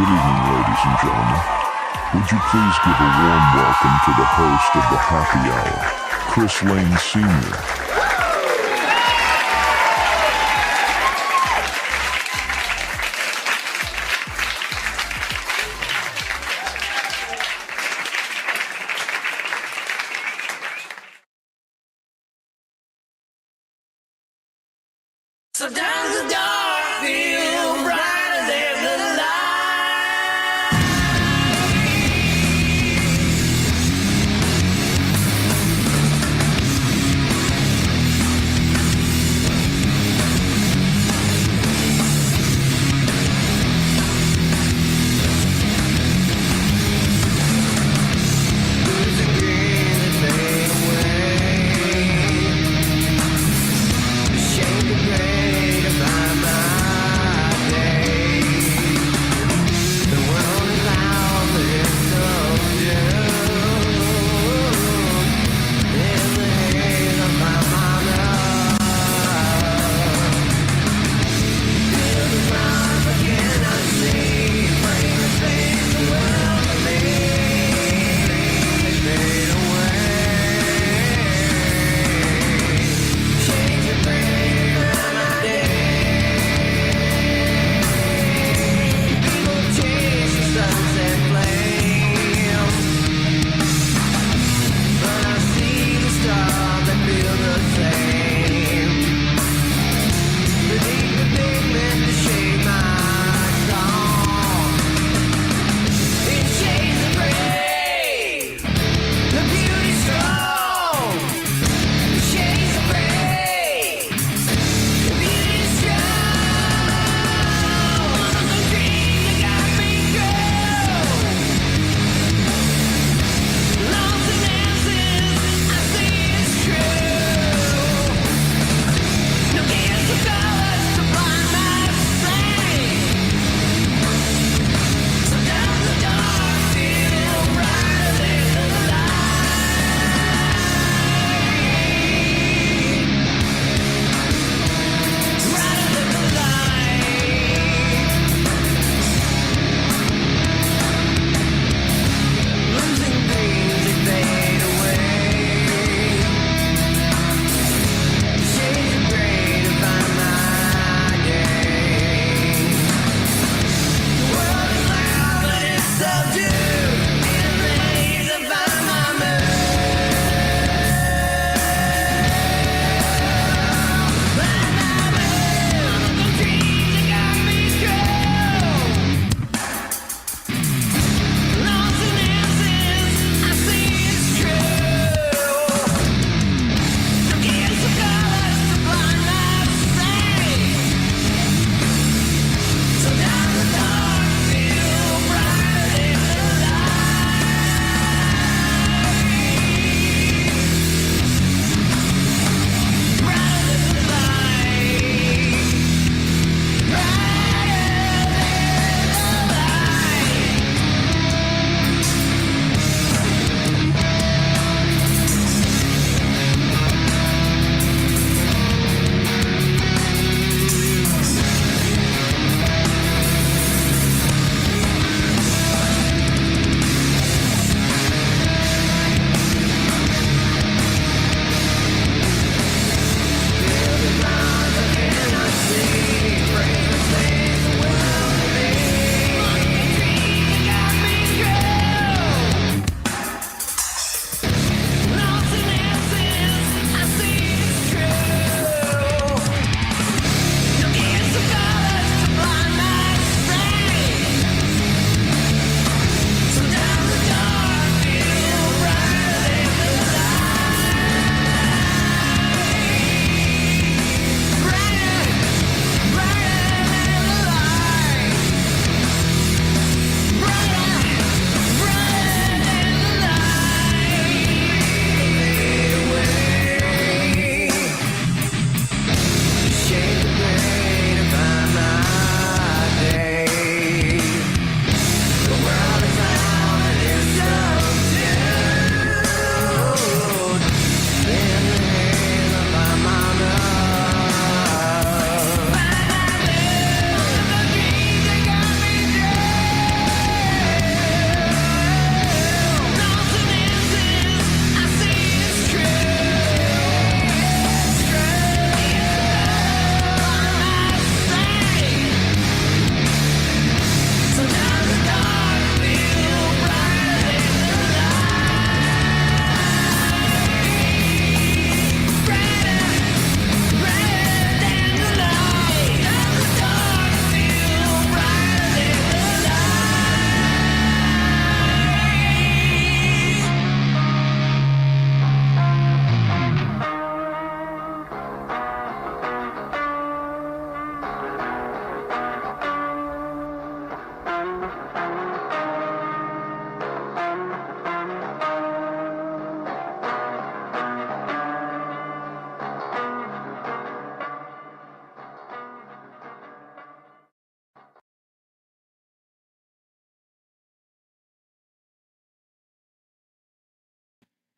Good evening, ladies and gentlemen. Would you please give a warm welcome to the host of the Happy Hour, Chris Lane Sr. So down the dark field, brighter than the light. There's a green that fade away. Ashamed to pray to my mind.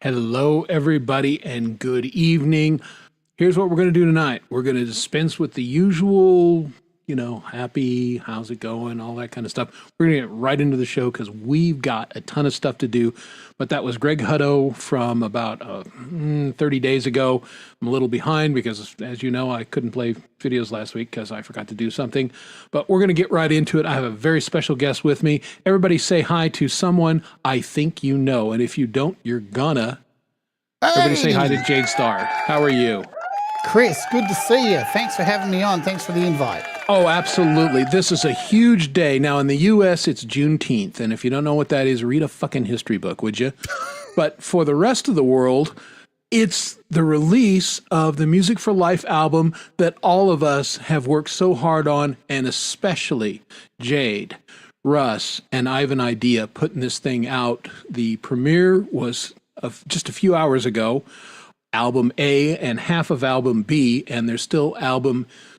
Hello, everybody, and good evening. Here's what we're going to do tonight. We're going to dispense with the usual, happy, how's it going, all that kind of stuff. We're going to get right into the show because we've got a ton of stuff to do. But that was Greg Hutto from about 30 days ago. I'm a little behind because, as you know, I couldn't play videos last week because I forgot to do something. But we're going to get right into it. I have a very special guest with me. Everybody say hi to someone I think you know. And if you don't, you're gonna. Everybody say hi to Jade Starr. How are you? Chris, good to see you. Thanks for having me on. Thanks for the invite. Oh, absolutely. This is a huge day. Now, in the U.S., it's Juneteenth. And if you don't know what that is, read a fucking history book, would you? But for the rest of the world, it's the release of the Music for Life album that all of us have worked so hard on, and especially Jade, Russ, and Ivan Idea putting this thing out. The premiere was just a few hours ago. Album A and half of album B, and there's still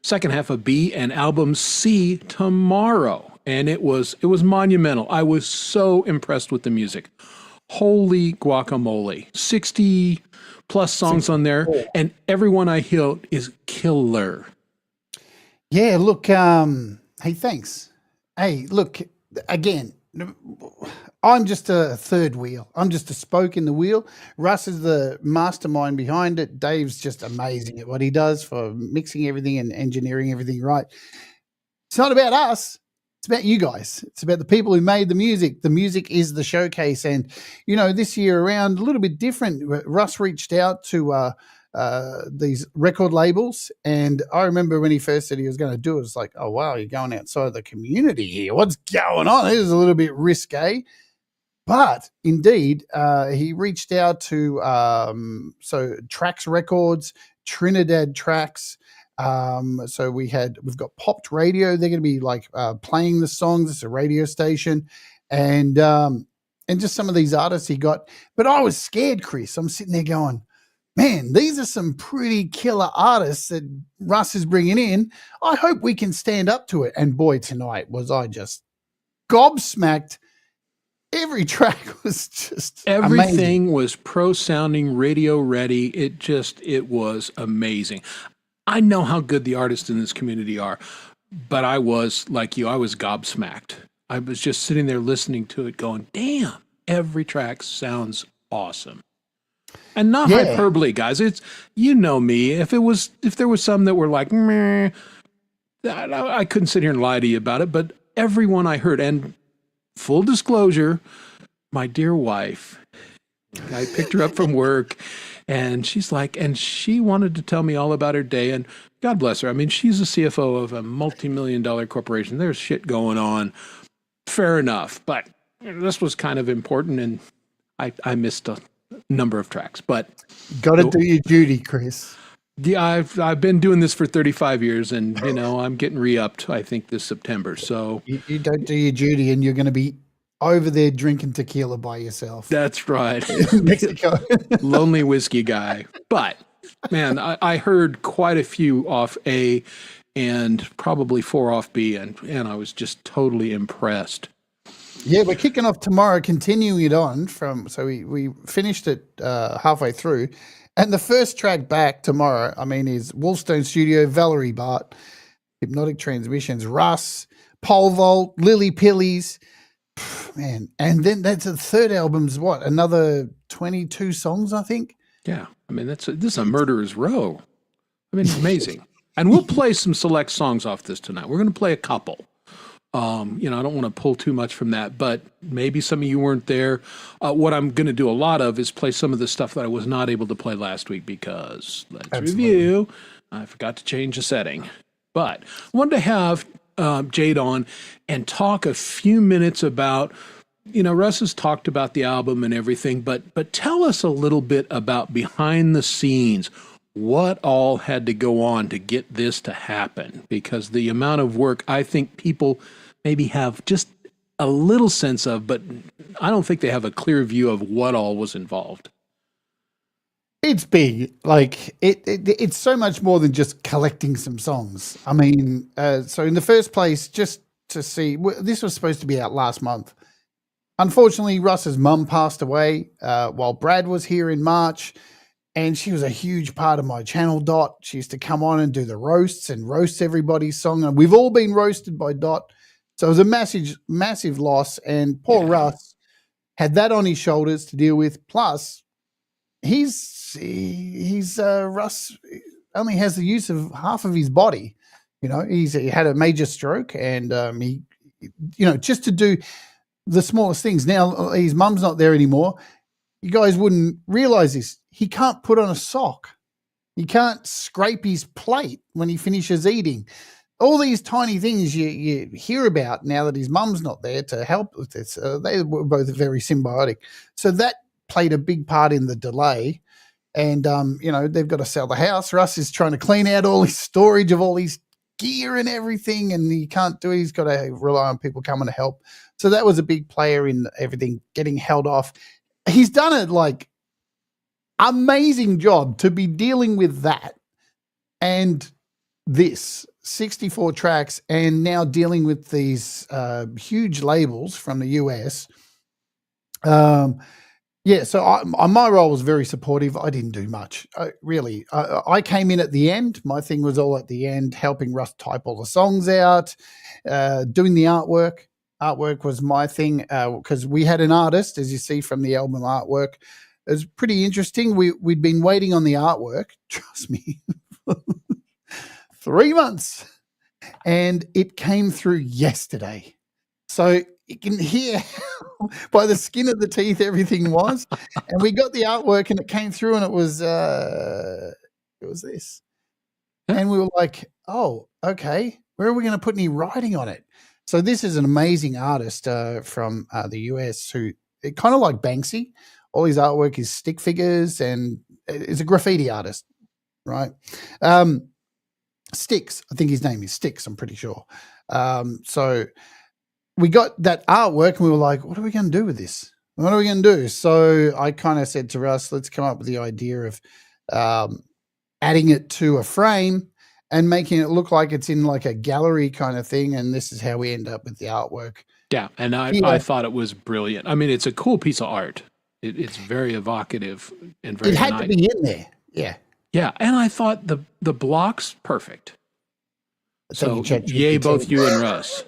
second half of B and album C tomorrow. And it was monumental. I was so impressed with the music. Holy guacamole. 60 plus songs on there, and everyone I hear is killer. Yeah, look, hey, thanks. Hey, look, again, I'm just a third wheel. I'm just a spoke in the wheel. Russ is the mastermind behind it. Dave's just amazing at what he does for mixing everything and engineering everything right. It's not about us. It's about you guys. It's about the people who made the music. The music is the showcase. And, this year around, a little bit different. Russ reached out to these record labels. And I remember when he first said he was going to do it, it's like, oh, wow, you're going outside the community here. What's going on? This is a little bit risque. But indeed, he reached out to Trax Records, Trinidad Tracks. So we've got Popped Radio. They're going to be playing the songs. It's a radio station, and just some of these artists he got. But I was scared, Chris. I'm sitting there going, man, these are some pretty killer artists that Russ is bringing in. I hope we can stand up to it. And boy, tonight was I just gobsmacked. Every track was just everything amazing. Was pro sounding, radio ready. It was amazing. I know how good the artists in this community are, but I was like you, I was gobsmacked. I was just sitting there listening to it going, damn, every track sounds awesome. And not hyperbole, guys. It's, me. If there was some that were like, meh, I couldn't sit here and lie to you about it, but everyone I heard, and full disclosure, my dear wife, I picked her up from work and she wanted to tell me all about her day, and God bless her. I mean, she's a CFO of a multi-million-dollar corporation. There's shit going on. Fair enough. But this was kind of important, and I missed a number of tracks, but got to do your duty, Chris. Yeah, I've been doing this for 35 years, and I'm getting re-upped, I think, this September. So you don't do your duty, and you're going to be over there drinking tequila by yourself. That's right. Mexico. Lonely whiskey guy. But man, I heard quite a few off A and probably 4 off B, and I was just totally impressed. Yeah, we're kicking off tomorrow, continuing it on so we finished it halfway through. And the first track back tomorrow, is Wolfstone Studio, Valerie Bart, Hypnotic Transmissions, Russ, Pole Vault, Lily Pillies, man. And then that's the third album's what? Another 22 songs, I think. Yeah, this is a murderer's row. It's amazing. And we'll play some select songs off this tonight. We're going to play a couple. I don't want to pull too much from that, but maybe some of you weren't there. What I'm going to do a lot of is play some of the stuff that I was not able to play last week because, review, I forgot to change the setting. But I wanted to have Jade on and talk a few minutes about, Russ has talked about the album and everything, but tell us a little bit about behind the scenes. What all had to go on to get this to happen? Because the amount of work I think people maybe have just a little sense of, but I don't think they have a clear view of what all was involved. It's big. It's so much more than just collecting some songs. So in the first place, just to see, this was supposed to be out last month. unfortunately, Russ's mum passed away while Brad was here in March, and she was a huge part of my channel, Dot. She used to come on and do the roasts and roast everybody's song, and we've all been roasted by Dot. So it was a massive loss, and poor Russ had that on his shoulders to deal with. Plus, Russ only has the use of half of his body. You know, he had a major stroke, and he, you know, just to do the smallest things. Now his mum's not there anymore. You guys wouldn't realize this. He can't put on a sock. He can't scrape his plate when he finishes eating. All these tiny things you hear about now that his mum's not there to help with this. They were both very symbiotic. So that played a big part in the delay. And, you know, they've got to sell the house. Russ is trying to clean out all his storage of all his gear and everything, and he can't do it. He's got to rely on people coming to help. So that was a big player in everything getting held off. He's done a like amazing job to be dealing with that and this 64 tracks, and now dealing with these huge labels from the US. Yeah, so my role was very supportive. I didn't do much, really. I came in at the end. My thing was all at the end, helping Russ type all the songs out, doing the artwork. Artwork was my thing because we had an artist, as you see from the album artwork. It was pretty interesting. We'd been waiting on the artwork, trust me, 3 months, and it came through yesterday. So you can hear by the skin of the teeth everything was, and we got the artwork and it came through, and it was this, and we were like, oh, okay, where are we going to put any writing on it? So this is an amazing artist from the US who kind of like Banksy. All his artwork is stick figures and is a graffiti artist, right? Sticks, I think his name is Sticks, I'm pretty sure. So we got that artwork and we were like, what are we going to do with this? What are we going to do? So I kind of said to Russ, let's come up with the idea of adding it to a frame and making it look like it's in like a gallery kind of thing. And this is how we end up with the artwork. Yeah, and I thought it was brilliant. I mean, it's a cool piece of art. It's very evocative and very It had nice. to be in there. Yeah. Yeah, and I thought the blocks perfect. So Thank you, yay, ChatGPT. both you and Russ.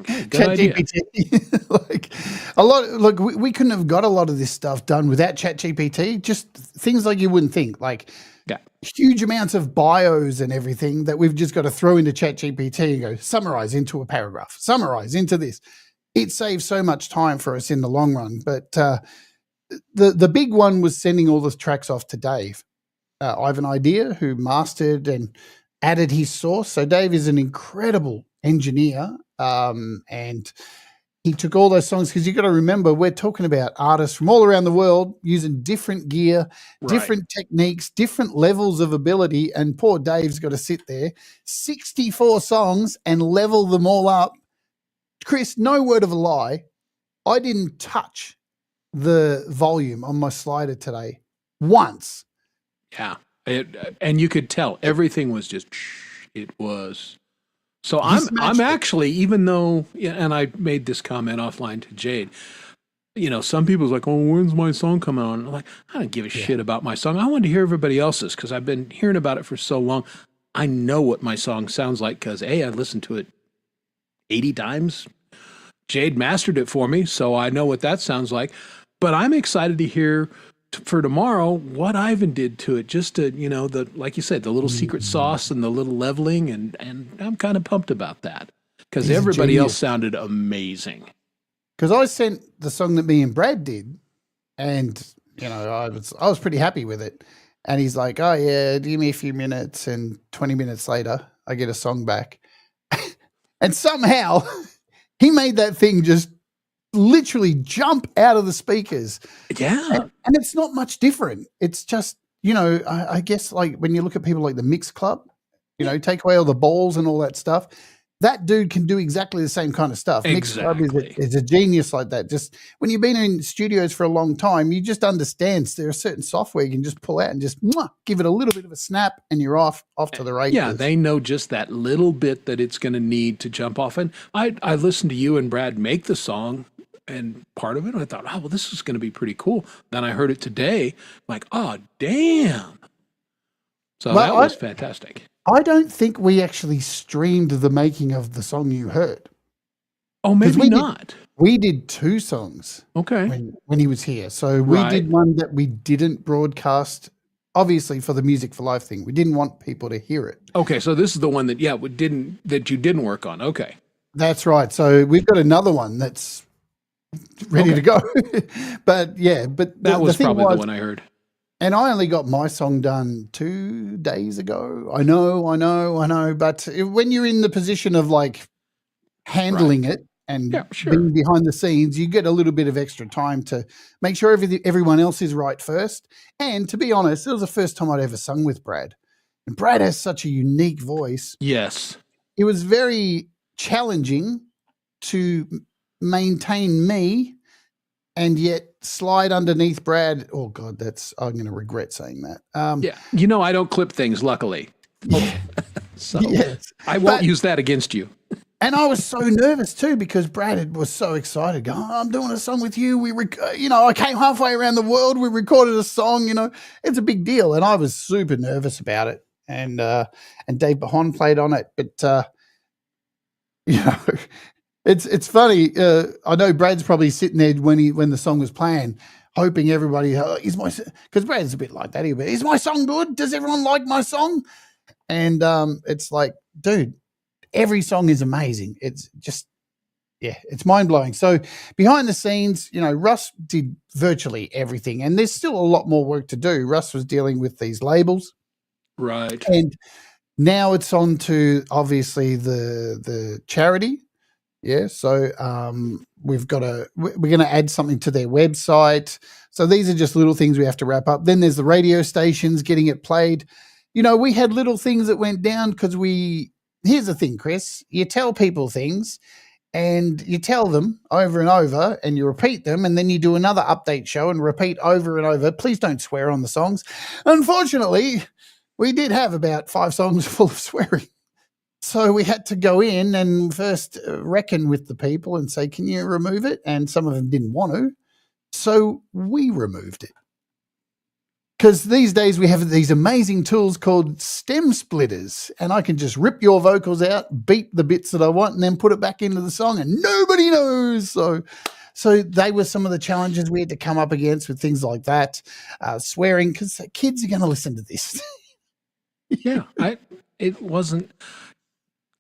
Okay, good idea. ChatGPT. Like a lot. Look, we couldn't have got a lot of this stuff done without ChatGPT. Just things like you wouldn't think, like huge amounts of bios and everything that we've just got to throw into ChatGPT and go summarize into a paragraph, summarize into this. It saves so much time for us in the long run. But the big one was sending all the tracks off to Dave. I have an idea who mastered and added his source. So Dave is an incredible engineer, and he took all those songs, because you got to remember, we're talking about artists from all around the world using different gear, different techniques, different levels of ability, and poor Dave's got to sit there, 64 songs, and level them all up. Chris, no word of a lie, I didn't touch the volume on my slider today once. Yeah, and you could tell everything was just, it was. So I'm actually, even though, and I made this comment offline to Jade, you know, some people's like, oh, when's my song coming on? I'm like, I don't give a shit about my song. I want to hear everybody else's, because I've been hearing about it for so long. I know what my song sounds like because I listened to it 80 times. Jade mastered it for me, so I know what that sounds like. But I'm excited to hear for tomorrow what Ivan did to it, just to, you know, the, like you said, the little secret sauce and the little leveling, and I'm kind of pumped about that, because everybody else sounded amazing. Because I sent the song that me and Brad did, and you know, I was pretty happy with it. And he's like, oh yeah, give me a few minutes, and 20 minutes later I get a song back. And somehow he made that thing just literally jump out of the speakers. Yeah. And it's not much different. It's just, you know, I guess like when you look at people like the Mix Club, you know, take away all the balls and all that stuff, that dude can do exactly the same kind of stuff. Exactly. Mix Club is a genius like that. Just when you've been in studios for a long time, you just understand there are certain software you can just pull out and just give it a little bit of a snap, and you're off to the races. Yeah, they know just that little bit that it's going to need to jump off. And I listened to you and Brad make the song and part of it. I thought, oh, well, this is going to be pretty cool. Then I heard it today, like, oh, damn. So Well, that was fantastic. I don't think we actually streamed the making of the song you heard. Oh, maybe we did- not. We did 2 songs Okay. when he was here. So we Right. did one that we didn't broadcast, obviously for the Music for Life thing. We didn't want people to hear it. Okay. So this is the one that, that you didn't work on. Okay. That's right. So we've got another one that's ready to go. But yeah, but That was the thing probably the one I heard. And I only got my song done 2 days ago. I know. But when you're in the position of like handling it and Yeah, sure. being behind the scenes, you get a little bit of extra time to make sure everyone else is right first. And to be honest, it was the first time I'd ever sung with Brad. And Brad has such a unique voice. Yes. It was very challenging to maintain me and yet slide underneath Brad. Oh God, I'm going to regret saying that. Yeah. I don't clip things, luckily. So Yes. I won't But- use that against you. And I was so nervous too because Brad was so excited. Going, oh, I'm doing a song with you. I came halfway around the world. We recorded a song. It's a big deal, and I was super nervous about it. And Dave Bahon played on it, but it's funny. I know Brad's probably sitting there when the song was playing, hoping everybody is my, because Brad's a bit like that. He'll be, is my song good? Does everyone like my song? And it's like, dude, every song is amazing. It's just, it's mind blowing. So behind the scenes, Russ did virtually everything, and there's still a lot more work to do. Russ was dealing with these labels, Right. and now it's on to obviously the charity. Yeah. So we're going to add something to their website. So these are just little things we have to wrap up. Then there's the radio stations, getting it played. We had little things that went down because here's the thing, Chris, you tell people things and you tell them over and over and you repeat them, and then you do another update show and repeat over and over. Please don't swear on the songs. Unfortunately, we did have about 5 songs full of swearing. So we had to go in and first reckon with the people and say, can you remove it? And some of them didn't want to. So we removed it. Because these days we have these amazing tools called stem splitters, and I can just rip your vocals out, beep the bits that I want, and then put it back into the song, and nobody knows. So they were some of the challenges we had to come up against with things like that, swearing, because kids are going to listen to this. Yeah.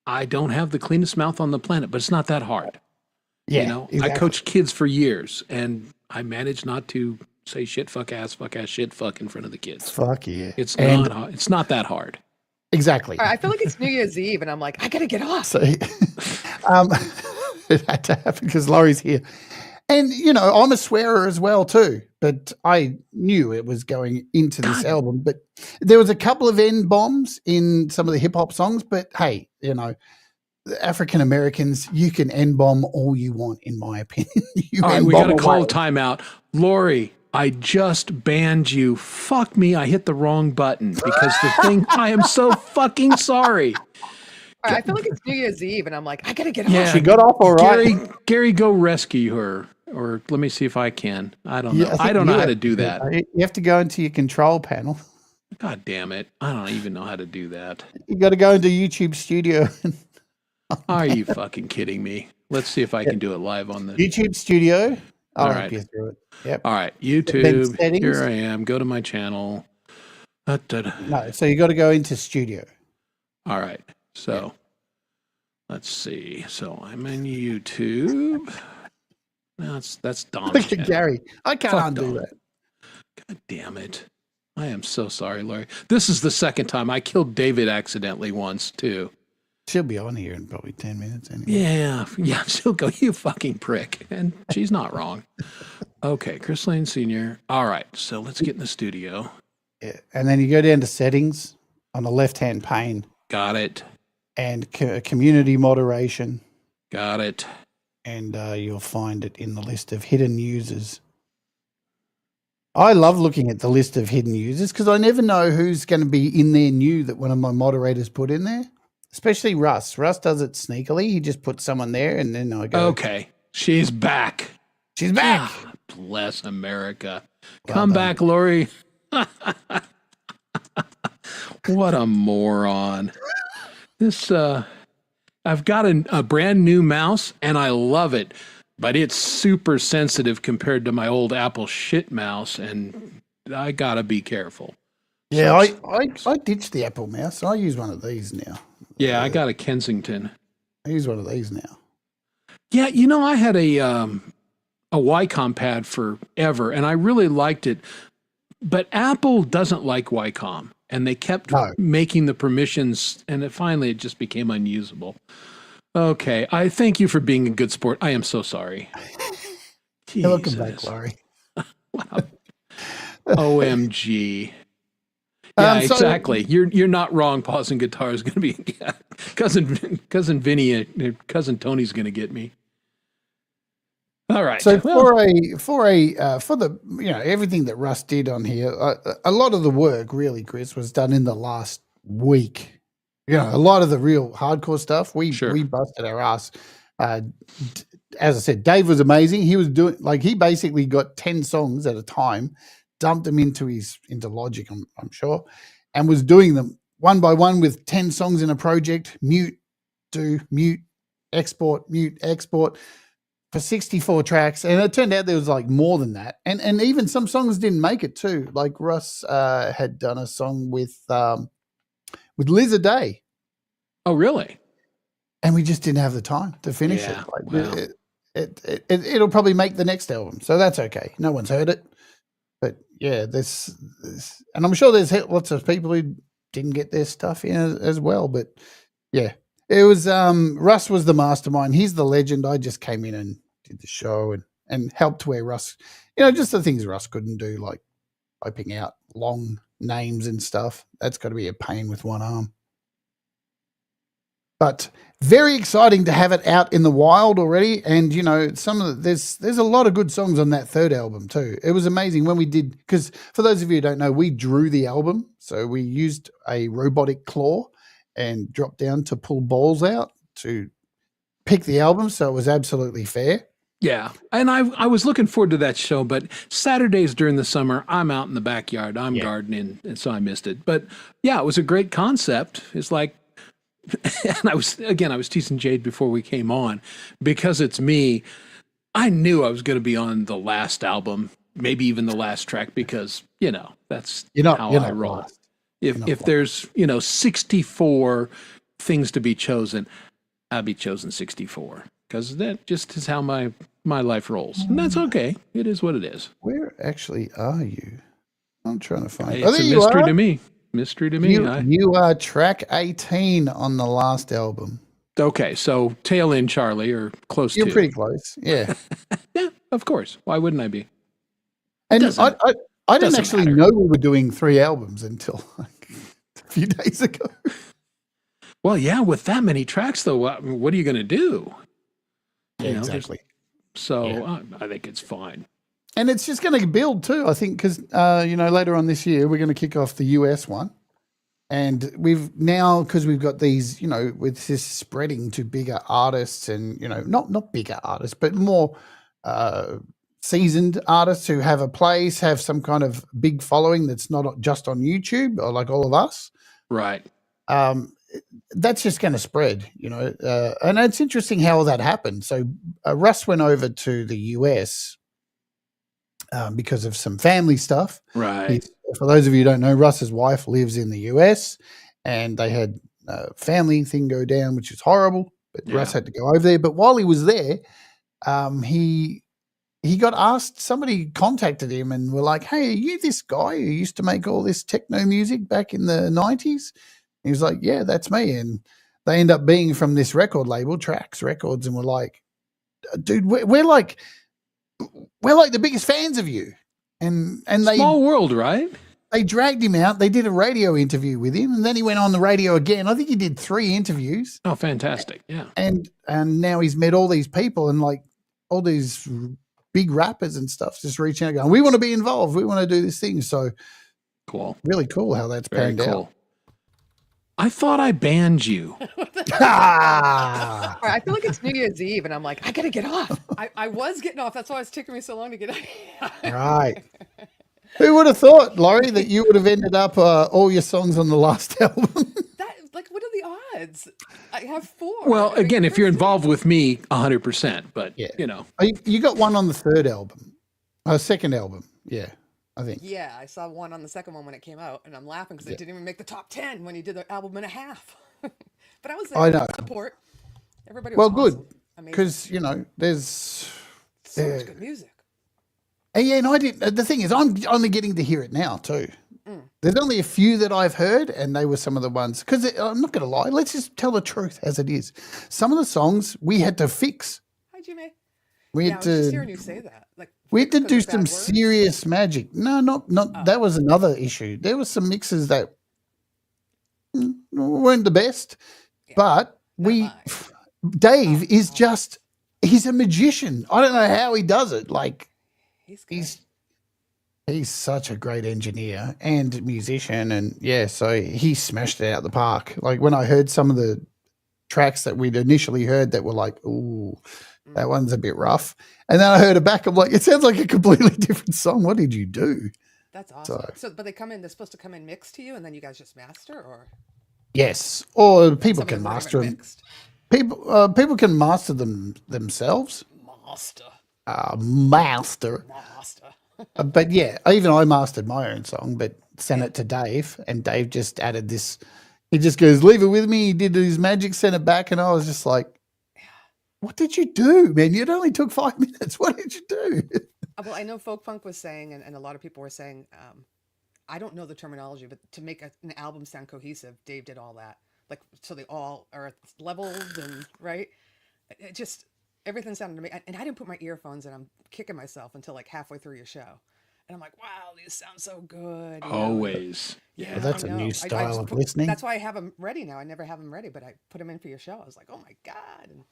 I don't have the cleanest mouth on the planet, but it's not that hard. I exactly. coached kids for years, and I managed not to say shit, fuck ass, shit, fuck in front of the kids. Fuck yeah. It's And- not hard. It's not that hard. Exactly. I feel like it's New Year's Eve, and I'm like, I gotta get off. So it had to happen because Laurie's here. And, I'm a swearer as well too, but I knew it was going into this album. But there was a couple of N-bombs in some of the hip-hop songs, but hey, African Americans, you can N-bomb all you want, in my opinion. All right, we got to N-bomb call away. a timeout. Lori, I just banned you. Fuck me, I hit the wrong button because the thing, I am so fucking sorry. I feel like it's New Year's Eve, and I'm like, I gotta get Yeah. off. She got off all right. Gary, go rescue her. Or let me see if I can. I don't know. I don't know how to do that. You have to go into your control panel. God damn it. I don't even know how to do that. You got to go into YouTube Studio. Are you fucking kidding me? Let's see if I can do it live on the. YouTube Studio. I'll All help right. you through it. Yep. All right, YouTube. settings. Here I am. Go to my channel. Da-da-da. No, so you got to go into Studio. All right. So let's see. So I'm in YouTube. No, that's Don's Look at channel. Gary. I can't Fuck undo Don. that. God damn it. I am so sorry, Larry. This is the second time. I killed David accidentally once, too. She'll be on here in probably 10 minutes anyway. Yeah. She'll go, you fucking prick. And she's not wrong. Okay, Chris Lane Sr. All right, so let's get in the studio. Yeah. And then you go down to settings on the left-hand pane Got it. and community moderation, Got it. and you'll find it in the list of hidden users. I love looking at the list of hidden users because I never know who's going to be in there new that one of my moderators put in there, especially Russ. Russ does it sneakily. He just puts someone there and then I go, Okay, she's back. She's back. Ah, bless America. Well Come done. back, Lori. What a moron. This I've got a brand new mouse and I love it, but it's super sensitive compared to my old Apple shit mouse, and I gotta be careful. Yeah, So- I ditched the Apple mouse. I use one of these now. Yeah, I got a Kensington. I use one of these now. Yeah, you know, I had a Wacom pad forever, and I really liked it. But Apple doesn't like Wacom, and they kept No. making the permissions, and finally it just became unusable. Okay, I thank you for being a good sport. I am so sorry. Welcome back, Jesus. Laurie. OMG. Yeah, So- exactly. You're not wrong. Pausing guitar is going to be cousin Vinny, cousin Tony's going to get me. All right. So Well, for the everything that Russ did on here, a lot of the work really, Chris, was done in the last week. You know, a lot of the real hardcore stuff we busted our ass. As I said, Dave was amazing. He was doing he basically got 10 songs at a time, dumped them into Logic, I'm sure, and was doing them one by one with 10 songs in a project. Mute, export for 64 tracks, and it turned out there was more than that, and even some songs didn't make it too. Like Russ had done a song with Liz Day, oh, really? and we just didn't have the time to finish Yeah, it. wow. It'll probably make the next album, so that's okay. No one's heard it, but yeah, this and I'm sure there's lots of people who didn't get their stuff in as well. But yeah, it was Russ was the mastermind. He's the legend. I just came in and did the show and helped where Russ, just the things Russ couldn't do, like typing out long names and stuff. That's got to be a pain with one arm. But very exciting to have it out in the wild already. And, there's a lot of good songs on that third album too. It was amazing when we did, because for those of you who don't know, we drew the album. So we used a robotic claw and dropped down to pull balls out to pick the album. So it was absolutely fair. Yeah. And I was looking forward to that show, but Saturdays during the summer, I'm out in the backyard. I'm gardening, and so I missed it. But yeah, it was a great concept. It's like, and I was teasing Jade before we came on, because it's me. I knew I was going to be on the last album, maybe even the last track, because that's how I roll. lost. If there's 64 things to be chosen, I'll be chosen 64, because that just is how my life rolls, and that's okay. It is what it is. Where actually are you? I'm trying to find. It's a mystery to me. Mystery to me. You are track 18 on the last album. Okay, so tail end Charlie, or close You're to. pretty close. Yeah. Yeah, of course. Why wouldn't I be? And doesn't- I didn't doesn't actually matter. know we were doing 3 albums until a few days ago. Well, yeah, with that many tracks, though, what are you going to do? Yeah, You know, exactly. So Yeah. I think it's fine. And it's just going to build too, I think, because, later on this year, we're going to kick off the US one. And we've now, because we've got these, with this spreading to bigger artists and, not bigger artists, but more seasoned artists who have a place, have some kind of big following that's not just on YouTube or like all of us. Right. That's just going to spread, and it's interesting how all that happened. So Russ went over to the US because of some family stuff. Right. For those of you who don't know, Russ's wife lives in the US, and they had a family thing go down, which is horrible. But Russ had to go over there. But while he was there, he got asked. Somebody contacted him and were like, "Hey, are you this guy who used to make all this techno music back in the 90s?" He was like, "Yeah, that's me." And they end up being from this record label, Trax Records, and we're like, "Dude, we're like the biggest fans of you." And Small world, right? they dragged him out. They did a radio interview with him, and then he went on the radio again. I think he did 3 interviews, Oh, fantastic. Yeah. and now he's met all these people and like all these big rappers and stuff just reaching out going, "We want to be involved. We want to do this thing." So Cool. really cool how that's Very panned out. cool. I thought I banned you. Ah, All right, I feel like it's New Year's Eve, and I'm like, I gotta get off. I was getting off. That's why it's taking me so long to get off. right. Who would have thought, Laurie, that you would have ended up all your songs on the last album? Like, what are the odds? I have 4. Well, I mean, again, if you're Chris- involved with me, 100%. But Yeah. you know, Oh, you got one on the third album, second album. Yeah, I think. Yeah, I saw one on the second one when it came out, and I'm laughing because Yeah. it didn't even make the top 10 when he did the album and a half. But I was I there know. to support. Everybody Well, was good, awesome. Amazing. because there's. So much good music. Yeah, and I didn't. The thing is, I'm only getting to hear it now too. There's only a few that I've heard, and they were some of the ones. Because I'm not going to lie, let's just tell the truth as it is. Some of the songs we had to fix. Hi, Jimmy. We Yeah, I had was just to. hering you say that. Like, We had to because do of bad some words? serious magic. No, not that was another issue. There was some mixes that weren't the best, but mine. Dave is just he's a magician. I don't know how he does it. Like He's good. he's such a great engineer and musician, and yeah, so he smashed it out the park. Like when I heard some of the tracks that we'd initially heard that were like, ooh, that one's a bit rough. And then I heard it back. I'm like, it sounds like a completely different song. What did you do? That's awesome. So, but they're supposed to come in mixed to you, and then you guys just master, or Yes. Or people somebody can bring it master them. mixed? People can master them themselves. Master. Master. But yeah, even I mastered my own song, but sent it to Dave, and Dave just added this. He just goes, leave it with me. He did his magic, sent it back, and I was just like, what did you do, man? It only took 5 minutes. What did you do? Well, I know Folk Punk was saying, and a lot of people were saying, I don't know the terminology, but to make an album sound cohesive, Dave did all that. Like, so they all are leveled and, right? It just, everything sounded amazing. And I didn't put my earphones in. I'm kicking myself until like halfway through your show. And I'm like, wow, these sound so good. you know? always. Yeah, Well, that's I a know. new I style just of put- listening. That's why I have them ready now. I never have them ready, but I put them in for your show. I was like, oh my God. And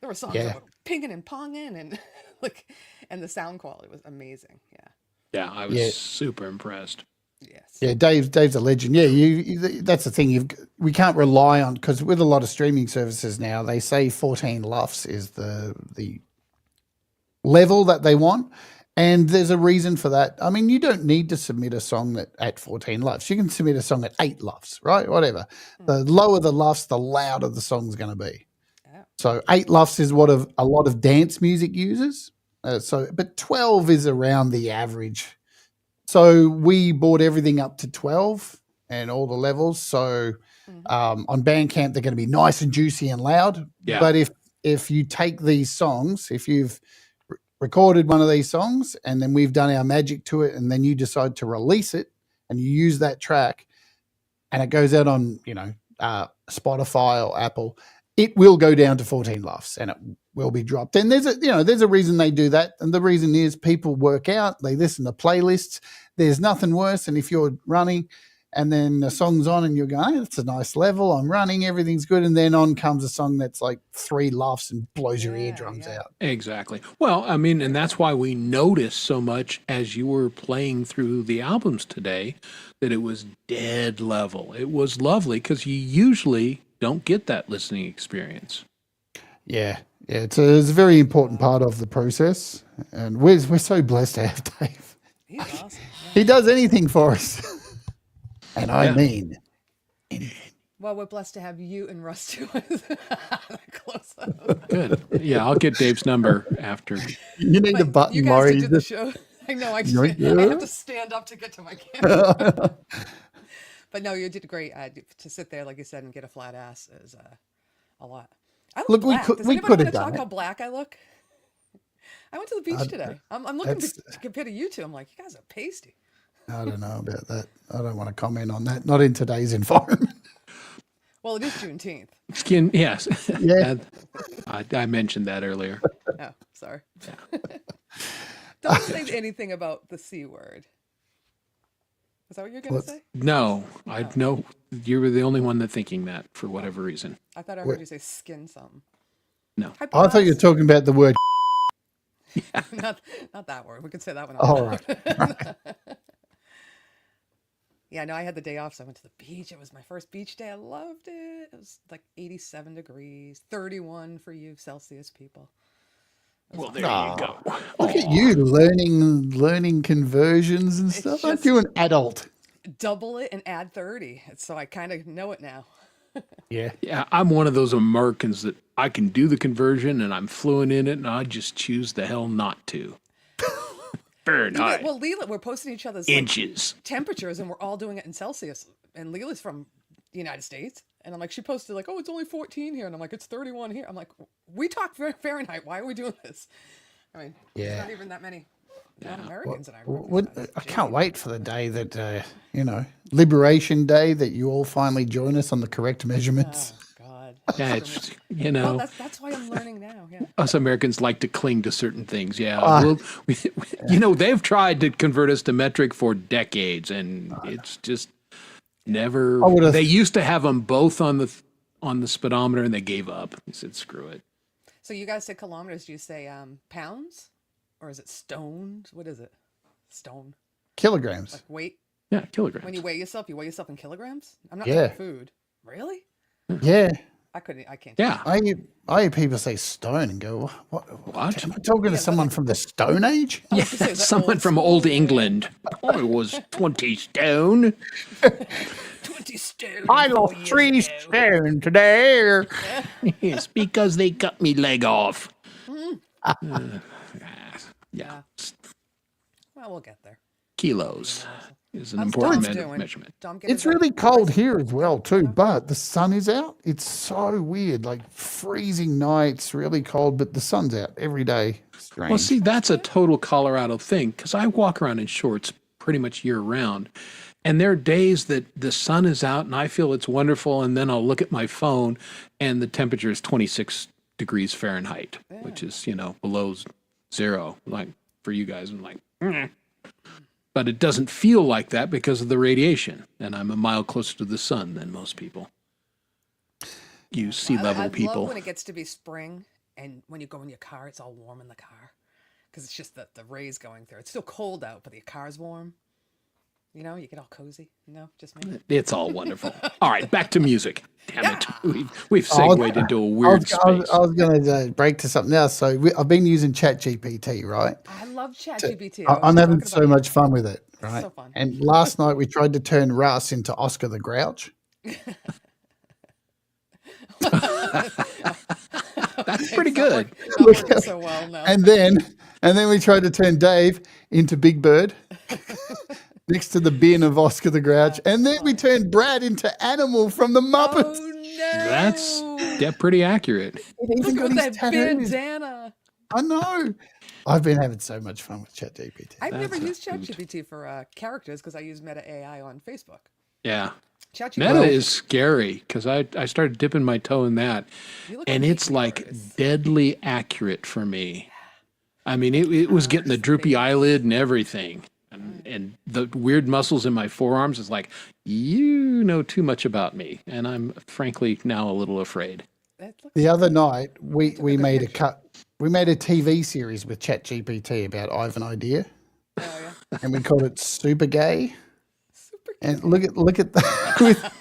there were songs Yeah. that were pinging and ponging, and like, and the sound quality was amazing. Yeah. Yeah, I was Yeah. super impressed. Yes. Yeah, Dave's a legend. Yeah, that's the thing. We can't rely on, because with a lot of streaming services now, they say 14 LUFS is the level that they want, and there's a reason for that. I mean, you don't need to submit a song at 14 LUFS. You can submit a song at 8 LUFS, right? Whatever. The lower the LUFS, the louder the song's going to be. Yeah. So 8 LUFS is what a lot of dance music uses. But 12 is around the average. So we bought everything up to 12 and all the levels. So on Bandcamp, they're going to be nice and juicy and loud. Yeah. But if you take these songs, if you've recorded one of these songs and then we've done our magic to it, and then you decide to release it and you use that track and it goes out on, Spotify or Apple, it will go down to 14 LUFS and it will be dropped. And there's a reason they do that. And the reason is people work out, they listen to playlists. There's nothing worse than if you're running and then a song's on and you're going, hey, that's a nice level. I'm running, everything's good. And then on comes a song that's like 3 LUFS and blows your eardrums out. Exactly. Well, I mean, and that's why we noticed so much as you were playing through the albums today that it was dead level. It was lovely because you usually don't get that listening experience. Yeah. Yeah. It's a very important part of the process. And we're so blessed to have Dave. He's awesome. He does anything for us. And I Yeah. mean, Well, we're blessed to have you and Russ too. Close up. Good. Yeah, I'll get Dave's number after. you need a button, you guys Laurie. to do the show. I know. I Yoink, have to stand up to get to my camera. But no, you did great. To sit there, like you said, and get a flat ass is a lot. I look Look, we black. could- Does we anybody could want have to done talk it. how black I look? I went to the beach today. I'm looking that's- compared to you two. I'm like, you guys are pasty. I don't know about that. I don't want to comment on that. Not in today's environment. Well, it is Juneteenth. Skin, yes. Yeah. I mentioned that earlier. Oh, sorry. Don't say anything about the C word. Is that what you're going to say? No, I know you were the only one that thinking that for whatever reason. I thought I heard you say skin something. No. Hi, I thought you were boss. talking about the word. not that word. We could say that one. All loud. right. Yeah, no, I had the day off, so I went to the beach. It was my first beach day. I loved it. It was like 87 degrees, 31 for you Celsius people. Well, there you go. Look at you learning conversions and stuff. Aren't just- you an adult? Double it and add 30. So I kind of know it now. Yeah. Yeah, I'm one of those Americans that I can do the conversion and I'm fluent in it, and I just choose the hell not to. Fahrenheit, Well, Leela, we're posting each other's like, inches. temperatures, and we're all doing it in Celsius. And Leela's from the United States, and I'm like, she posted like, oh, it's only 14 here, and I'm like, it's 31 here. I'm like, we talk Fahrenheit. Why are we doing this? I mean, there's Yeah. not even that many non-Americans in our What, group. I can't wait for the day that, Liberation Day, that you all finally join us on the correct measurements. Oh God. Yeah, it's, Well, that's why I'm learning now. Yeah. us Americans like to cling to certain things. Yeah, they've tried to convert us to metric for decades, and it's just never. would've- They used to have them both on the speedometer, and they gave up. They said, "Screw it." So you guys say kilometers. Do you say pounds, or is it stones? What is it? Stone. Kilograms. Like weight. Yeah, kilograms. When you weigh yourself in kilograms. I'm not Yeah. taking food. Really? Yeah. I couldn't. I can't. Yeah. I hear people say stone and go, What? Am I talking to someone from the Stone Age? Yeah, to say the someone old from old England. I was 20 stone. 20 stone. I lost 3 stone today. It's because they cut me leg off. Yeah, Well, we'll get there. kilos is an How's important Dom doing? measurement. Dom, get It's his- really cold here as well too, but the sun is out. It's so weird, like freezing nights, really cold, but the sun's out every day. Strange. Well, see, that's a total Colorado thing because I walk around in shorts pretty much year round. And there are days that the sun is out and I feel it's wonderful. And then I'll look at my phone and the temperature is 26 degrees Fahrenheit, which is, below zero, like for you guys. I'm like, but it doesn't feel like that because of the radiation. And I'm a mile closer to the sun than most people. You sea level I people. love when it gets to be spring and when you go in your car, it's all warm in the car because it's just the rays going through. It's still cold out, but the car's warm. You get all cozy. Just me. It's all wonderful. All right, back to music. Damn it. We've segued into a weird space. I was going to break to something else. So I've been using ChatGPT, right? I love ChatGPT. I'm having so much fun with it, right? so fun. And last night we tried to turn Russ into Oscar the Grouch. That's pretty good. Not working so well now. And then we tried to turn Dave into Big Bird next to the bin of Oscar the Grouch. And then we turned Brad into Animal from the Muppets. Oh no! That's pretty accurate. It even Look got at his that tattoos. bandana. I know. I've been having so much fun with ChatGPT. I've never That's a used ChatGPT for characters because I use Meta AI on Facebook. Yeah. ChatGPT. Meta is scary because I started dipping my toe in that. You look And it's like ridiculous. deadly accurate for me. I mean, it was getting the droopy eyelid and everything. And the weird muscles in my forearms is like, you know too much about me. And I'm frankly now a little afraid. That looks- The other night we made a cut. We made a TV series with ChatGPT about Ivan Idea, oh, yeah. and we called it Super Gay. Super And look at the,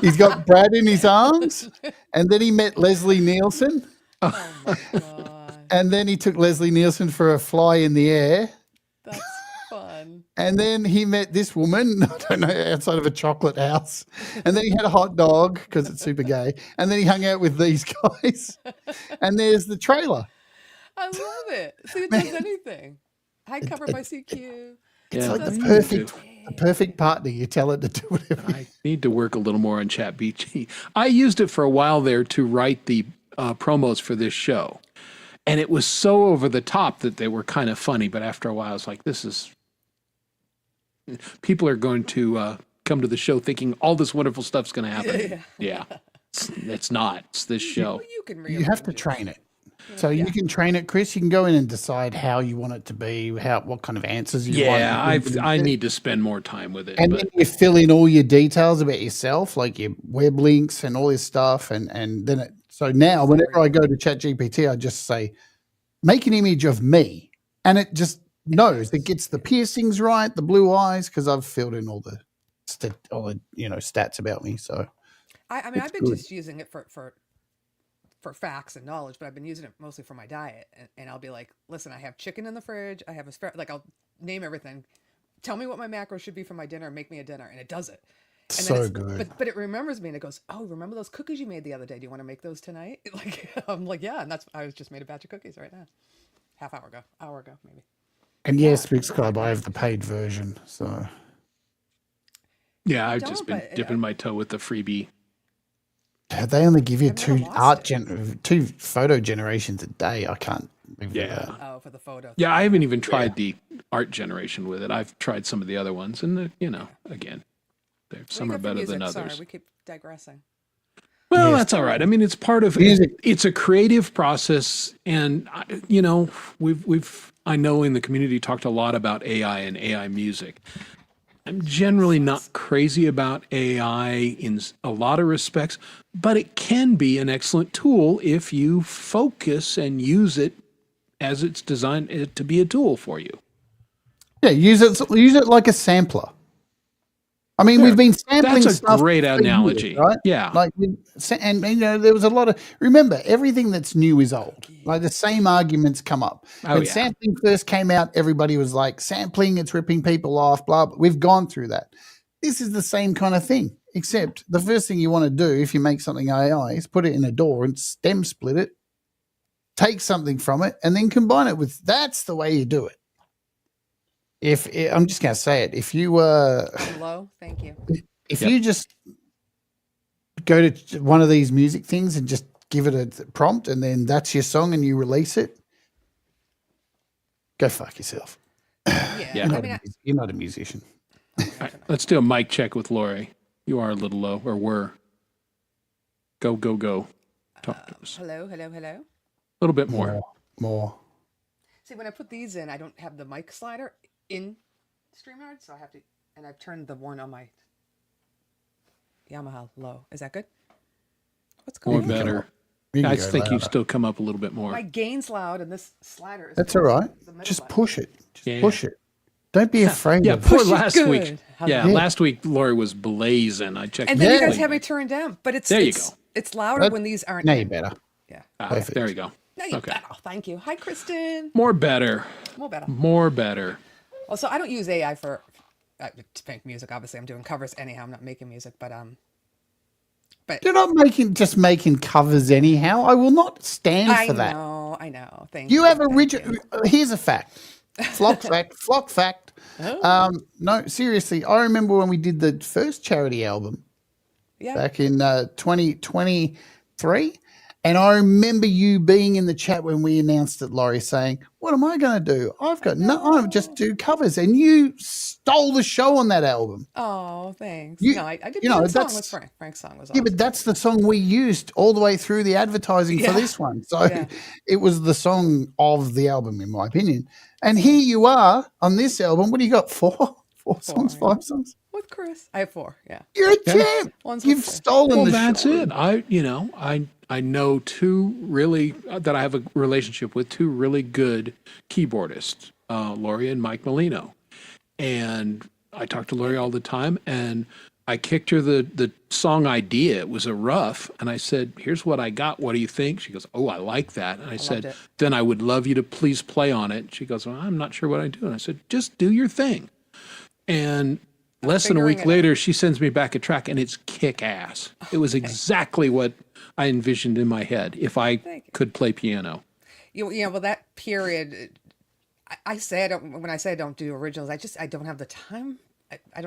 he's got Brad in his arms, and then he met Leslie Nielsen, Oh my god, and then he took Leslie Nielsen for a fly in the air, that's fun. and then he met this woman, I don't know, outside of a chocolate house, and then he had a hot dog because it's super gay, and then he hung out with these guys, and there's the trailer. I love it. See, it does anything. High cover by CQ. Yeah, Like I the need perfect partner. You tell it to do whatever. I need to work a little more on ChatGPT. I used it for a while there to write the promos for this show. And it was so over the top that they were kind of funny. But after a while, I was like, people are going to come to the show thinking all this wonderful stuff's going to happen. Yeah. It's not. It's this show. Well, you can You have to train it. So you can train it, Chris. You can go in and decide how you want it to be, what kind of answers you want. Yeah, I need to spend more time with it. And But then you fill in all your details about yourself, like your web links and all this stuff. And then so now whenever I go to ChatGPT, I just say, make an image of me. And it just knows. It gets the piercings right, the blue eyes, because I've filled in all the all the stats about me. So I mean, it's I've been good. just using it for facts and knowledge, but I've been using it mostly for my diet. And I'll be like, listen, I have chicken in the fridge. I have like I'll name everything. Tell me what my macros should be for my dinner. Make me a dinner, and it does it. And then So good. but it remembers me, and it goes, oh, remember those cookies you made the other day? Do you want to make those tonight? Like I'm like, yeah, and I was just made a batch of cookies right now, hour ago maybe. And yes, Big Club, I have the paid version. So Yeah, I I've just don't, been but dipping my toe with the freebie. they only give you I've never lost two photo generations a day. I can't live with Yeah. that. Oh, for the photo. Yeah, I haven't even tried the art generation with it. I've tried some of the other ones, and again, some are better than Sorry, others. we keep digressing. Well, Yes. that's all right. I mean, it's part of Music. it's a creative process, and I know in the community talked a lot about AI and AI music. I'm generally not crazy about AI in a lot of respects, but it can be an excellent tool if you focus and use it as it's designed to be a tool for you. Yeah, use it like a sampler. I mean, we've been sampling That's a stuff great for years, analogy. right? Yeah. Like, and there was a lot of. Remember, everything that's new is old. Like the same arguments come up. Oh, When yeah. sampling first came out, everybody was like, "Sampling, it's ripping people off." Blah, blah. We've gone through that. This is the same kind of thing, except the first thing you want to do if you make something AI is put it in a DAW and stem split it, take something from it, and then combine it with. That's the way you do it. I'm just going to say it, if you Low, thank you. if Yep. you just go to one of these music things and just give it a prompt, and then that's your song, and you release it, go fuck yourself. Yeah, Yeah. I mean, You're not a musician. All right, let's do a mic check with Lori. You are a little low, or were. Go. Talk to us. hello. A little bit more. More. See, when I put these in, I don't have the mic slider in StreamYard, so I have to, and I've turned the one on my Yamaha low. Is that good? What's More going on? better. You can I go think you louder. still come up a little bit more. My gain's loud, and this slider is. That's all right. the middle Just button. push it. Just Yeah. push it. Don't be afraid Yeah, of poor Push it last good. week. How's Yeah, that? last week Lori was blazing. I checked. And then you Yeah. guys have me turned down, but it's There you it's, go. it's louder That- when these aren't. Now you're in. better. Yeah. Perfect. There you go. Now you Okay. better. Thank you. Hi, Kristen. More better. More better. More better. Well, so I don't use AI to make music. Obviously, I'm doing covers anyhow. I'm not making music, but You're not making covers anyhow. I will not stand I for that. know. Thank You have thank original. you. Here's a fact. Flock fact. Oh. No, seriously. I remember when we did the first charity album Yeah. back in 2023, and I remember you being in the chat when we announced it, Laurie, saying, "What am I going to do? I just do covers," and you stole the show on that album. Oh, thanks. You- No, I did you know, one song that's- with Frank. Frank's song was Yeah, awesome. but that's the song we used all the way through the advertising for Yeah. this one. So Yeah. it was the song of the album, in my opinion. And here you are on this album. What do you got? Four songs, yeah. 5 songs? With Chris. I have 4. Yeah. You're a champ. One's with You've Chris. stolen Well, the that's show. it. I know two really that I have a relationship with, two really good keyboardists, Lori and Mike Molino, and I talk to Lori all the time. And I kicked her the song idea. It was a rough, and I said, "Here's what I got. What do you think?" She goes, "Oh, I like that." And I said, it. "Then I would love you to please play on it." She goes, "Well, I'm not sure what I do." And I said, "Just do your thing." And less than a figuring week it out. later, she sends me back a track, and it's kick ass. It was exactly what I envisioned in my head if I Thank you. could play piano. Well, that period, I say I don't. When I say I don't do originals, I don't have the time. I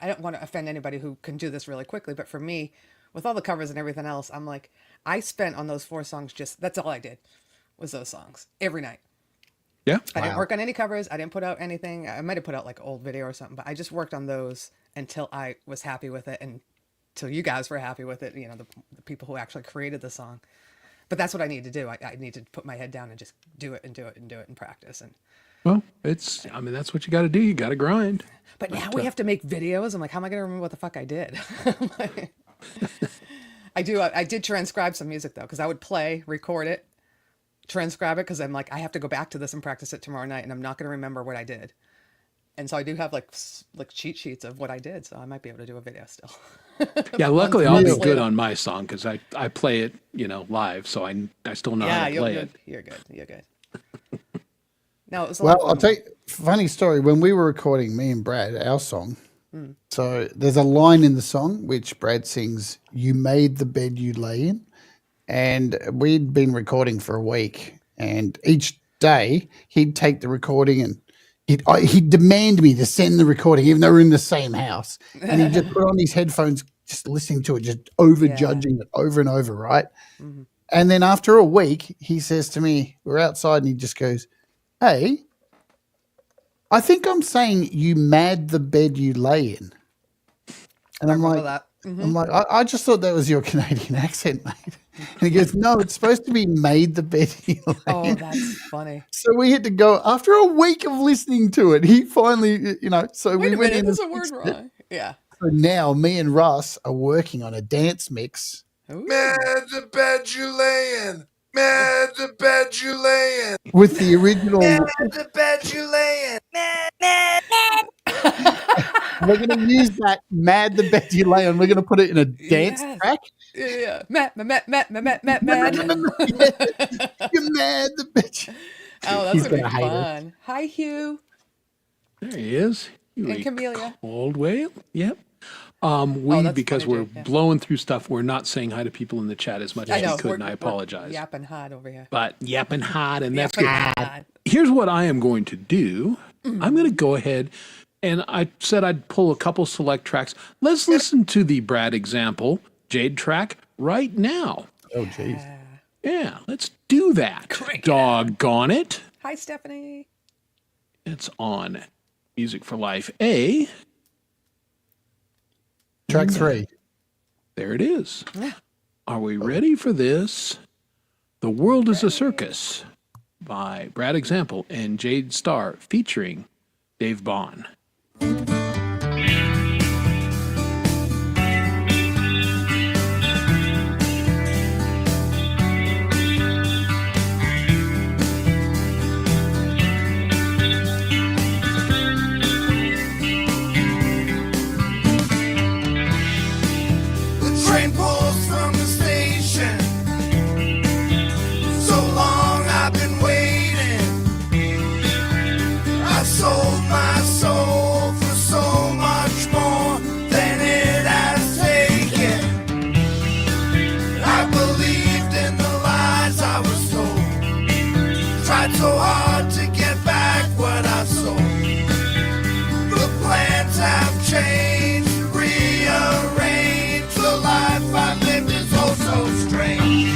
don't want to offend anybody who can do this really quickly. But for me, with all the covers and everything else, I'm like, I spent on those 4 songs. That's all I did, was those songs every night. Yeah. I didn't work on any covers. I didn't put out anything. I might have put out like old video or something, but I just worked on those until I was happy with it, and till you guys were happy with it. The people who actually created the song. But that's what I need to do. I need to put my head down and just do it and practice. And Well, that's what you got to do. You got to grind. but now we have to make videos. I'm like, how am I going to remember what the fuck I did? I did transcribe some music though, because I would play, record it, transcribe it, because I'm like, I have to go back to this and practice it tomorrow night, and I'm not going to remember what I did. And so I do have like cheat sheets of what I did, so I might be able to do a video still. Yeah, luckily I'll be months good later. on my song because I play it, live, so I still know how Yeah, to play it. you're good. You're good. No, it was a Well, lot I'll of tell fun. you, funny story. When we were recording, me and Brad, our song, so there's a line in the song which Brad sings, "You made the bed you lay in." And we'd been recording for a week. And each day he'd take the recording and he'd demand me to send the recording, even though we're in the same house. And he'd just put on his headphones, just listening to it, just over Yeah. judging it over and over, right? Mhm. And then after a week, he says to me, we're outside, and he just goes, "Hey, I think I'm saying you mad the bed you lay in." And I I'm remember like, that. Mhm. I'm like, I just thought that was your Canadian accent, mate. And he goes, "No, it's supposed to be made the bed you lay Oh, in." that's funny. So we had to go after a week of listening to it. He finally, so Wait we a went minute, in there's and a word fixed it. wrong. Yeah. So now me and Russ are working on a dance mix Ooh. Mad the bed you lay in. Mad the bed you lay in. with the original. Mad the bed you lay in. Mad. We're going to use that "Mad the Bed You Lay On." We're going to put it in a dance Yes. track. Yeah. Mad. You're mad the bed. Oh, that's He's gonna be gonna hate us. fun. Hi, Hugh There he is. and Camellia. Caldwell. Yep. that's Because funny, we're Jake, yeah. blowing through stuff, we're not saying hi to people in the chat as much I as know. we could, and I we're apologize. Yapping hot over here. But yapping hot, and that's Yapping good. hot. Here's what I am going to do. Mm-hmm. I'm going to go ahead, and I said I'd pull a couple select tracks. Let's listen to the Brad example Jade track right now. Oh, jeez. Yeah, let's do that. Crank it Doggone it. Hi, Stephanie. It's on Music for Life A. Track 3. There it is. Yeah. Are we ready for this? The World is a Circus by Brad Example and Jade Starr featuring Dave Bond. The train pulls from the station. So long I've been waiting. I sold my soul for so much more than it has taken. I believed in the lies I was told. Tried so hard to get back what I sold. The plans have changed, rearranged. The life I've lived is oh so strange.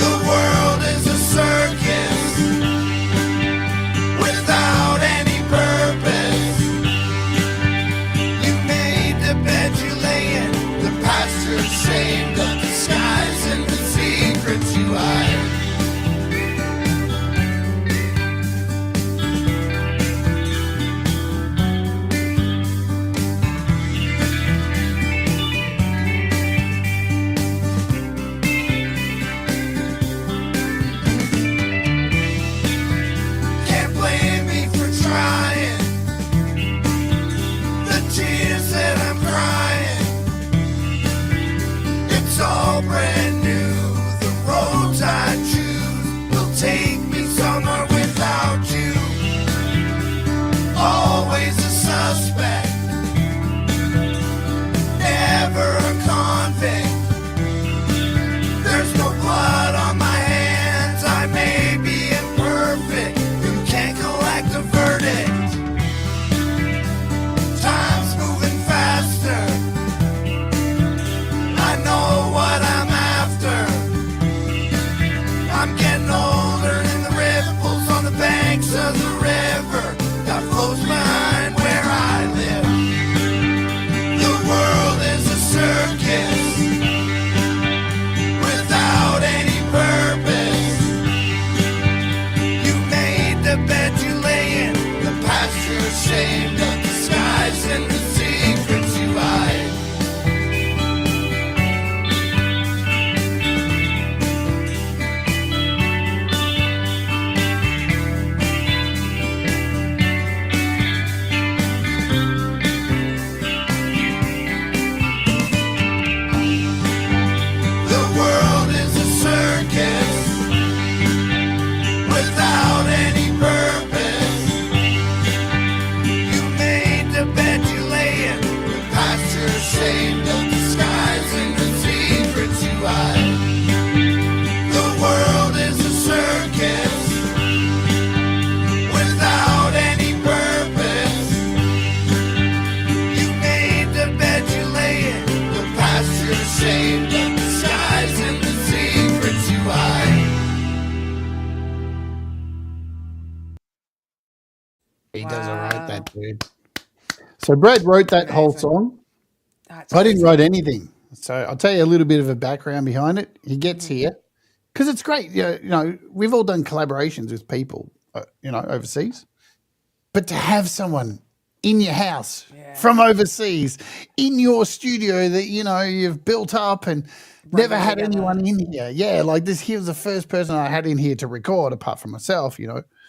The world is a circus without any purpose. You made the bed you lay in. The past you're ashamed of, the skies and the secrets you hide. Can't blame me for trying. The tears that I'm crying, it's all brand new. The roads I choose will take me somewhere without you. Always a suspect, never a convict. There's no blood on my hands. I may be imperfect. You can't collect a verdict. Time's moving faster. I know what I'm after. I'm getting older in the ripples on the banks of the river that flows behind where I live. The world is a circus without any purpose. You made the bed you lay in. The past you're ashamed of, the skies and the secrets you hide. He does all right, that dude. So Brad wrote that whole Amazing. song. That's I didn't crazy. write anything. So I'll tell you a little bit of a background behind it. He gets here because it's great. You know, we've all done collaborations with people, overseas. But to have someone in your house from overseas, in your studio that, you've built up and never had together. anyone in here. Yeah, like this, he was the first person I had in here to record apart from myself,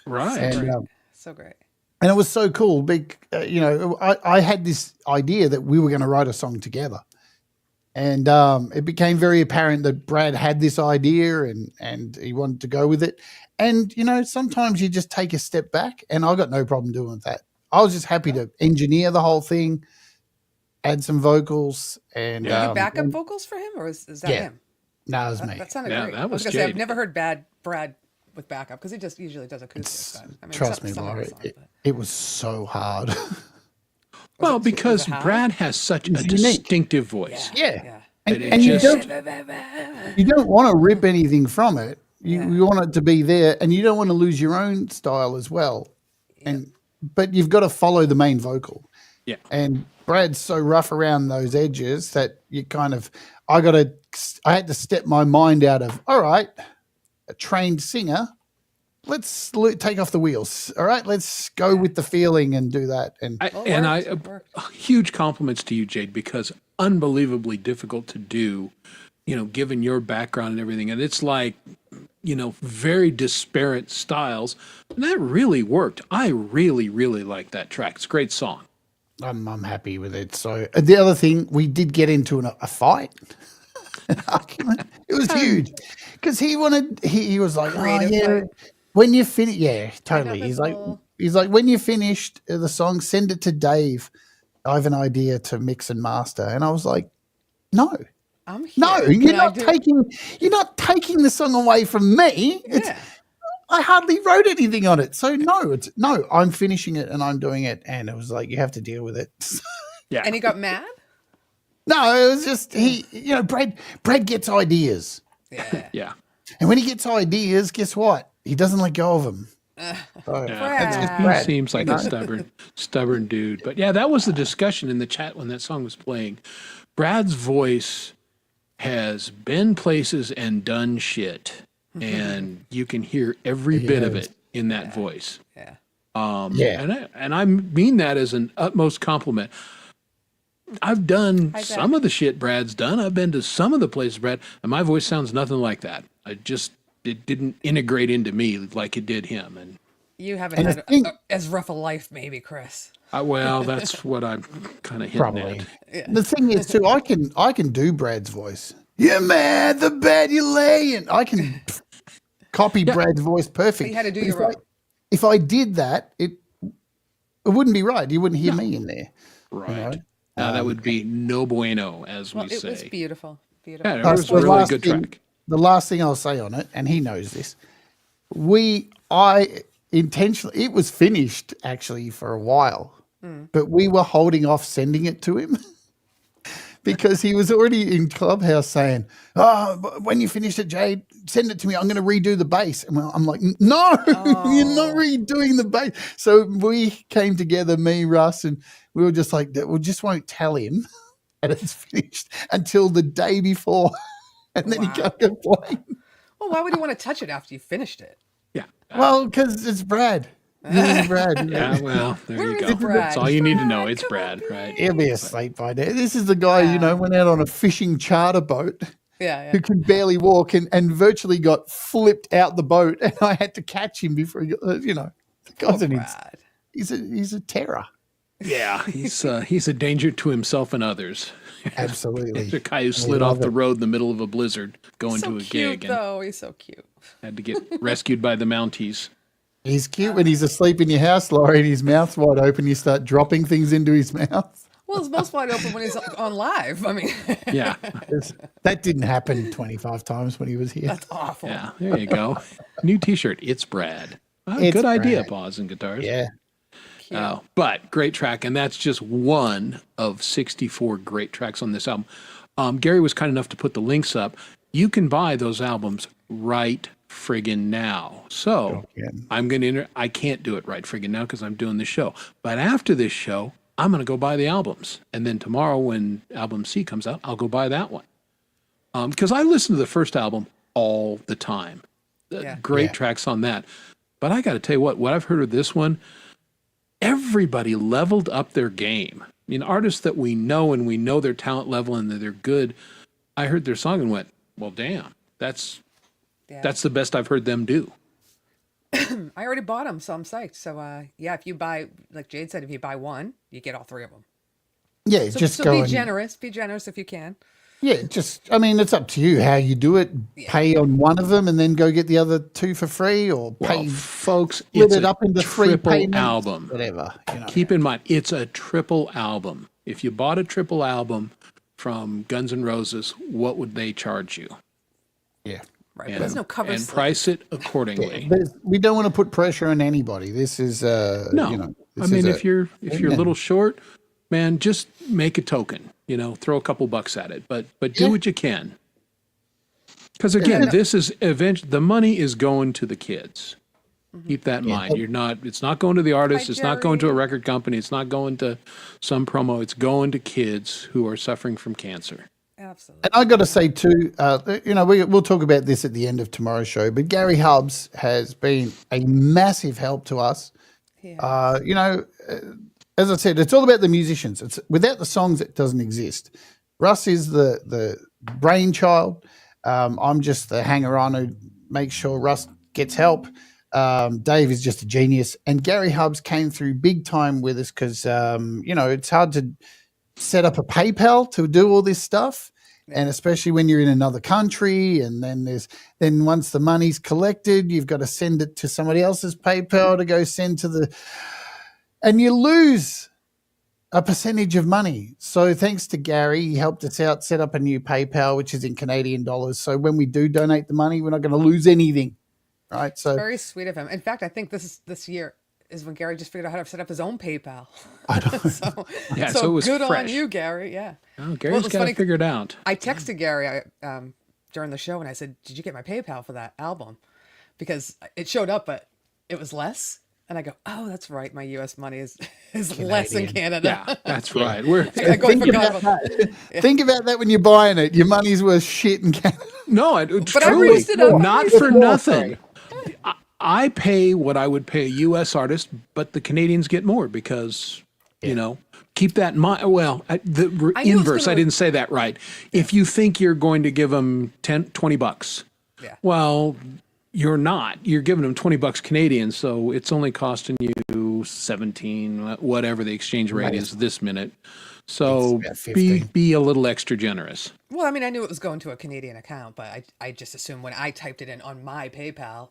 Right. And, So great. and it was so cool. I had this idea that we were going to write a song together. And it became very apparent that Brad had this idea and he wanted to go with it. And, sometimes you just take a step back, and I got no problem doing that. I was just happy to engineer the whole thing, add some vocals. And Were you backup vocals for him, or is that yeah. him? no, it was me. That sounded Yeah, great. that I was was gonna say I've Jade. never heard Brad with backup because he just usually does acoustic. Trust me, some of Laura, his songs, but- it was so hard. Well, Was because it high? Brad has such a unique. distinctive voice. yeah. Yeah. And, But it and you just- don't want to rip anything from it. You want it to be there, and you don't want to lose your own style as well. But you've got to follow the main vocal. Yeah. And Brad's so rough around those edges that you kind of, I had to step my mind out of, all right, a trained singer, let's take off the wheels. All right, let's go with the feeling and do that. And Huge compliments to you, Jade, because unbelievably difficult to do, given your background and everything. And it's like, very disparate styles. And that really worked. I really, really like that track. It's a great song. I'm happy with it. So the other thing, we did get into a fight, an argument. It was huge because he was like, Creative yeah, fight. when you finish, yeah, totally. Pineapple. He's like, when you finished the song, send it to Dave. I have an idea to mix and master. And I was like, no, I'm here. no, Can you're I not taking the song away from me. Yeah. I hardly wrote anything on it. So no, I'm finishing it and I'm doing it. And it was like, you have to deal with it. Yeah. And he got mad. No, it was just Brad gets ideas. Yeah. Yeah. And when he gets ideas, guess what? He doesn't let go of them. Yeah. Brad. He Brad, seems like a stubborn dude. But yeah, that was the discussion in the chat when that song was playing. Brad's voice has been places and done shit. And you can hear every bit of it in that voice. Yeah. And I mean that as an utmost compliment. I've done Hi, some of the shit Brad's done. I've been to some of the places Brad, and my voice sounds nothing like that. It didn't integrate into me like it did him. And You haven't And had the thing- as rough a life, maybe, Chris. well, that's what I'm kind of hitting Probably. at. The thing is too, I can do Brad's voice. You're mad, the bed you're laying. I can copy Brad's voice perfect. You had to do But your own. if I did that, it wouldn't be right. You wouldn't hear me in there. Right. Now that would be no bueno, as Well, we it say. was beautiful. Beautiful. Yeah, it was a The really last good thing- track. The last thing I'll say on it, and he knows this, I intentionally, it was finished actually for a while, but we were holding off sending it to him because he was already in Clubhouse saying, oh, but when you finish it, Jade, send it to me. I'm going to redo the bass. And I'm like, no, you're not redoing the bass. So we came together, me, Russ, and we were just like, we just won't tell him that it's finished until the day before. And then he can't complain. Well, why would you want to touch it after you finished it? Yeah. Well, because it's Brad. It's Brad. Yeah, well, there Where you is go. Brad? That's all you need to know. Brad, It's come Brad, on, right? He'll be asleep by now. This is the guy, went out on a fishing charter boat Yeah. who can barely walk and virtually got flipped out the boat. And I had to catch him before he got, the guy's Brad. he's a terror. Yeah, he's a danger to himself and others. Absolutely. The guy who slid love off the it. road in the middle of a blizzard going So to a cute, gig and though. He's so cute. had to get rescued by the Mounties. He's cute when he's asleep in your house, Laurie, and his mouth's wide open. You start dropping things into his mouth. Well, his mouth's wide open when he's on live. I mean, Yeah, That didn't happen 25 times when he was here. that's awful. yeah. There you go. New T-shirt. It's Brad. It's Good idea, Brad. Paws and Guitars. Yeah. Cute. But great track, and that's just one of 64 great tracks on this album. Gary was kind enough to put the links up. You can buy those albums right friggin' now. So Yeah. I'm going to, I can't do it right friggin' now because I'm doing this show. But after this show, I'm going to go buy the albums. And then tomorrow when album C comes out, I'll go buy that one. Because I listen to the first album all the time. Yeah. Great Yeah. tracks on that. But I got to tell you what I've heard of this one, everybody leveled up their game. I mean, artists that we know and we know their talent level and that they're good. I heard their song and went, well, damn, that's the best I've heard them do. I already bought them, so I'm psyched. So yeah, if you buy, like Jade said, if you buy one, you get all three of them. Yeah, So, just so go be and, generous. Be generous if you can. yeah, just I mean, it's up to you how you do it. Pay on one of them and then go get the other two for free, or Well, pay folks, split it's it a up into three triple payments, album. whatever. You know. Keep in mind, it's a triple album. If you bought a triple album from Guns N' Roses, what would they charge you? Yeah. Right. But there's no cover And slip. price it accordingly. We don't want to put pressure on anybody. This is No, you know, I this mean, is if you're a little short, man, just make a token. You know, throw a couple bucks at it, but do Yeah. what you can. Because again, this is the money is going to the kids. Keep that in mind. It's not going to the artist. Hi, It's not going to a Jerry. record company. It's not going to some promo. It's going to kids who are suffering from cancer. Absolutely. And I got to say too, you know, we'll talk about this at the end of tomorrow's show. But Gary Hubbs has been a massive help to us. Yeah. You know, as I said, it's all about the musicians. It's without the songs, it doesn't exist. Russ is the brainchild. I'm just the hanger on who makes sure Russ gets help. Dave is just a genius, and Gary Hubbs came through big time with us because you know, it's hard to set up a PayPal to do all this stuff, and especially when you're in another country, and then once the money's collected, you've got to send it to somebody else's PayPal to go send to the, and you lose a percentage of money. So thanks to Gary, he helped us out, set up a new PayPal, which is in Canadian dollars. So when we do donate the money, we're not going to lose anything, right? So Very sweet of him. In fact, I think this year is when Gary just figured out how to set up his own PayPal. I don't. So it was good fresh. on you, Gary. Yeah. Oh, Well, Gary's it's got funny- it figured out. I texted Gary during the show and I said, "Did you get my PayPal for that album?" Because it showed up, but it was less. And I go, "Oh, that's right. My U.S. money is less in Canada." Yeah, that's right. We're I Think forgot about about that. Think about that when you're buying it. Your money's worth shit in Canada. no, I truly raised it up. not I raised for it up. nothing. I pay what I would pay a U.S. artist, but the Canadians get more because, you know, keep that in mind. Well, the I knew it was inverse, I gonna- didn't say that right. If you think you're going to give them 10, 20 bucks, Yeah. well, you're not. You're giving them 20 bucks Canadian, so it's only costing you 17, whatever the exchange rate is this minute. So It's about 15. be a little extra generous. Well, I mean, I knew it was going to a Canadian account, but I just assumed when I typed it in on my PayPal,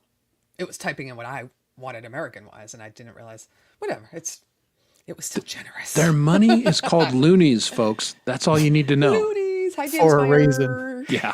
it was typing in what I wanted American wise, and I didn't realize. Whatever, it was still generous. Their money is called loonies, folks. That's all you need to know. Loonies. Hi, James For a Meyer. reason. Yeah.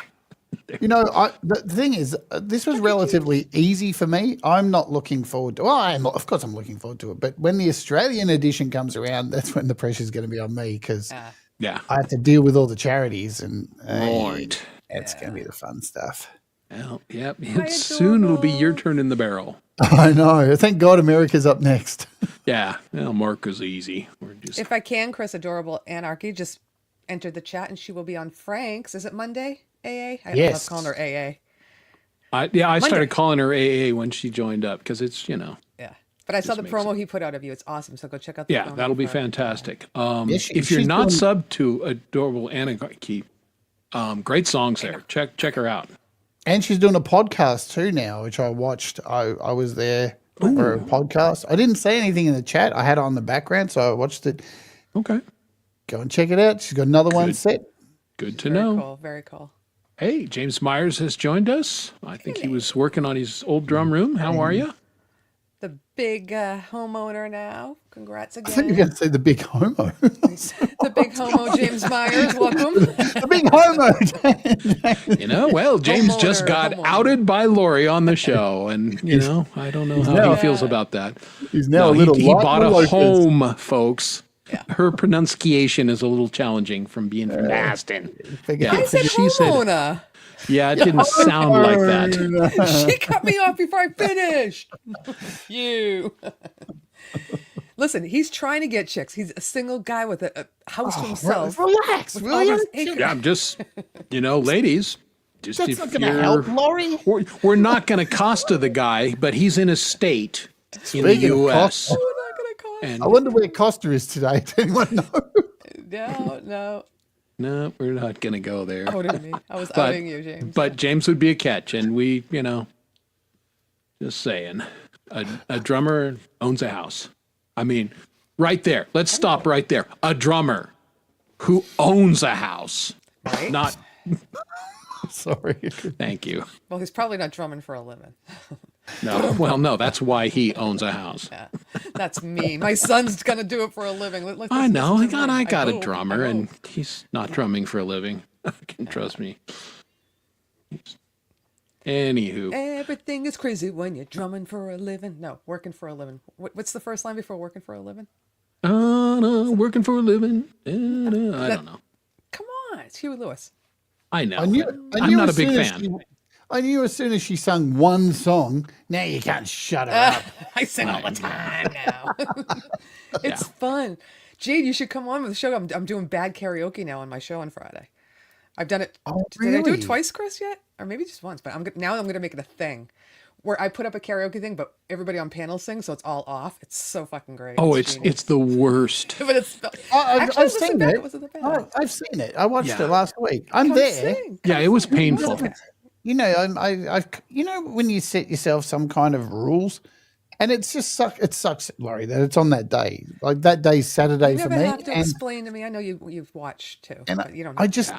You know, the thing is, this was relatively easy for me. I'm not looking forward to. Well, of course, I'm looking forward to it. But when the Australian edition comes around, that's when the pressure's going to be on me because Yeah. I have to deal with all the charities, and Right. it's going to be the fun stuff. Well, yep. Soon it'll be your turn in the barrel. I know. Thank God America's up next. Yeah. Well, Mark is easy. We're just If I can, Chris, Adorable Anarchy just entered the chat, and she will be on Frank's. Is it Monday? AA. I Yes. love calling her AA. I Monday. started calling her AA when she joined up because it's, you know, Yeah, but I saw the makes promo he put out of you. It's awesome. So go check out the yeah, promo that'll be for- fantastic. Yes, If you're she's not doing- subbed to Adorable Anarchy, great songs there. Check her out. And she's doing a podcast too now, which I watched. I was there for a podcast. I didn't say anything in the chat. I had it on the background, so I watched it. Okay. Go and check it out. She's got another one Good. set. Good to Very know. cool. Very cool. Hey, James Myers has joined us. I think he was working on his old drum room. How are you? The big homeowner now. Congrats I thought you were again. going to say the big homo. The big homo, James Myers. Welcome. The big homo. You know, well, James just Homeowner, got homeowner. outed by Lori on the show, and you know, I don't know how now- he feels about that. He's now No, a little he light bought a Lopez. home, folks. Her pronunciation is a little challenging from being from Aston. Figure- Yeah. I said She said- homeowner. Yeah, it didn't sound like that. She cut me off before I finished. You. Listen, he's trying to get chicks. He's a single guy with a house to himself. Relax, with will all you? those acres. Yeah, I'm just, ladies, just That's if not going to you're, help, Laurie. we're not going to Costa the guy, but he's in a state in the Speaking of U.S. Costa, We're not gonna cost. And I wonder where Costa is today. Does anyone know? No. no, we're not going to go there. Outing me. I was But- outing you, James. But James would be a catch, and we, just saying, a drummer owns a house. I mean, right there. Let's stop right there. A drummer who owns a house, Right? not. Sorry. Thank you. Well, he's probably not drumming for a living. No, well, no, that's why he owns a house. Yeah, that's me. My son's gonna do it for a living. I know. Listen to I me. got a hope, drummer, I and hope. he's not drumming for a living. Can trust me. Anywho, Everything is crazy when you're drumming for a living. No, working for a living. What's the first line before working for a living? no, working for a living. I don't know. Come on, it's Huey Lewis. I know. I knew, but I'm not a as big soon as fan. I knew as soon as she sung one song, now you can't shut her up. I sing all the time now. It's fun. Jade, you should come on with the show. I'm doing bad karaoke now on my show on Friday. I've done it. Oh, Did I do really? it twice, Chris? Yet, or maybe just once? But now I'm gonna make it a thing, where I put up a karaoke thing, but everybody on panel sings, so it's all off. It's so fucking great. Oh, it's genius. the worst. But it's I've wasn't seen bad. it. It wasn't that bad. I've seen it. I watched Yeah. it last week. I'm Come there. sing. Yeah, Come it was sing. painful. You know, I've when you set yourself some kind of rules, and it's just it sucks, Laurie, that it's on that day. Like that day's Saturday You for never me, have to and explain to me. I know you've watched too. and But you don't. I just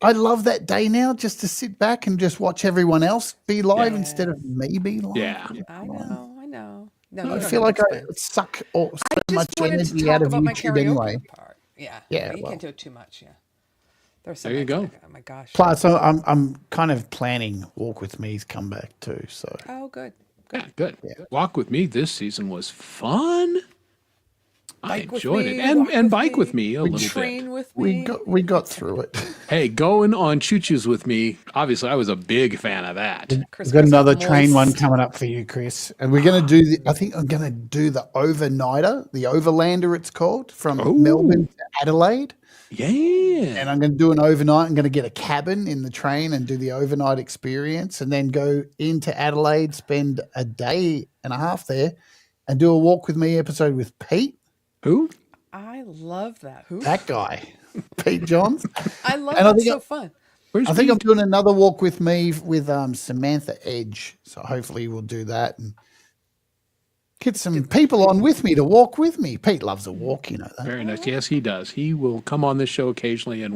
I love that day now, just to sit back and just watch everyone else be live instead of me be live. Yeah. I know. No, you I don't feel have like to I explain. suck so I much just wanted to energy talk out of about my YouTube karaoke anyway. part. Yeah. Yeah, But you well. can't do it too much. Yeah. There's so There you much, go. like, oh my gosh. Plus, I'm kind of planning Walk With Me's comeback too. So Oh, good. Yeah, good. Walk with me this season was fun. I Bike with enjoyed me, it, and walk bike with me a little Train bit. with we me. got through it. Hey, going on choo-choos with me. Obviously, I was a big fan of that. Chris We've got goes another up train one moist. coming up for you, Chris. And we're going to do I think I'm going to do the overnighter, the overlander it's called, from Melbourne to Adelaide. Yeah. And I'm going to do an overnight. I'm going to get a cabin in the train and do the overnight experience and then go into Adelaide, spend a day and a half there and do a Walk With Me episode with Pete, Who? I love that. Who? that guy, Pete Johns. I love and I that. think So fun. Where's I think I'm Pete? doing another Walk With Me with Samantha Edge. So hopefully we'll do that and get some people on with me to walk with me. Pete loves a walk, you know that. Very nice. Yes, he does. He will come on this show occasionally and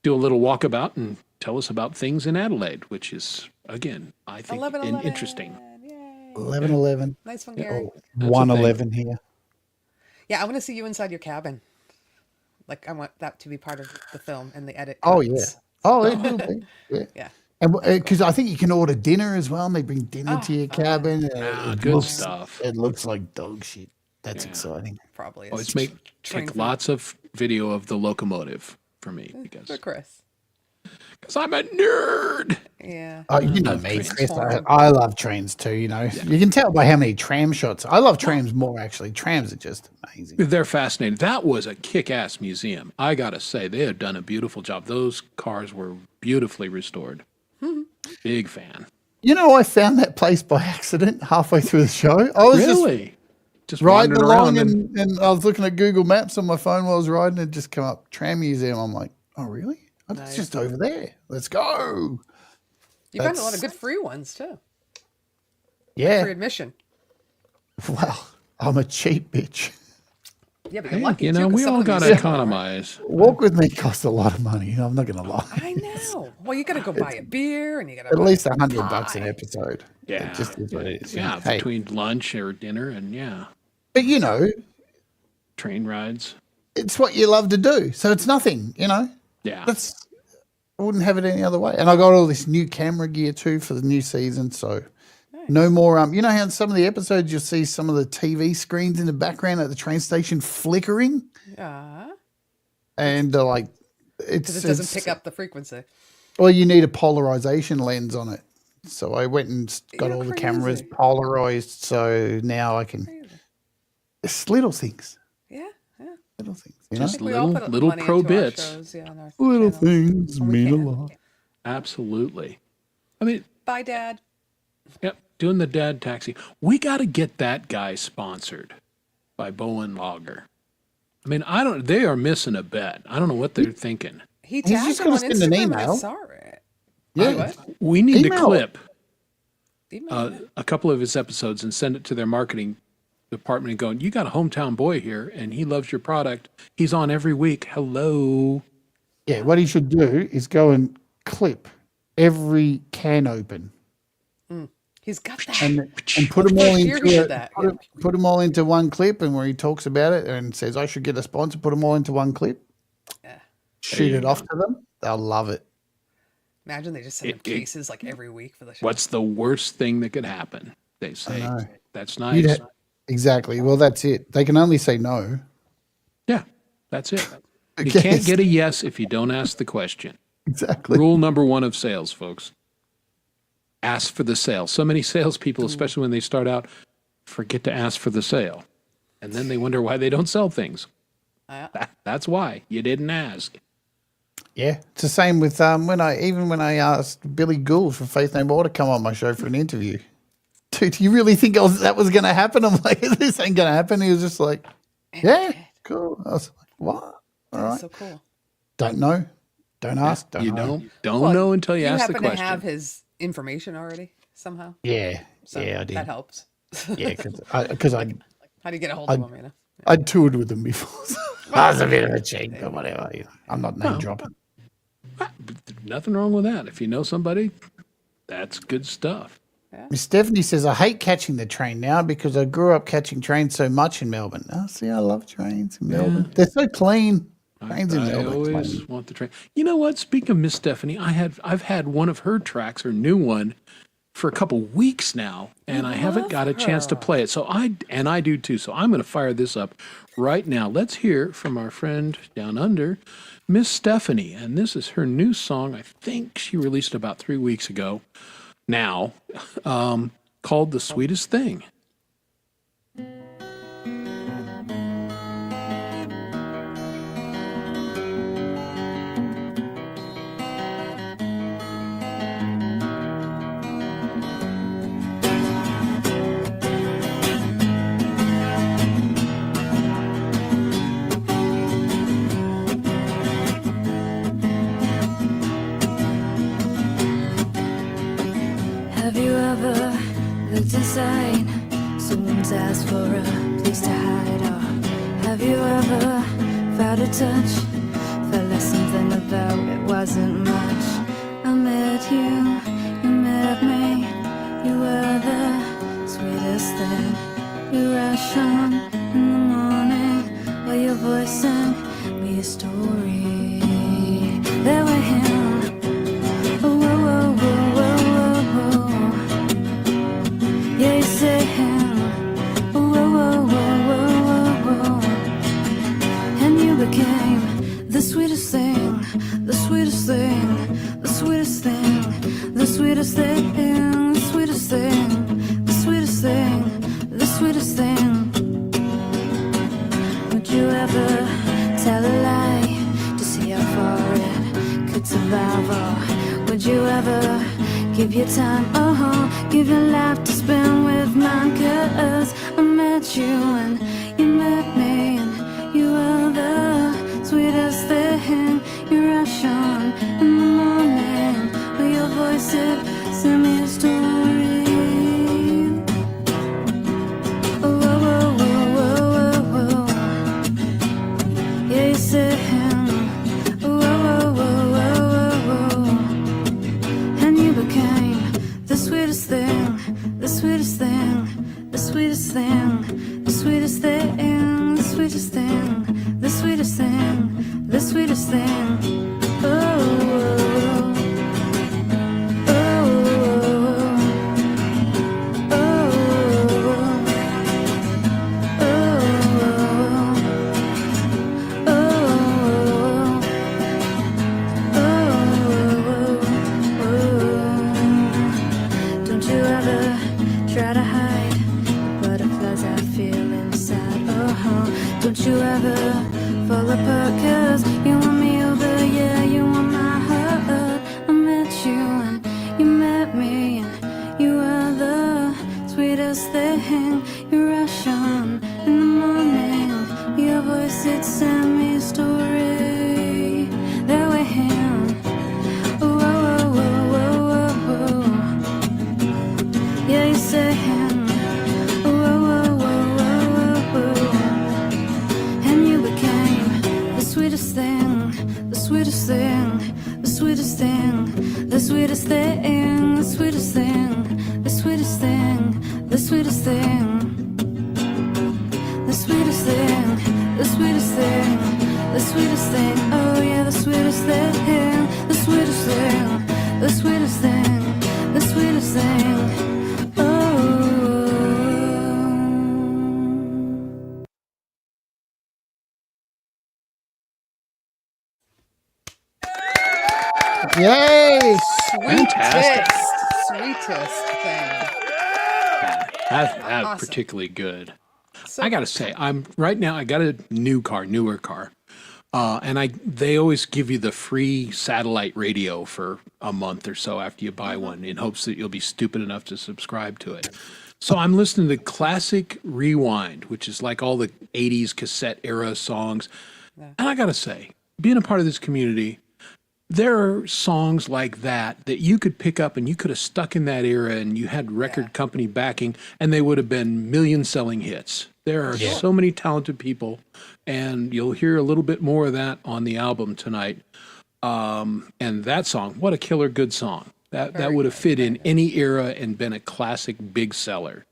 do a little walkabout and tell us about things in Adelaide, which is, again, I think 11-11. interesting. Yay. 11-11. Nice one, Gary. Oh, That's a 1-11 here. Yeah, I want to see you inside your cabin. Like, I want that to be part of the film and the edit. Oh, yeah. cuts. Oh, it will be. Yeah. Yeah. And because I think you can order dinner as well, and they bring dinner to your cabin. and it Good looks- stuff. It looks like dog shit. That's exciting. Probably. Oh, is. it's Train take food. lots of video of the locomotive for me For Chris. because I'm a nerd. Yeah. Oh, you know love me, trains. Chris. I love trains too. You know, you can tell by how many tram shots. I love trams more actually. Trams are just amazing. They're fascinating. That was a kick-ass museum. I gotta say, they have done a beautiful job. Those cars were beautifully restored. Big fan. You know, I found that place by accident halfway through the show. I was Really? Just riding wandering along around and I was looking at Google Maps on my phone while I was riding and it just come up Tram Museum. I'm like, oh, really? Oh, that's just over there. Let's go. You found a lot That's- of good free ones, too. Free Yeah. admission. Well, I'm a cheap bitch. Yeah, but Hey, you're lucky, you too, know, 'cause we some all of them gotta you still- economize. Walk with me costs a lot of money. I'm not going to lie. I know. Well, you got to go buy a beer and you got to At least $100 an episode. Yeah. It just is what it is. Yeah, Hey, between lunch or dinner and but you know, train rides. it's what you love to do. So it's nothing, you know. Yeah. I wouldn't have it any other way. And I got all this new camera gear too for the new season. So no more. You know how in some of the episodes you'll see some of the TV screens in the background at the train station flickering, Yeah. and like Because it's it doesn't pick up the frequency. Or you need a polarization lens on it. So I went and got You're all the cameras crazy. polarized, so now I can. Crazy. It's little things, Yeah, yeah. little things, you I Just think we all put little money pro into our bits. shows, yeah, on our know. Little channels things when we mean a can. lot. Absolutely. I mean, Bye, Dad. yep, doing the dad taxi. We got to get that guy sponsored by Bowen Lager. I mean, they are missing a bet. I don't know what they're thinking. He He's tagged just him gonna on send an Instagram and I email. saw it. Yeah. What? We need to Email. clip Email me. a couple of his episodes and send it to their marketing department and go, you got a hometown boy here and he loves your product. He's on every week. Hello. Yeah, what he should do is go and clip every can open He's got that. and put them all Last year he into did that, put them all into one clip, and where he talks about it and says I should get a sponsor, put them all into one clip, Yeah. shoot it off to them. They'll love it. Imagine they just send him cases like every week for the show. What's the worst thing that could happen? They say, know. that's You'd nice. Exactly. Well, that's it. They can only say no. Yeah, that's it. You Okay. can't get a yes if you don't ask the question. Exactly. Rule number one of sales, folks. Ask for the sale. So many salespeople, especially when they start out, forget to ask for the sale. And then they wonder why they don't sell things. That's why. You didn't ask. Yeah, it's the same with when I asked Billy Gould from Faith No More to come on my show for an interview. Dude, do you really think that was going to happen? I'm like, this ain't going to happen. He was just like, yeah, cool. I was like, what? All That's right. so cool. Don't know. Don't ask. Don't You know. don't Well, know until you ask the happen to question. have his information already somehow. Yeah, So yeah, I did. that helps. Yeah, because How do you get a hold of him, you know? I'd toured with them before. So I was a bit of a cheat, but whatever. You know, I'm not name dropping. Nothing wrong with that. If you know somebody, that's good stuff. Miss Stephanie says, I hate catching the train now because I grew up catching trains so much in Melbourne. Oh, see, I love trains in Melbourne. They're so clean. Trains in I Melbourne. always clean. want the train. You know what? Speaking of Miss Stephanie, I've had one of her tracks, her new one, for a couple weeks now, and I haven't got a chance to play it. So I do too. So I'm going to fire this up right now. Let's hear from our friend down under, Miss Stephanie, and this is her new song. I think she released it about 3 weeks ago. Now, called "The Sweetest Thing." Have you ever looked inside someone's asked for a place to hide? Or have you ever felt a touch? Felt like something about it wasn't much. I met you, you met me. You were the sweetest thing. You rush on in the morning while your voice sang me a story. There were him. Oh, whoa, whoa, whoa, whoa, whoa. Yeah, you say him. Oh, whoa, whoa, whoa, whoa, whoa, whoa. And you became the sweetest thing, the sweetest thing, the sweetest thing, the sweetest thing, the sweetest thing, the sweetest thing, the sweetest thing. Would you ever tell a lie to see how far it could survive? Or would you ever give your time, give your life to spend with mine? 'Cause I met you and you met me, and you were the sweetest thing. You rush on in the morning with your voice said, send me a story. Oh, whoa, whoa, whoa, whoa, whoa, whoa. Yeah, you said him. Oh, whoa, whoa, whoa, whoa, whoa. And you became the sweetest thing, the sweetest thing, the sweetest thing, the sweetest thing. try to hide the butterflies I feel inside. Oh, don't you ever fall apart, 'cause you want me over, yeah, you want my heart. I met you and you met me, and you are the sweetest thing. You rush on in the morning, your voice, it sent me a story that we're in. Whoa, whoa, whoa, whoa, whoa, whoa. Yeah, you're saying, whoa, whoa, whoa, whoa, whoa, whoa. And you became the sweetest thing, the sweetest thing, the sweetest thing, the sweetest thing, the sweetest thing, the sweetest thing, the sweetest thing. The sweetest thing, the sweetest thing, the sweetest thing, oh yeah, the sweetest thing, the sweetest thing, the sweetest thing, the sweetest thing, oh. Yay! Fantastic. Sweetest thing. That's Awesome. particularly good. So, I gotta say, I'm right now. I got a newer car, and they always give you the free satellite radio for a month or so after you buy one, in hopes that you'll be stupid enough to subscribe to it. So I'm listening to Classic Rewind, which is like all the '80s cassette era songs, and I gotta say, being a part of this community, there are songs like that you could pick up and you could have stuck in that era and you had record company backing and they would have been million-selling hits. There are so many talented people, and you'll hear a little bit more of that on the album tonight. And that song, what a killer good song. That would have fit in any era and been a classic big seller.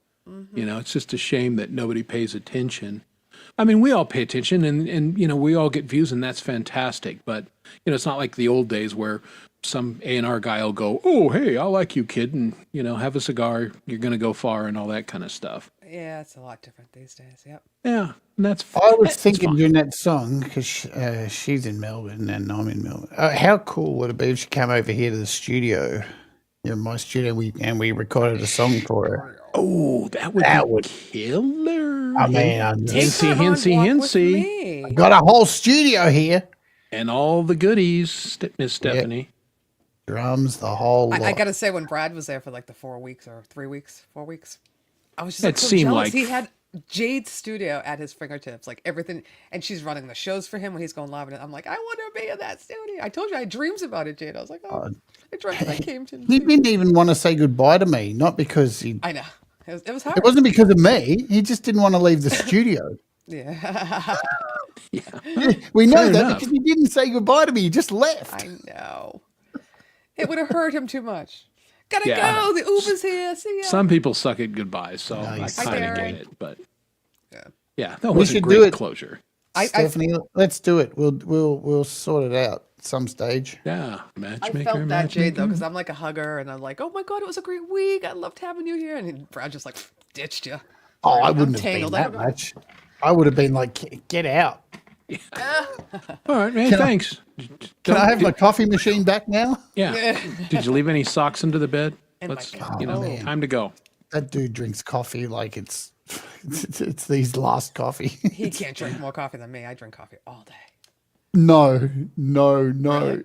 You know, it's just a shame that nobody pays attention. I mean, we all pay attention and you know, we all get views, and that's fantastic. But, you know, it's not like the old days where some A&R guy will go, oh, hey, I like you, kid, and, you know, have a cigar, you're going to go far, and all that kind of stuff. yeah, it's a lot different these days. Yep. Yeah, and that's I was that's thinking fine. during that song, because she's in Melbourne and I'm in Melbourne. How cool would it be if she came over here to the studio, you know, my studio, and we recorded a song for her? Oh, that would be killer. I mean, I'm Take just, her on Hintsy, walk with hintsy. me. got a whole studio here. And all the goodies, Miss Stephanie. Drums, the whole lot. I gotta say, when Brad was there for like the 4 weeks or 3 weeks, 4 weeks, I was just It like so seemed jealous. like- He had Jade's studio at his fingertips, like everything, and she's running the shows for him when he's going live. And I'm like, I want to be in that studio. I told you I had dreams about it, Jade. I was like, oh, I dreamt that I came to. He didn't even want to say goodbye to me, not because he. I know it was hard. It wasn't because of me. He just didn't want to leave the studio. Yeah, We know Fair that enough. because he didn't say goodbye to me. He just left. I know. It would have hurt him too much. Gotta Yeah. go. The Uber's here. See ya. Some people suck at goodbyes, so Nice. I Hi, kind of Gary. get it. But Yeah. yeah, that was a should great do it. closure. I Stephanie, let's do it. We'll sort it out at some stage. Yeah, I matchmaker. felt that, Jade, though, matchmaker. because I'm like a hugger, and I'm like, oh my God, it was a great week. I loved having you here. And Brad just like ditched you. Oh, I I'm wouldn't have been tangled. I that don't know. much. I would have been like, get out. All right, man. Thanks. Can I have my coffee machine back now? Yeah. Did you leave any socks under the bed? In my Let's, car. you know, man. time to go. That dude drinks coffee like it's these last coffee. He can't drink more coffee than me. I drink coffee all day. No. Really?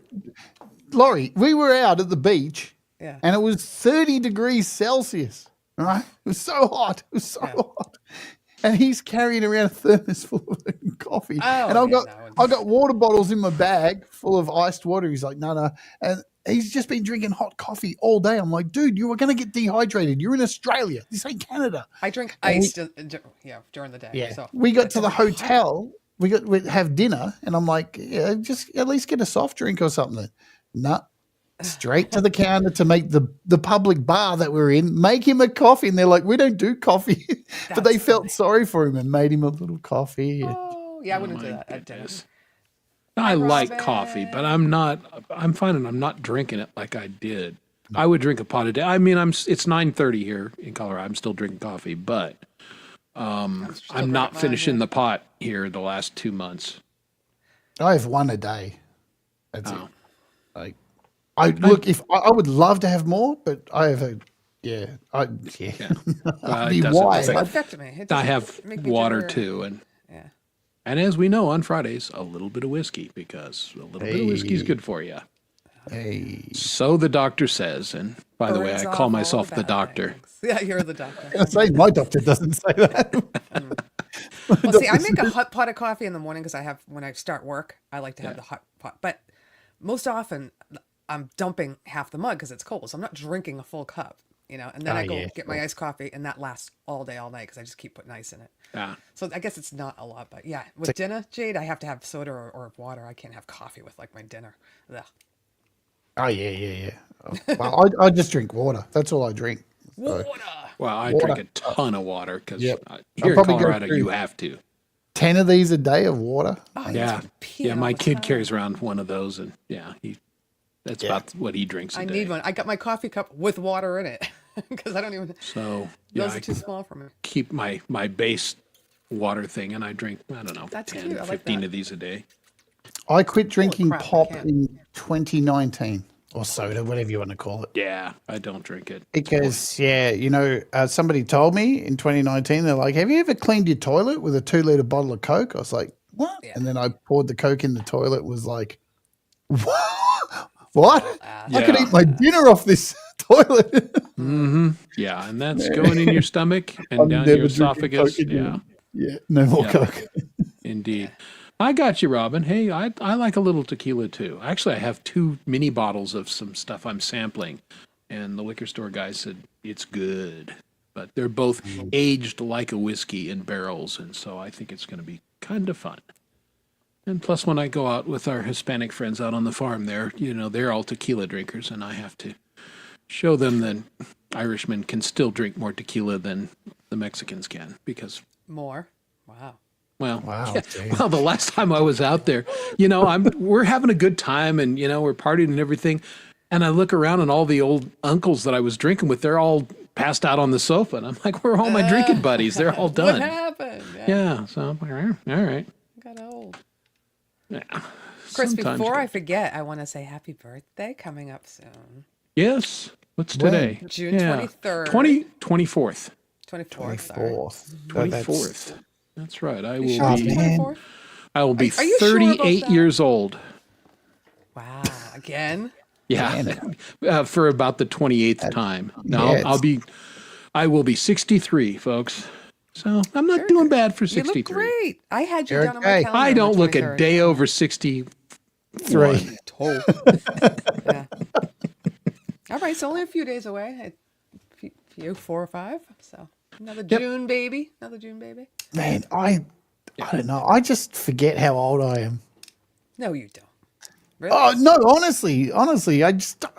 Laurie, we were out at the beach Yeah. and it was 30 degrees Celsius. Right? It was so hot. It was so hot. And he's carrying around a thermos full of coffee. Oh, and I've yeah, got got water bottles in my bag full of iced water. He's like, no. And he's just been drinking hot coffee all day. I'm like, dude, you are going to get dehydrated. You're in Australia. This ain't Canada. I drink ice during the day. Yeah. So We got to the hotel. We have dinner, and I'm like, yeah, just at least get a soft drink or something. No. Straight to the counter to make the public bar that we're in, make him a coffee. And they're like, we don't do coffee. But they That's felt funny. sorry for him and made him a little coffee. Oh, yeah, I wouldn't do My that at dinner. goodness. I like Robin. coffee, but I'm finding I'm not drinking it like I did. I would drink a pot a day. I mean, it's 9:30 here in Colorado. I'm still drinking coffee, but I'm drinking not mine, finishing yeah. the pot here the last 2 months. I have one a day. That's Oh. it. Like, I look, if I would love to have more, but I have yeah. Yeah. Well, I it mean, doesn't why? affect- affect me. It I doesn't have make me water trigger- too, and Yeah. as we know on Fridays, a little bit of whiskey because a little bit of whiskey is Hey. good for you. Hey. So the doctor says, and by the way, Burns I off call all myself the bad doctor. things. Yeah, you're the doctor. I say my doctor doesn't say that. Well, see, I make a hot pot of coffee in the morning because when I start work, I like to have the hot pot. But most often, I'm dumping half the mug because it's cold, so I'm not drinking a full cup. And then I go get my iced coffee, and that lasts all day, all night because I just keep putting ice in it. Yeah. So I guess it's not a lot, but yeah, with dinner, Jade, I have to have soda or water. I can't have coffee with like my dinner. Ugh. Oh yeah. Well, I just drink water. That's all I drink. So, Water. Well, I Water. drink a ton of water because Yep. here in probably go Colorado, through- you have to. 10 of these a day of water. Oh, Yeah. peeing Yeah, all my the kid time. carries around one of those, and that's about what he drinks a I day. need one. I got my coffee cup with water in it because I don't even. So yeah, Those I are too small for me. keep my base water thing, and I drink, I don't know, That's 10, cute. I like 15 that. of these a day. I quit drinking crap, I pop can't. in 2019 or soda, whatever you want to call it. Yeah, I don't drink it. Because, somebody told me in 2019, they're like, have you ever cleaned your toilet with a 2-liter bottle of Coke? I was like, what? Yeah. And then I poured the Coke in the toilet, was like, what? I could Yeah. eat my dinner off this toilet. Mm-hmm. Yeah, and that's going in your stomach and I'm down never your drinking esophagus. Coke again. Yeah, Yeah, no more Yeah. Coke. indeed. I got you, Robin. Hey, I like a little tequila too. Actually, I have 2 mini bottles of some stuff I'm sampling, and the liquor store guy said it's good. But they're both aged like a whiskey in barrels, and so I think it's going to be kind of fun. And plus, when I go out with our Hispanic friends out on the farm, they're all tequila drinkers, and I have to show them that Irishmen can still drink more tequila than the Mexicans can because More. Wow. well, Wow, yeah. damn. Well, the last time I was out there, we're having a good time and we're partying and everything. And I look around and all the old uncles that I was drinking with, they're all passed out on the sofa. And I'm like, where are all my drinking buddies? They're all What done. happened? Yeah. So I'm like, all right. Got old. Yeah. Chris, Sometimes before you- I forget, I want to say happy birthday coming up soon. Yes. What's When? today? June 23rd. 24th. 24th. Sorry. 24th. 24th. That's right. I You will sure it's be, the 24th? I will be Are you sure about 38 that? years old. Wow. Again? Yeah, for about the 28th time. No, yeah, I will be 63, folks. So I'm not doing bad for You 63. look great. I had you You're down on okay. my calendar. I on the don't look a 23rd. day over 60. 3. Oh. Yeah. All right, so only a few days away. A few, 4 or 5. So another June baby. Another June baby. Man, I don't know. I just forget how old I am. No, you don't. Really? Oh no, honestly, I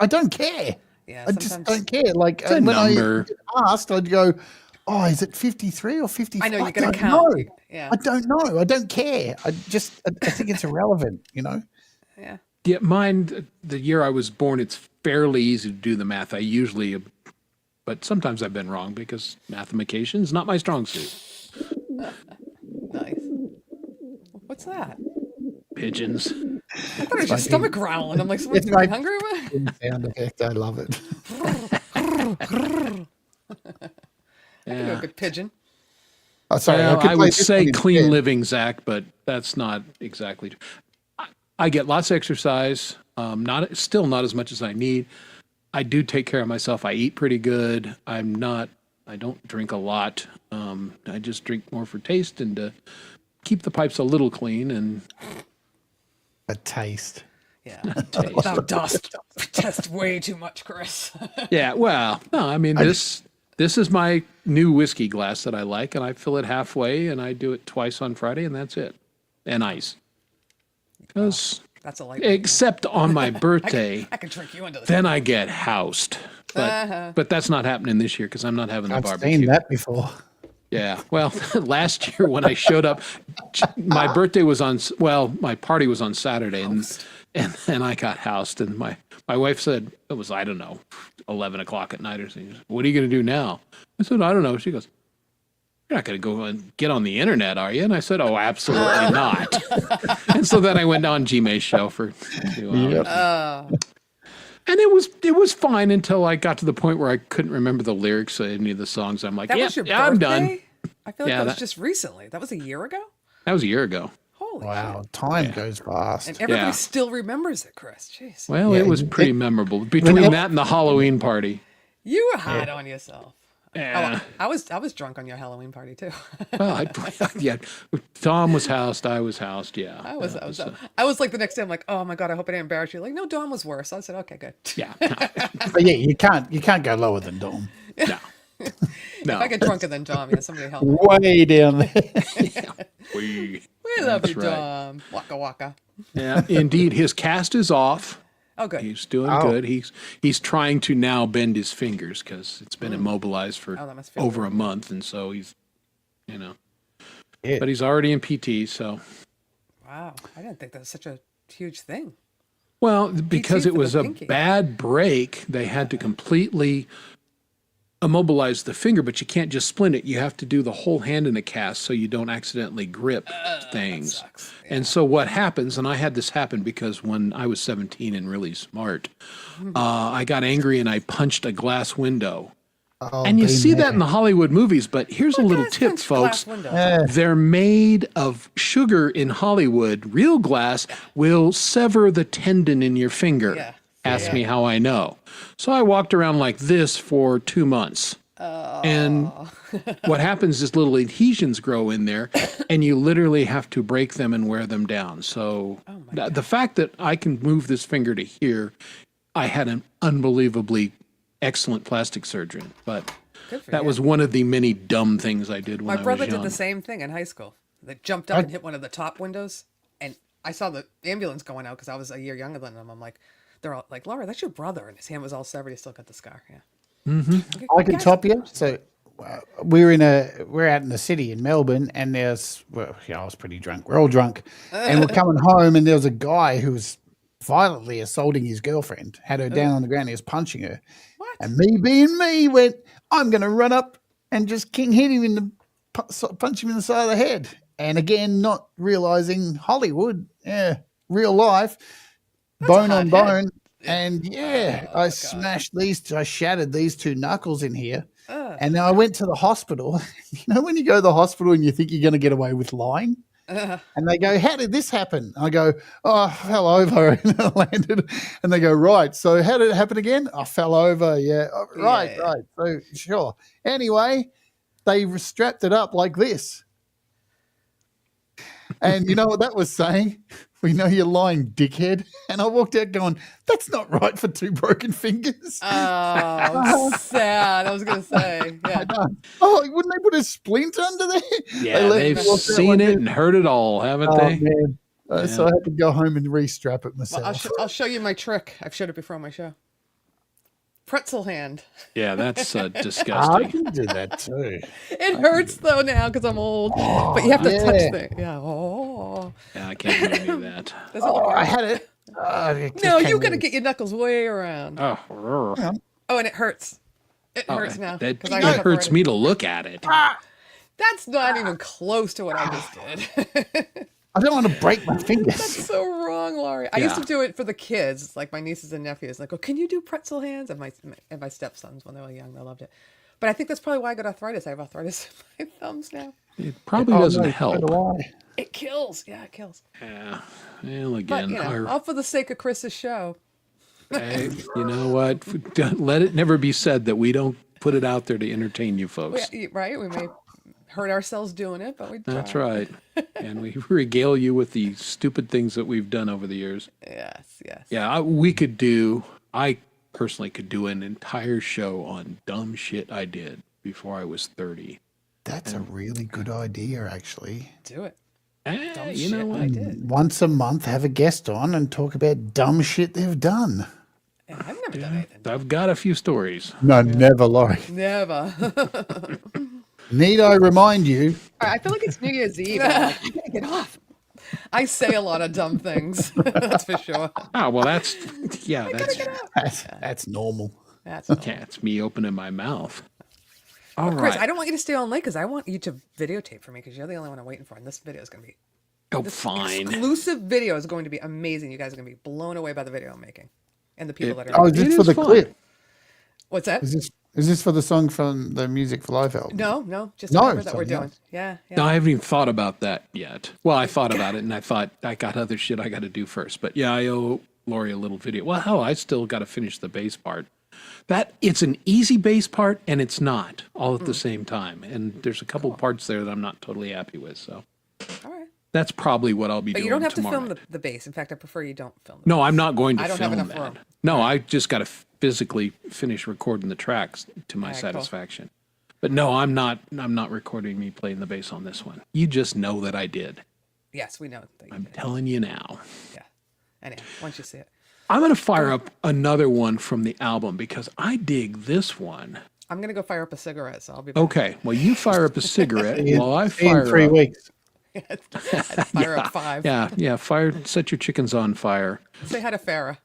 don't care. Yeah, I just sometimes- don't care. Like a when number. I get asked, I'd go, "Oh, is it 53 or 54?" I know, you I gotta don't count. know. Yeah. I don't know. I don't care. I think it's irrelevant. Yeah. Yeah, mine, the year I was born, it's fairly easy to do the math. I usually, but sometimes I've been wrong because mathematician is not my strong suit. Nice. What's that? Pigeons. I thought it was your stomach growling. I'm like, someone's It's my- hungry? Sound effect. I love it. Yeah. A good pigeon. Oh, sorry. Well, could I play would this say one clean instead. living, Zach, but that's not exactly true. I get lots of exercise, still not as much as I need. I do take care of myself. I eat pretty good. I don't drink a lot. I just drink more for taste and to keep the pipes a little clean and A taste. Yeah. Thou dost test way too much, Chris. yeah, well, no, I mean this is my new whiskey glass that I like, and I fill it halfway and I do it twice on Friday and that's it. And ice. Because That's a light. except on my birthday, I can trick you into this. then I get housed. But that's not happening this year because I'm not having the I've barbecue. seen that before. Yeah. Well, last year when I showed up, my birthday was my party was on Saturday and I got housed. And my wife said, it was, I don't know, 11 o'clock at night or something. What are you going to do now? I said, I don't know. She goes, you're not going to go and get on the internet, are you? And I said, oh, absolutely not. And so then I went on G-May's show for 2 hours. Yep. And it was fine until I got to the point where I couldn't remember the lyrics of any of the songs. I'm like, That yeah, was your yeah, I'm done. birthday? I feel like Yeah, that was that- just recently. That was a year ago? That was a year ago. Holy Wow, shit. time goes fast. And everybody Yeah. still remembers it, Chris. Jeez. Well, Yeah, it was pretty memorable. Between that and the Halloween party. You were hard on yourself. Yeah. Oh, I was drunk on your Halloween party too. Well, yeah. Tom was housed. I was housed. Yeah. I was like the next day. I'm like, oh my god, I hope I didn't embarrass you. Like, no, Dawn was worse. I said, okay, good. Yeah. But yeah, you can't go lower than Dom. No. No. If I get drunker than Dom, yeah, somebody help me. Way down there. We- We love you, That's right. Dom. Waka waka. Yeah. Indeed, his cast is off. Oh, good. He's doing Oh. good. He's trying to now bend his fingers because it's been immobilized for Oh, that must feel over weird. a month, and so he's, Yeah. but he's already in PT. So, Wow, I didn't think that was such a huge thing. well, because PT it for was the a pinky. bad break, they had to completely immobilize the finger, but you can't just splint it. You have to do the whole hand in a cast so you don't accidentally grip things. sucks. And so what happens, and I had this happen because when I was 17 and really smart, I got angry and I punched a glass window. Oh, And you been see there. that in the Hollywood movies, but here's a little Guys tip, punch glass folks. windows. Yeah. They're made of sugar in Hollywood. Real glass will sever the tendon in your finger. Yeah. Ask me how I know. So I walked around like this for 2 months. And what happens is little adhesions grow in there, and you literally have to break them and wear them down. So the fact that I can move this finger to here, I had an unbelievably excellent plastic surgeon. But Good for that you. was one of the many dumb things I did when My I brother was did young. the same thing in high school. They jumped up and hit one of the top windows, and I saw the ambulance going out because I was a year younger than them. I'm like, they're all like, Laura, that's your brother, and his hand was all severed. He still got the scar. Yeah. I can top you. So we're out in the city in Melbourne, and I was pretty drunk. We're all drunk, and we're coming home, and there was a guy who was violently assaulting his girlfriend. Had her down on the ground. He was punching her, What? and me being me went, I'm going to run up and just king hit him in the punch him in the side of the head. And again, not realizing Hollywood, real life, bone on hard head. bone. And I smashed I shattered these two knuckles in here. And then I went to the hospital. You know, when you go to the hospital and you think you're going to get away with lying? And they go, how did this happen? I go, oh, I fell over and I landed. And they go, right. So how did it happen again? I fell over. Yeah. "Oh, right. Yeah. Right. So sure. Anyway, they strapped it up like this. And you know what that was saying? We know you're lying, dickhead. And I walked out going, that's not right for two broken fingers. Oh, sad. I was gonna say, yeah. Oh, wouldn't they put a splint under there? Yeah, They let they've me walk out seen like it this. and heard it all, haven't Oh, they? man. So I had to go home and restrap it myself. Well, I'll show you my trick. I've showed it before on my show. Pretzel hand. Yeah, that's I disgusting. can do that too. It hurts though now because I'm old. But you have to yeah. touch the yeah. Oh, Yeah, I can't do any of that. does it look I right? had it. It just No, came you got to loose. get your knuckles way around. Oh, Oh, and it hurts. It hurts now. that 'cause I got hurts arthritis. me to look at it. That's not even close to what I just did. I don't want to break my fingers. So wrong, Laurie. I used to Yeah. do it for the kids, like my nieces and nephews. Like, oh, can you do pretzel hands? And my stepsons, when they were young, they loved it. But I think that's probably why I got arthritis. I have arthritis in my thumbs now. It probably Oh, doesn't no, so help. do I. It kills. Yeah, it kills. Yeah. Well, But again, you know, all for the sake of Chris's show. you know what? Let it never be said that we don't put it out there to entertain you folks. Right? We may hurt ourselves doing it, but we try. That's right. And we regale you with the stupid things that we've done over the years. Yes, yes. Yeah, I personally could do an entire show on dumb shit I did before I was 30. That's a really good idea, actually. Do it. You know shit what? I did. Once a month, have a guest on and talk about dumb shit they've done. Yeah, I've never done anything. I've got a few stories. No, never, Laurie. Never. Need I remind you? I feel like it's New Year's Eve. I'm like, I gotta get off. I say a lot of dumb things. That's for sure. Oh, well, that's That's normal. That's it's me opening my mouth. All Chris, right. I don't want you to stay on late because I want you to videotape for me because you're the only one I'm waiting for. And this video is going to be Oh, fine. exclusive video is going to be amazing. You guys are going to be blown away by the video I'm making. and the people that Oh, are. is this It for is the fun. clip? What's that? Is this for the song from the Music for Life album? No, just No, the cover that we're something doing. else. Yeah, yeah. No, I haven't even thought about that yet. Well, I thought about it, and I thought I got other shit I got to do first. But yeah, I owe Lori a little video. Well, hell, I still got to finish the bass part. That it's an easy bass part, and it's not all at the same time. And there's a couple parts there that I'm not totally happy with. So All right. that's probably what I'll be But doing you don't have to tomorrow film night. the bass. In fact, I prefer you don't film it. No, I'm not going to I don't have film enough that. room. No, I just got to physically finish recording the tracks to my All right, cool. satisfaction. But no, I'm not recording me playing the bass on this one. You just know that I did. Yes, we know that you I'm did. telling you now. Yeah. Anyway, once you see it. I'm going to fire up another one from the album because I dig this one. I'm going to go fire up a cigarette, so I'll be back. Okay, well, you fire up a cigarette In- while I in fire 3 up. weeks. Fire up 5. Yeah, set your chickens on fire. Say hi to Farah.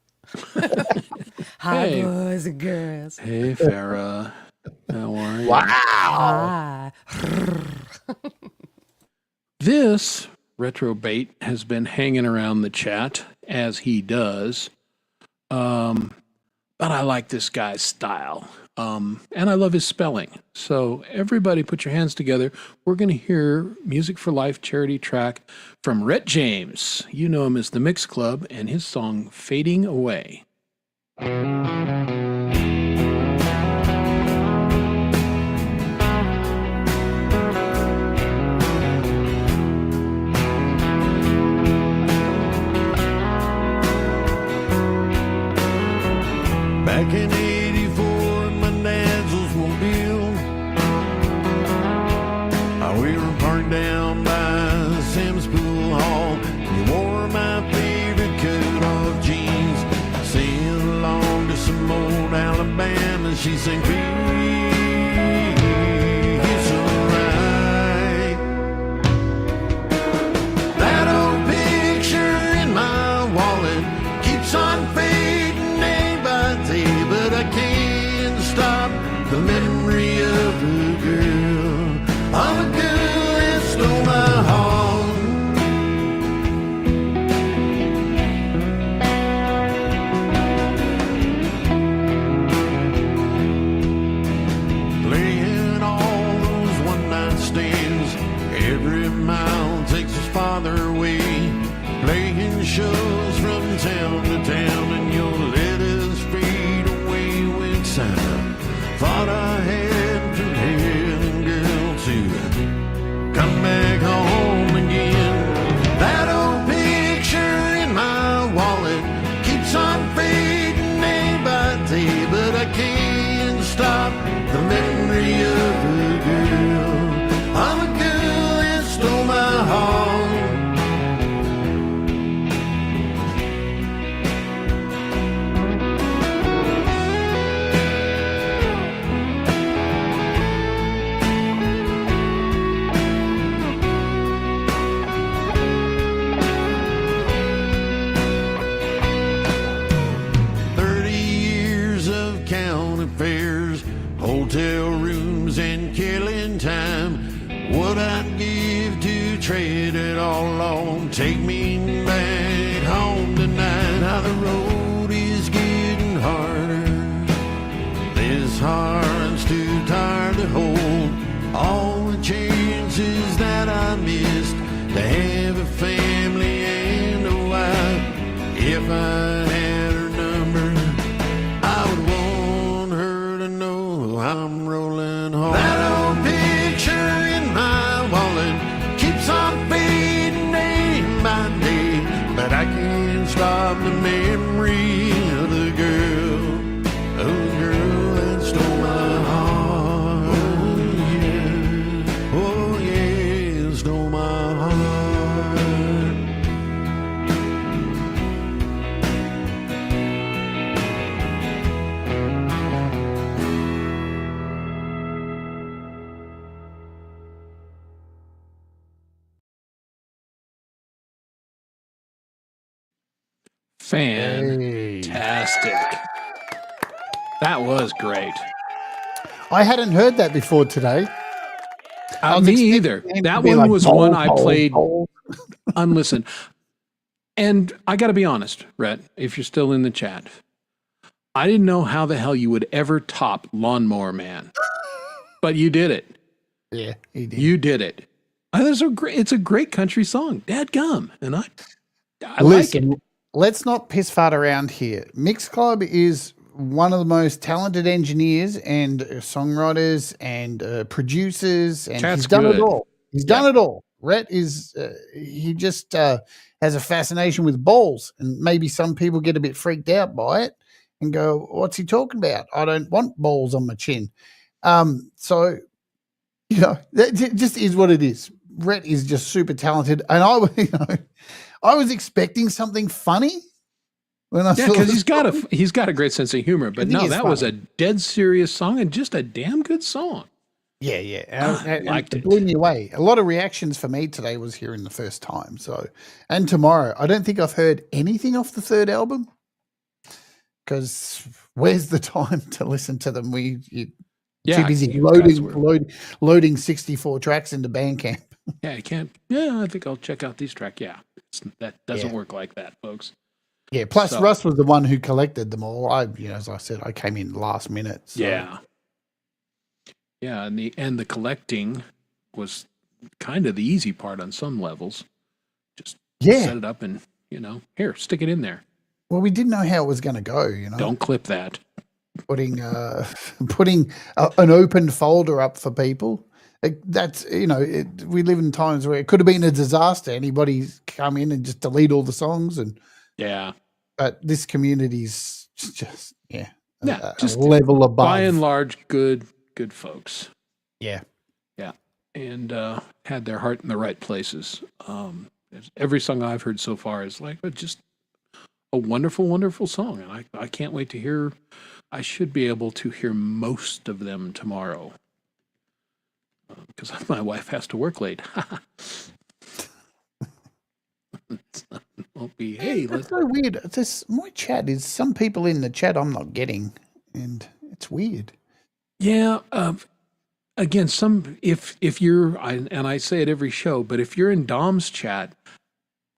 Hey. Hi, boys and girls. Hey, Farah. How are you? Hi. This retrobait has been hanging around the chat as he does. But I like this guy's style. And I love his spelling. So everybody put your hands together. We're going to hear Music for Life charity track from Rhett James. You know him as the Mix Club and his song Fading Away. Back in '84, in my dad's Oldsmobile, we were parked down by Sam's Pool Hall. You wore my favorite cut-off jeans, singing along to some old Alabama. She sang, "Peace, it's alright." That old picture in my wallet keeps on fading day by day, but I can't stop the memory of a girl that stole my heart. Playing all those one-night stands, every mile takes us farther away. Playing shows from town to town, and you'll let us fade away with sound. Thought I had prepared, girl, to come back home again. That old picture in my wallet keeps on fading day by day, but I can't stop the memory of a girl that stole my heart. Hotel rooms and killing time. What I'd give to trade it all on. Take me back home tonight. Now the road is getting harder. This heart's too tired to hold. All the chances that I missed to have a family and a wife. If I had her number, I would want her to know I'm rolling home. That old picture in my wallet keeps on fading day by day, but I can't stop the memory of the girl that stole my heart. Oh yeah, stole my heart. Fantastic. That was great. I hadn't heard that before today. I was Me expecting either. him to That be one like, was "Bold, one I bold, played bold." unlistened. And I got to be honest, Rhett, if you're still in the chat, I didn't know how the hell you would ever top Lawnmower Man, but you did it. Yeah, he did. You did it. It's a great country song. Dadgum. And I like Listen, it. let's not piss fart around here. Mix Club is one of the most talented engineers and songwriters and producers, and Chat's he's done it good. all. He's done it all. Rhett is he just has a fascination with balls, and maybe some people get a bit freaked out by it and go, "What's he talking about? I don't want balls on my chin." So you know, that just is what it is. Rhett is just super talented, and I was expecting something funny when I Yeah, saw because this he's got a great sense of humor. But think no, it's that was a funny. dead serious song and just a damn good song. Yeah, yeah. I liked it it. blew me away. A lot of reactions for me today was hearing the first time. So, and tomorrow, I don't think I've heard anything off the third album because where's the time to listen to them? Too busy you guys were- loading 64 tracks into Bandcamp. Yeah, I can't. Yeah, I think I'll check out these tracks. Yeah, that doesn't Yeah. work like that, folks. Yeah. Plus, So- Russ was the one who collected them all. As I said, I came in last minute. So. Yeah, yeah, and the collecting was kind of the easy part on some levels. Just Yeah. set it up and here, stick it in there. Well, we didn't know how it was going to go. Don't clip that. Putting an open folder up for people. That's we live in times where it could have been a disaster. Anybody's come in and just delete all the songs, Yeah, but this community's just just a level above. by and large, good folks. Yeah, And had their heart in the right places. Every song I've heard so far is like just a wonderful, wonderful song, and I can't wait to hear. I should be able to hear most of them tomorrow because my wife has to work late. Won't be. Hey, let's. it's so weird. My chat is some people in the chat I'm not getting, and it's weird. Yeah. Again, if you're, and I say it every show, but if you're in Dom's chat,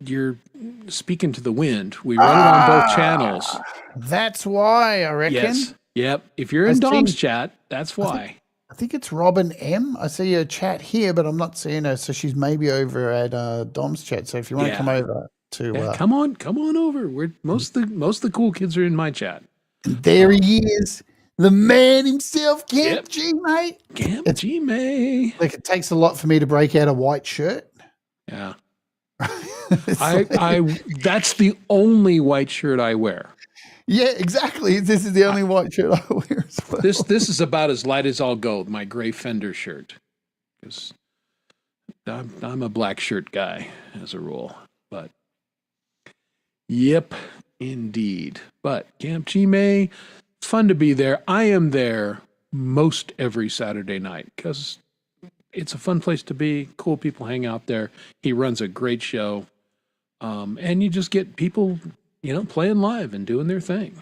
you're speaking to the wind. We run it on both channels. That's why I reckon. Yes. Yep. If you're in I Dom's think- chat, that's why. I think it's Robin M. I see her chat here, but I'm not seeing her, so she's maybe over at Dom's chat. So if you want to Yeah. come over to, Yeah, come on over. Most of the cool kids are in my chat. there he is, the man himself, Camp Yep. G, mate. Camp G May. Like it takes a lot for me to break out a white shirt. Yeah. It's like- That's the only white shirt I wear. yeah, exactly. This is the only white shirt I wear as well. This is about as light as I'll go, my gray Fender shirt. Because I'm a black shirt guy as a rule. But yep, indeed. But Camp G May, fun to be there. I am there most every Saturday night because it's a fun place to be. Cool people hang out there. He runs a great show. And you just get people, playing live and doing their thing.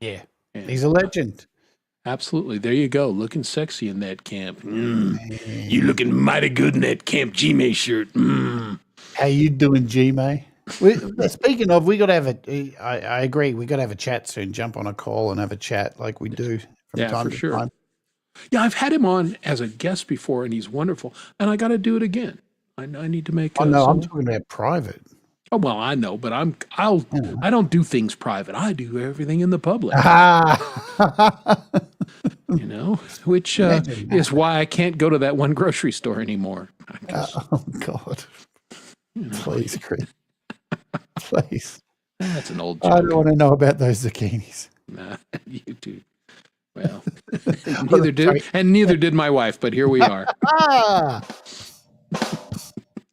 Yeah, And he's a legend. absolutely. There you go. Looking sexy in that camp. You looking mighty good in that Camp G-May shirt. How you doing, G, May? Speaking of, we got to have I agree. We got to have a chat soon. Jump on a call and have a chat like we do from Yeah, time for to sure. time. Yeah, I've had him on as a guest before, and he's wonderful. And I got to do it again. I need to make. Oh no, I'm some- talking about private. Oh well, I know, but I don't do things private. I do everything in the public. Ah, Which is why I can't go to that one grocery store anymore. I guess, oh God! Please, Chris. Please. that's an old I joke. don't want to know about those zucchinis. Nah, you do. Well, neither did my wife, but here we are. Ah,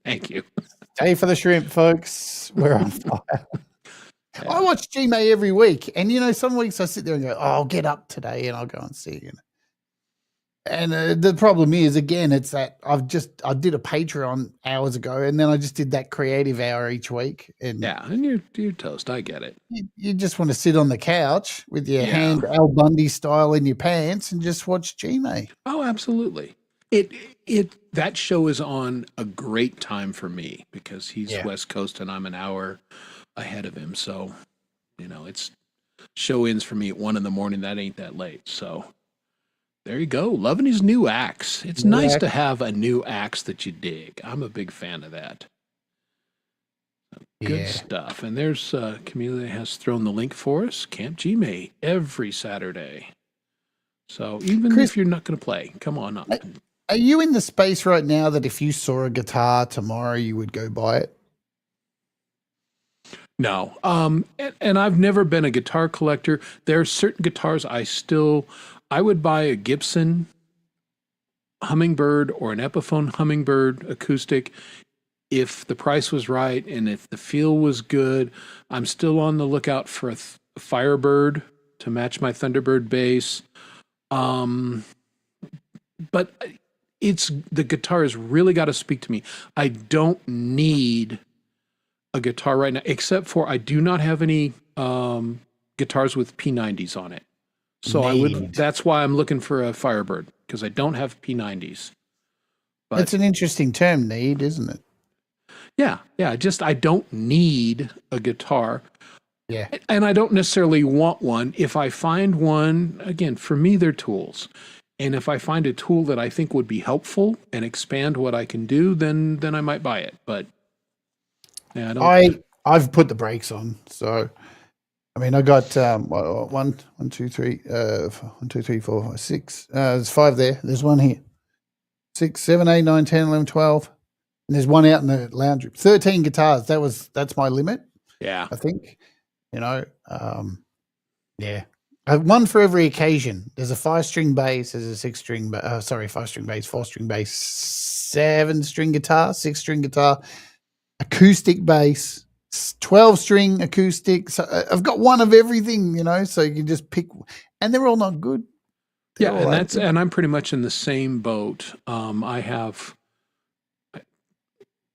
Thank you. stay for the shrimp, folks. We're on fire. I watch G-May every week, and some weeks I sit there and go, "Oh, I'll get up today and I'll go and see you." And the problem is, again, it's that I did a Patreon hours ago, and then I just did that creative hour each week, and Yeah, and you're toast. I get it. you just want to sit on the couch with your Yeah. hand Al Bundy style in your pants and just watch G-May. Oh, absolutely. That show is on a great time for me because he's Yeah. West Coast and I'm an hour ahead of him. So, it's show ends for me at 1 a.m. That ain't that late. So there you go. Loving his new axe. It's nice to have a new axe that you dig. I'm a big fan of that. Good stuff. And there's Camila has thrown the link for us. Camp Gmail every Saturday. So even Chris, if you're not going to play, come on up. Are you in the space right now that if you saw a guitar tomorrow, you would go buy it? No. And I've never been a guitar collector. There are certain guitars I would buy a Gibson Hummingbird or an Epiphone Hummingbird acoustic if the price was right and if the feel was good. I'm still on the lookout for a Firebird to match my Thunderbird bass. But the guitar has really got to speak to me. I don't need a guitar right now, except for I do not have any guitars with P90s on it. So that's why I'm looking for a Firebird, because I don't have P90s. But it's an interesting term, need, isn't it? Yeah. I don't need a guitar. Yeah. And I don't necessarily want one. If I find one, again, for me, they're tools. And if I find a tool that I think would be helpful and expand what I can do, then I might buy it. But yeah, I've put the brakes on. So, I mean, I got 1, 2, 3, 1, 2, 3, 4, 5, 6. There's 5 there. There's one here. 6, 7, 8, 9, 10, 11, 12. And there's one out in the lounge room. 13 guitars. That's my limit. Yeah. I think, yeah. One for every occasion. There's a 5-string bass. There's a 6-string, 5-string bass, 4-string bass, 7-string guitar, 6-string guitar, acoustic bass, 12-string acoustic. So I've got one of everything, so you can just pick, and they're all not good. And I'm pretty much in the same boat. I have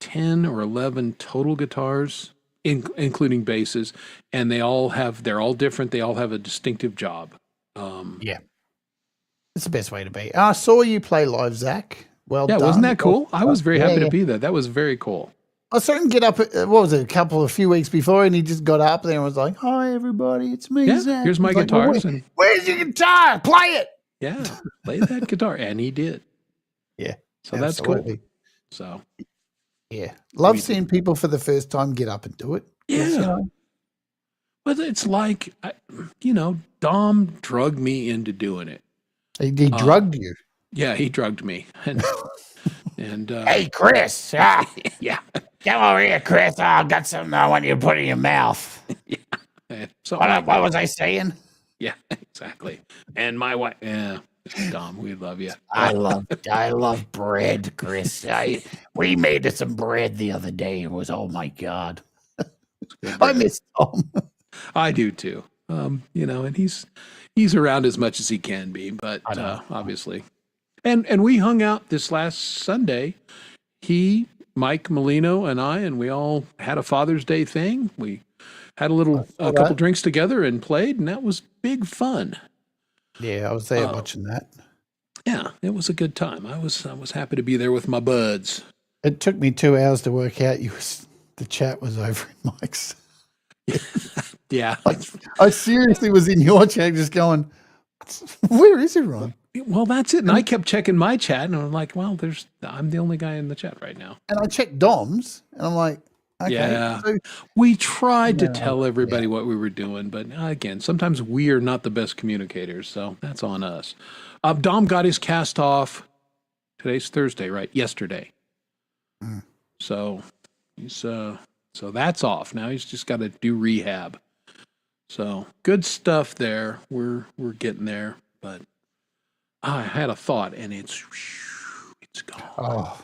10 or 11 total guitars, including basses, and they're all different. They all have a distinctive job. Yeah. It's the best way to be. I saw you play live, Zach. Well done. Wasn't that cool? I was very happy to be there. That was very cool. I saw him get up, a few weeks before, and he just got up there and was like, "Hi, everybody, it's me, Zach." Here's my guitars. Where's your guitar? Play it. Yeah, play that guitar. And he did. Yeah. So that's cool. So. Yeah. Love seeing people for the first time get up and do it. Yeah. But it's like, Dom drugged me into doing it. He drugged you. Yeah, he drugged me. And hey, Chris. Yeah. Come over here, Chris. I got something I want you to put in your mouth. Yeah. So what was I saying? Yeah, exactly. And my wife, Dom, we love you. I love bread, Chris. We made some bread the other day. It was, oh my God. I miss Tom. I do too. And he's around as much as he can be, but obviously. And we hung out this last Sunday. Mike Molino and I, and we all had a Father's Day thing. We had a couple drinks together and played, and that was big fun. Yeah, I was there watching that. Yeah, it was a good time. I was happy to be there with my buds. It took me 2 hours to work out the chat was over in Mike's. Yeah. I seriously was in your chat just going, where is everyone? Well, that's it. And I kept checking my chat, and I'm like, well, I'm the only guy in the chat right now. And I checked Dom's, and I'm like, okay. Yeah. So, we tried to tell everybody what we were doing, but again, sometimes we are not the best communicators, so that's on us. Dom got his cast off. Today's Thursday, right? Yesterday. Mm. So so that's off. Now he's just got to do rehab. So good stuff there. We're getting there, but I had a thought, and it's gone. Oh,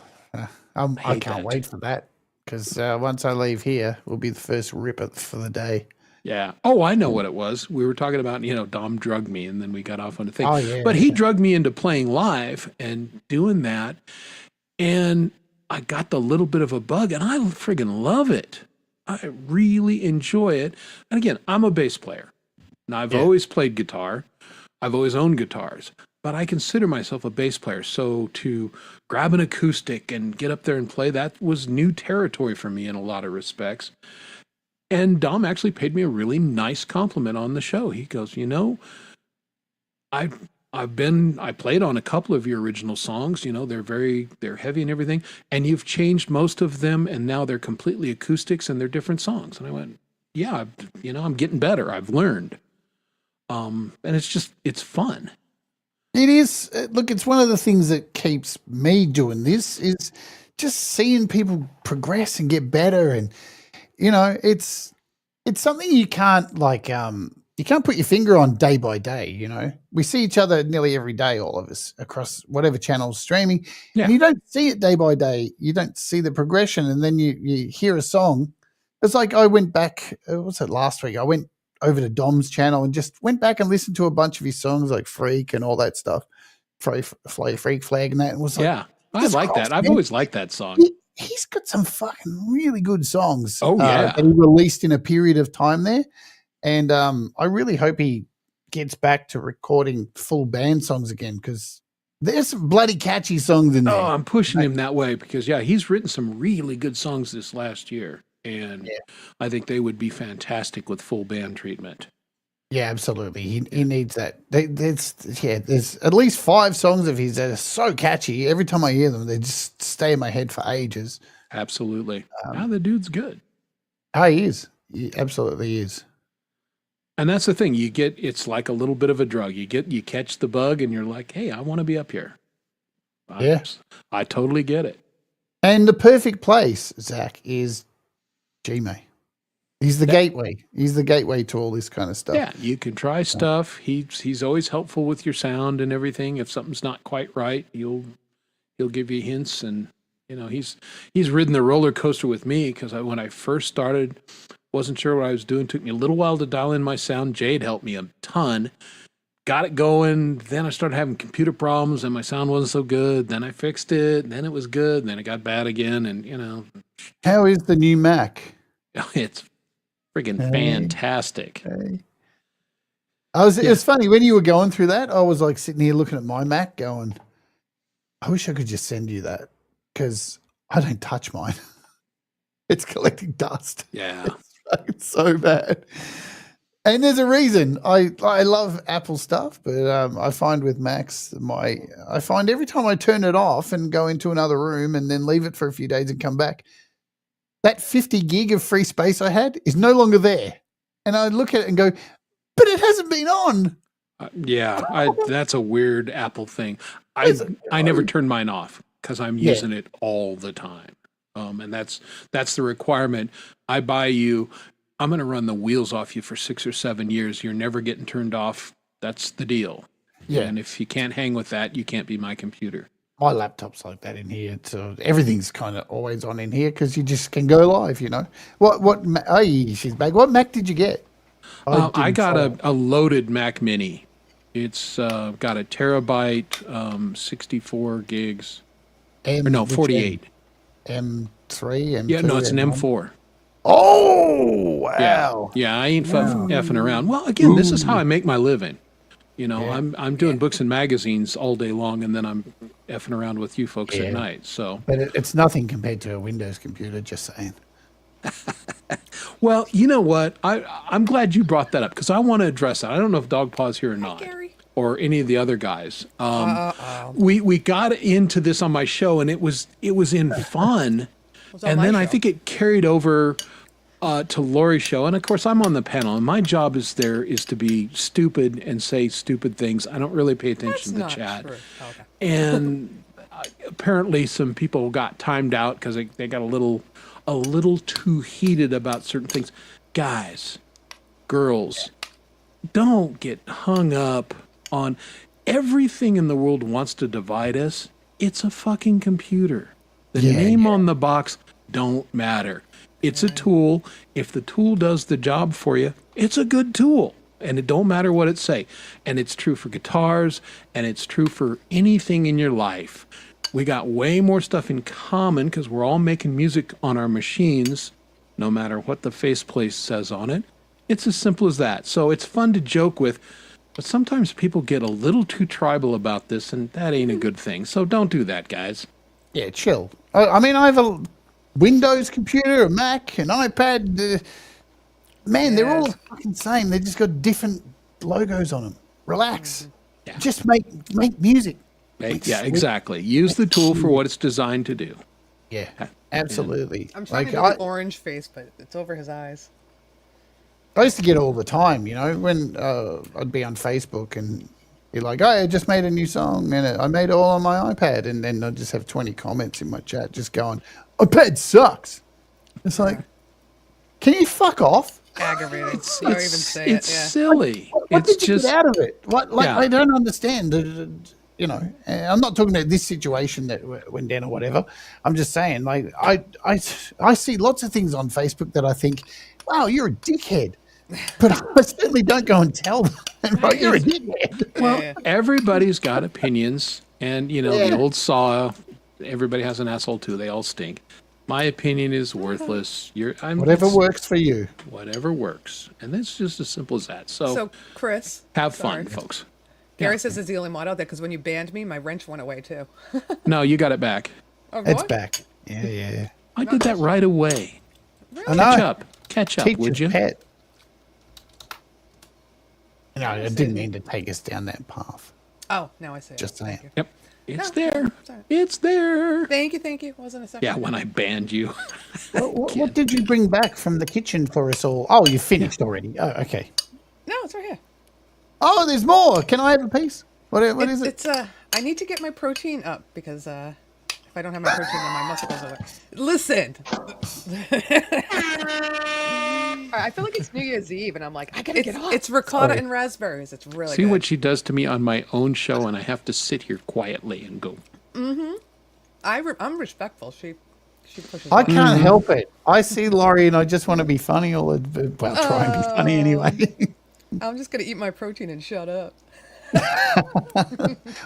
I can't wait for that, because once I leave here, we'll be the first ripper for the day. Yeah. Oh, I know what it was. We were talking about, Dom drugged me, and then we got off on a thing. Oh, yeah, but he drugged me into playing live and doing that, and I got the little bit of a bug, and I friggin' love it. I really enjoy it. And again, I'm a bass player. Now, I've always played guitar. I've always owned guitars. But I consider myself a bass player. So to grab an acoustic and get up there and play, that was new territory for me in a lot of respects. And Dom actually paid me a really nice compliment on the show. He goes, I played on a couple of your original songs. They're heavy and everything, and you've changed most of them, and now they're completely acoustics and they're different songs. And I went, yeah, I'm getting better. I've learned. And it's fun. It is. Look, it's one of the things that keeps me doing this is just seeing people progress and get better, and it's something you can't you can't put your finger on day by day. We see each other nearly every day, all of us across whatever channel's streaming, Yeah. and you don't see it day by day. You don't see the progression, and then you hear a song. It's like I went back. What's it? Last week I went over to Dom's channel and just went back and listened to a bunch of his songs like Freak and all that stuff, Freak Flag and that, and was like, Yeah, I Jesus like Christ, that. I've man. always liked that song. He's got some fucking really good songs. Oh, yeah. That he released in a period of time there, and I really hope he gets back to recording full band songs again, because there's some bloody catchy songs in there. Oh, I'm pushing him that way because, he's written some really good songs this last year. And I think they would be fantastic with full band treatment. Yeah, absolutely. He needs that. There's at least 5 songs of his that are so catchy. Every time I hear them, they just stay in my head for ages. Absolutely. The dude's good. Oh, he is. He absolutely is. And that's the thing. It's like a little bit of a drug. You catch the bug and you're like, hey, I want to be up here. I totally get it. And the perfect place, Zach, is Gmail. He's the gateway. He's the gateway to all this kind of stuff. Yeah, you can try stuff. He's always helpful with your sound and everything. If something's not quite right, he'll give you hints. And he's ridden the roller coaster with me, because when I first started, wasn't sure what I was doing. Took me a little while to dial in my sound. Jade helped me a ton. Got it going. Then I started having computer problems and my sound wasn't so good. Then I fixed it. Then it was good. Then it got bad again. And How is the new Mac? it's friggin' fantastic. It's funny when you were going through that. I was like sitting here looking at my Mac, going, "I wish I could just send you that, because I don't touch mine. It's collecting dust. Yeah. It's so bad." And there's a reason. I love Apple stuff, but I find with Macs, I find every time I turn it off and go into another room and then leave it for a few days and come back, that 50 gig of free space I had is no longer there. And I look at it and go, but it hasn't been on. That's a weird Apple thing. I never turn mine off because I'm using it all the time. And that's the requirement. I buy you. I'm going to run the wheels off you for 6 or 7 years. You're never getting turned off. That's the deal. Yeah. And if you can't hang with that, you can't be my computer. My laptop's like that in here. So everything's kind of always on in here because you just can go live, she's back. What Mac did you get? I got a loaded Mac Mini. It's got a terabyte, 64 gigs. 48. M3, M2? Yeah, no, it's an M4. Oh, wow. Yeah, I ain't effing around. Well, again, this is how I make my living. I'm doing books and magazines all day long, and then I'm effing around with you folks at night. So, but it's nothing compared to a Windows computer. Just saying. Well, you know what? I'm glad you brought that up, because I want to address that. I don't know if Dogpaw's here or not, Gary. or any of the other guys. We got into this on my show, and it was in fun. And then I think it carried over to Lori's show. And of course, I'm on the panel, and my job is to be stupid and say stupid things. I don't really pay attention to the chat. True. Oh, okay. And apparently some people got timed out because they got a little too heated about certain things. Guys, girls, don't get hung up on everything in the world wants to divide us. It's a fucking computer. The name on the box don't matter. It's a tool. If the tool does the job for you, it's a good tool. And it don't matter what it say. And it's true for guitars, and it's true for anything in your life. We got way more stuff in common because we're all making music on our machines, no matter what the faceplate says on it. It's as simple as that. So it's fun to joke with, but sometimes people get a little too tribal about this, and that ain't a good thing. So don't do that, guys. Yeah, chill. I mean, I have a Windows computer, a Mac, an iPad. Man, they're all Yes. the fucking same. They just got different logos on them. Relax. Yeah. Just make music. Yeah, exactly. Use the tool for what it's designed to do. Yeah, absolutely. I'm trying to do I, the orange face, but it's over his eyes. I used to get it all the time, you know, when I'd be on Facebook and be like, "Oh, I just made a new song and I made it all on my iPad," and then I'd just have 20 comments in my chat just going, "iPad sucks." It's like, can you fuck off? Aggravating. Or even say it. It's Yeah. silly. What It's did you just get out of it? What? Like, Yeah. I don't understand. You know, I'm not talking about this situation that went down or whatever. I'm just saying, like, I see lots of things on Facebook that I think, wow, you're a dickhead. But I certainly don't go and tell them, right, you're a dickhead. well, Yeah. everybody's got opinions, and you know the Yeah. old saw. Everybody has an asshole too. They all stink. My opinion is worthless. Whatever it's works for you. whatever works, and it's just as simple as that. So, So, Chris. have sorry. fun, folks. Gary says it's the only mod out there because when you banned me, my wrench went away too. No, you got it back. Oh, It's what? back. Yeah. I did that right away. I know. Catch up, would Teacher's you? pet. No, I didn't mean to take us down that path. Oh, now I see it. Just Thank saying. you. Yep, it's No, there. sorry. It's there. Thank you. Wasn't a second. Yeah, when I banned you. What did you bring back from the kitchen for us all? Oh, you finished already. Oh, okay. No, it's right here. Oh, there's more. Can I have a piece? What is it? It's I need to get my protein up because if I don't have my protein, then my muscle goes away. Listen. I feel like it's New Year's Eve, and I'm like, I gotta get off. It's ricotta Sorry. and raspberries. It's really See good. what she does to me on my own show, and I have to sit here quietly and go, I'm respectful. She pushes. I back. can't help it. I see Laurie and I just want to be funny well, try and be funny anyway. I'm just gonna eat my protein and shut up.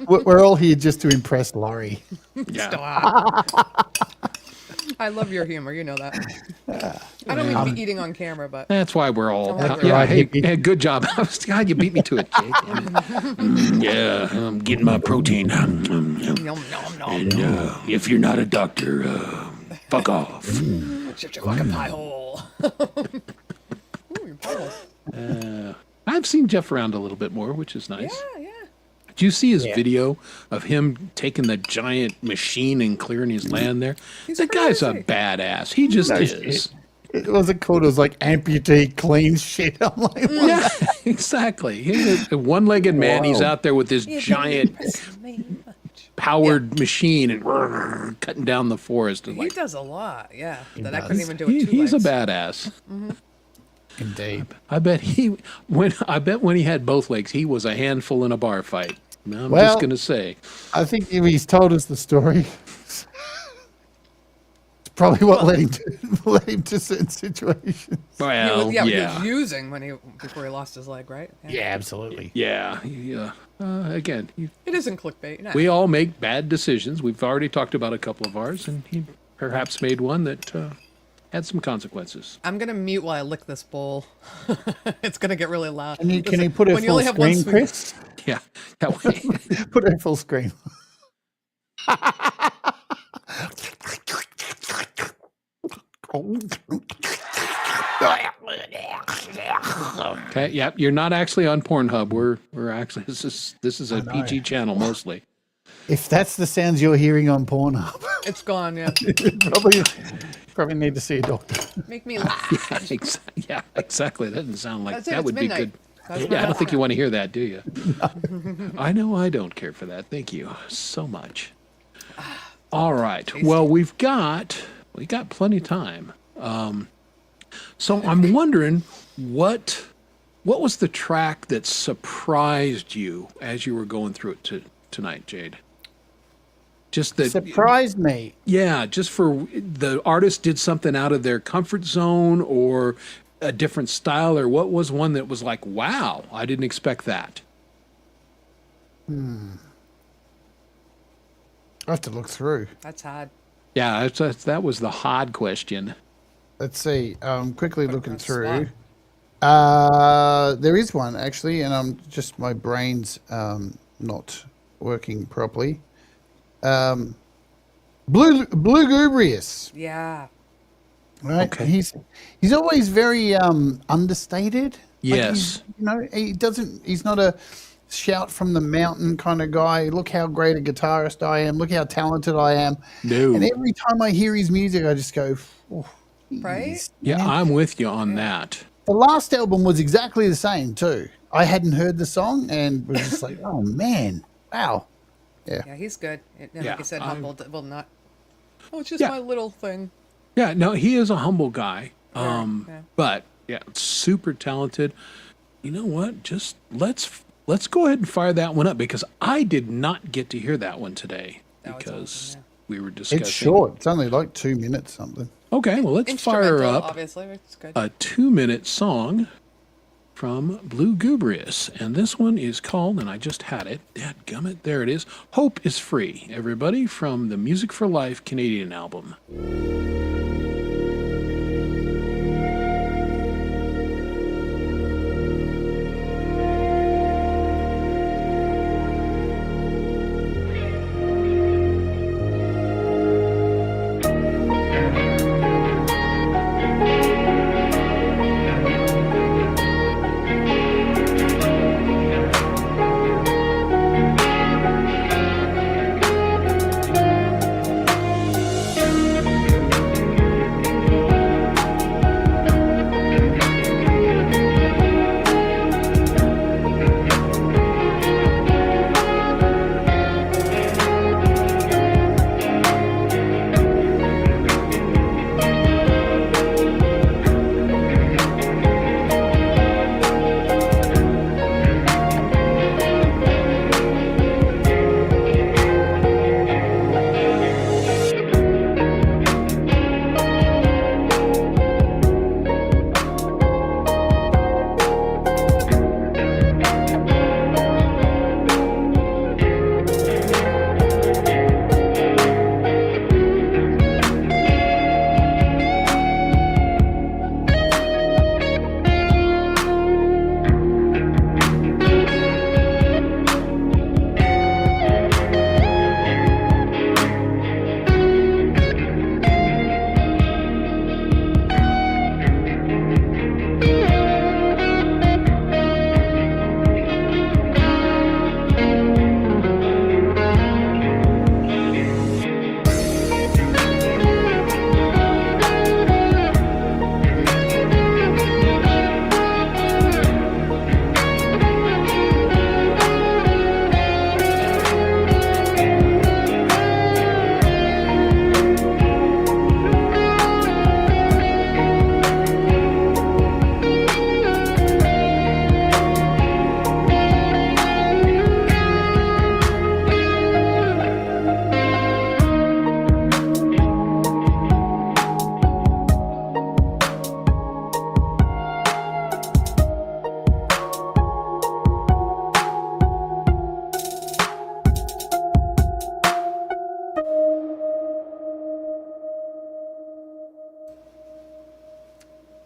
We're all here just to impress Laurie. yeah. Stop. I love your humor. You know that. I don't mean to be eating on camera, but That's why we're all. That's Yeah, right. hey, good job. God, you beat me to it, Jake. Yeah, I'm getting my protein. nom, nom, nom. And if you're not a doctor, fuck off. Shut your fucking pie hole. Ooh, your pie hole. I've seen Jeff around a little bit more, which is nice. Yeah. Did you see his video of him taking the giant machine and clearing his land there? He's The guy's a crazy. badass. He just No is. It wasn't called. It was like amputee clean shit. I'm like, what? Yeah, exactly. He's a one-legged man. He's Wow. out there with this Yeah, giant impressing me much. powered machine and cutting down the forest. And He like, does a lot, yeah. That I does. couldn't even do it. he's a badass. Indeed. I bet when he had both legs, he was a handful in a bar fight. I'm Well- just gonna say. I think if he's told us the story, it's probably what led him to certain situations. Well, He yeah. was using before he lost his leg, right? Yeah, absolutely. Yeah. Again, It isn't clickbait. No. we all make bad decisions. We've already talked about a couple of ours, and he perhaps made one that had some consequences. I'm gonna mute while I lick this bowl. It's gonna get really loud. Can you Listen, put it when you full only have one screen, sweet- Chris? Yeah, that way. Put it full screen. Okay, yeah, you're not actually on Pornhub. We're actually this is a PG channel mostly. If that's the sounds you're hearing on Pornhub, It's gone. Yeah. probably need to see a doctor. Make me laugh. Yeah, exactly. That doesn't sound like That's it, that it's would be midnight. good. That's Yeah, I my don't think last you want to hear that, do you? I know I don't care for that. Thank you so much. All right. Well, we got plenty of time. So I'm wondering what was the track that surprised you as you were going through it tonight, Jade? Just that Surprised me. yeah, just for the artist did something out of their comfort zone or a different style, or what was one that was like, wow, I didn't expect that. I have to look through. That's hard. Yeah, that was the hard question. Let's see. Quickly looking on the through. There is one actually, and my brain's not working properly. Blue Gubrious. Yeah. right? Okay. He's always very understated. Like Yes. he's not a shout from the mountain kind of guy. Look how great a guitarist I am. Look how talented I am. No. And every time I hear his music, I just go, oh, Right? geez, Yeah, man." I'm with you on that. The last album was exactly the same too. I hadn't heard the song and was just like, oh man, wow. Yeah, he's good. And Yeah, like I said, I'm- humble. Will not. Oh, it's just Yeah. my little thing. Yeah, no, he is a humble guy. Yeah. But yeah, super talented. You know what? Just let's go ahead and fire that one up because I did not get to hear that one today Oh, it's because awesome, we were discussing. It's short. It's only like 2 minutes something. Okay, well let's fire Instrumental, up obviously. It's good. a 2-minute song from Blue Gubrius, and this one is called, and I just had it. Dadgummit, there it is. Hope is Free. Everybody, from the Music for Life Canadian album.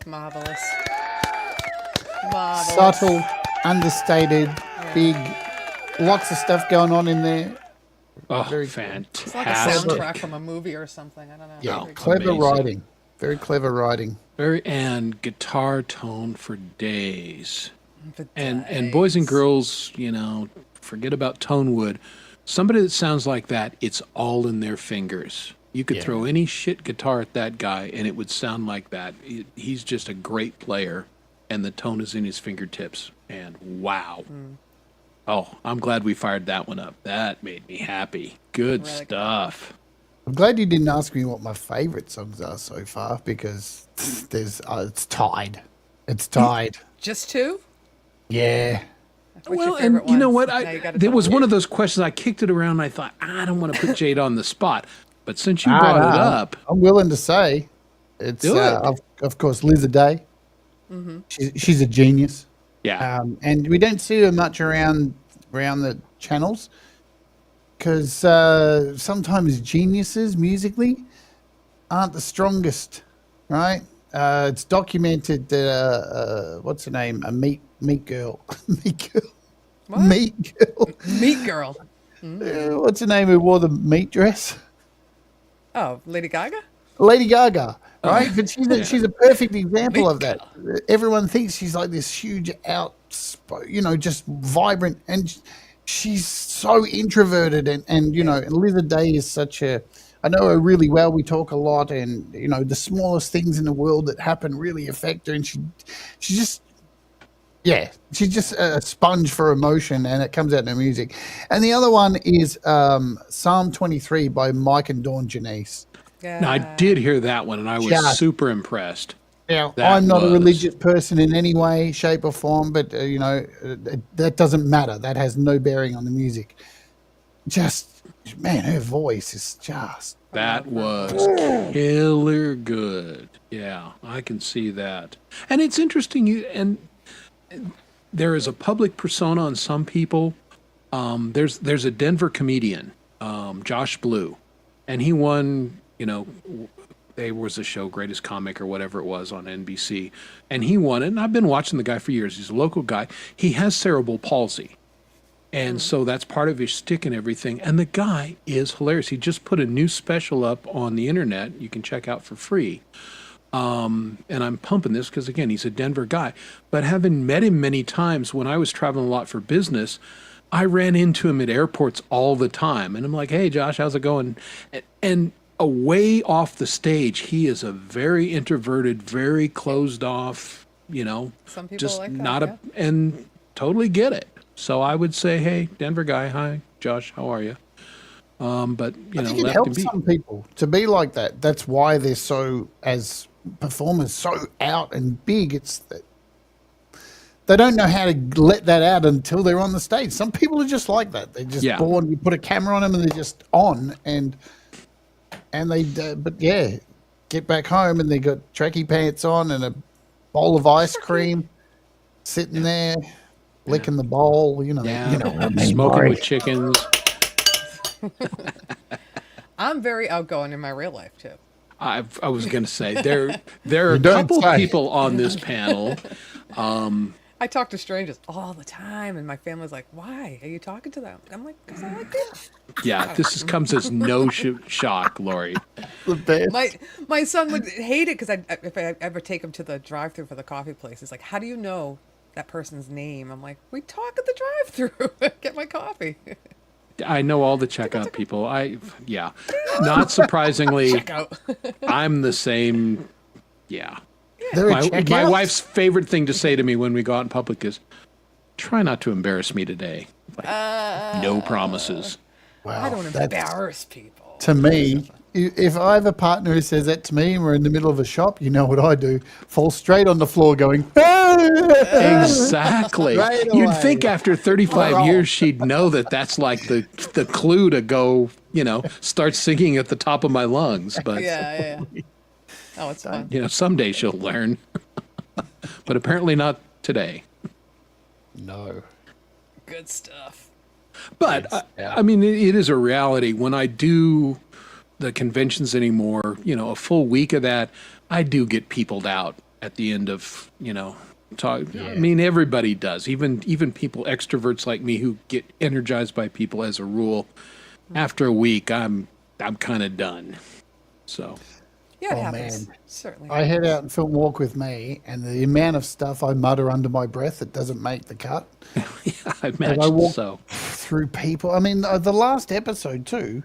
Marvelous. Marvelous. Subtle, understated, big, lots of stuff going on in there. Oh, Very cool. fantastic. It's like a soundtrack from a movie or something. I don't know. Yeah, Very clever amazing. writing. Very clever writing. Very, and guitar tone for days. For And boys and days. girls, forget about Tonewood. Somebody that sounds like that, it's all in their fingers. You could Yeah. throw any shit guitar at that guy and it would sound like that. He's just a great player and the tone is in his fingertips. And wow. Oh, I'm glad we fired that one up. That made me happy. Good Really good. stuff. I'm glad you didn't ask me what my favorite songs are so far because it's tied. It's tied. Just two? Yeah. What's Well, your and favorite you know ones? what? Now you gotta There tell was me. one of those questions. I kicked it around and I thought, I don't want to put Jade on the spot. But since you I brought it know. up, I'm willing to say it's, Do it. of course, Liz Day. She's a genius. yeah. And we don't see her much around the channels because sometimes geniuses musically aren't the strongest, right? It's documented that what's her name? A meat girl, meat girl, What? meat girl. Meat Girl. What's her name? Who wore the meat dress? Oh, Lady Gaga? Lady Gaga. right? But she's a perfect example of that. Everyone thinks she's like this huge just vibrant, and she's so introverted, and and Lizard Day is such a. I know her really well. We talk a lot, and the smallest things in the world that happen really affect her, and she's just a sponge for emotion, and it comes out in her music. And the other one is Psalm 23 by Mike and Dawn Janice. Now, I did hear that one, and I was Yeah. super impressed. Now, That I'm not a was- religious person in any way, shape, or form, but that doesn't matter. That has no bearing on the music. Just, man, her voice is just. That was killer good. Yeah, I can see that. And it's interesting. There is a public persona on some people. There's a Denver comedian, Josh Blue, and he won. There was a show, Greatest Comic or whatever it was on NBC, and he won it. And I've been watching the guy for years. He's a local guy. He has cerebral palsy. And so that's part of his shtick and everything. And the guy is hilarious. He just put a new special up on the internet you can check out for free. And I'm pumping this because, again, he's a Denver guy. But having met him many times when I was traveling a lot for business, I ran into him at airports all the time. And I'm like, hey, Josh, how's it going? And away off the stage, he is a very introverted, very closed off, Some people just like that, not yeah. and totally get it. So I would say, hey, Denver guy, hi, Josh, how are you? But I think it left and helps beat. some people to be like that. That's why they're so, as performers, so out and big. It's that they don't know how to let that out until they're on the stage. Some people are just like that. They're just Yeah. born. You put a camera on them and they're just on, and they. But yeah, get back home and they got tracky pants on and a bowl of ice cream, sitting there, licking the bowl. Yeah, what I mean, smoking Maury. with chickens. I'm very outgoing in my real life too. I was going to say there are a don't couple say. people on this panel. I talk to strangers all the time, and my family's like, "Why are you talking to them?" I'm like, "Cause I like people." Yeah, comes as no shock, Lori. The best. My son would hate it because if I ever take him to the drive-through for the coffee place, he's like, "How do you know that person's name?" I'm like, "We talk at the drive-through. Get my coffee." I know all the checkout people. Not surprisingly, Check out. I'm the same. Yeah. They're a My checkout? wife's favorite thing to say to me when we go out in public is, try not to embarrass me today. Like, no promises. Wow, I don't that's- embarrass people. To me, if I have a partner who says that to me and we're in the middle of a shop, you know what I do? Fall straight on the floor going, Exactly. Right You'd away. think after 35 Right. years she'd know that that's like the clue to go, start singing at the top of my lungs. But, Yeah. Oh, it's fun. someday she'll learn. But apparently not today. No. Good stuff. But I mean, it is a reality. When I do the conventions anymore, a full week of that, I do get peopled out at the end of, talk. I mean, everybody does. Even people, extroverts like me, who get energized by people as a rule. After a week, I'm kind of done. So Yeah, it Oh, happens. man. Certainly. I head out and film Walk With Me, and the amount of stuff I mutter under my breath that doesn't make the cut I imagine walk- so. through people. I mean, the last episode, too,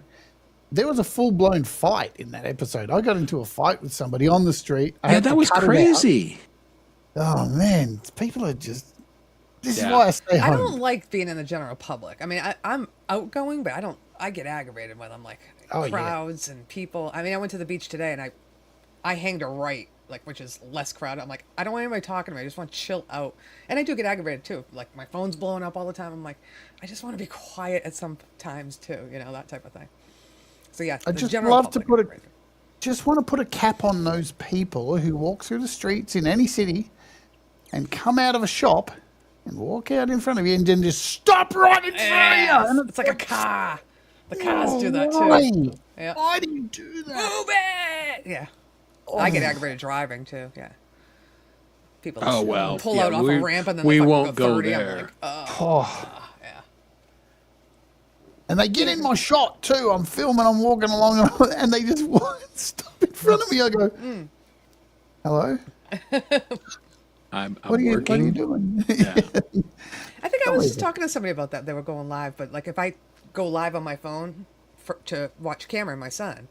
there was a full-blown fight in that episode. I got into a fight with somebody on the street. I Yeah, had to that was cut it out. crazy. Oh, man. People are just... This Yeah. is why I stay I home. don't like being in the general public. I mean, I'm outgoing, but I get aggravated when I'm like Oh, yeah. crowds and people. I mean, I went to the beach today and I hanged a right, which is less crowded. I'm like, I don't want anybody talking to me. I just want to chill out. And I do get aggravated too. Like my phone's blowing up all the time. I'm like, I just want to be quiet at some times too, that type of thing. So yeah, I the just general love to public, put I'm it- aggravated. Just want to put a cap on those people who walk through the streets in any city and come out of a shop and walk out in front of you and then just stop right in front of you. And It's like a car. The cars do that why? too. Yeah. Why do you do that? Move it! Yeah. I get aggravated driving too. Yeah. People Oh, just well, pull yeah, out off we- a ramp and then we they fucking won't go 30. I'm there. like, Oh. yeah. And they get in my shot too. I'm filming, I'm walking along, and they just stop in front of me. I go, Hello? I'm What are you working. doing? Yeah. I think I Don't was leave just it. talking to somebody about that. They were going live, but like if I go live on my phone to watch Cameron, my son,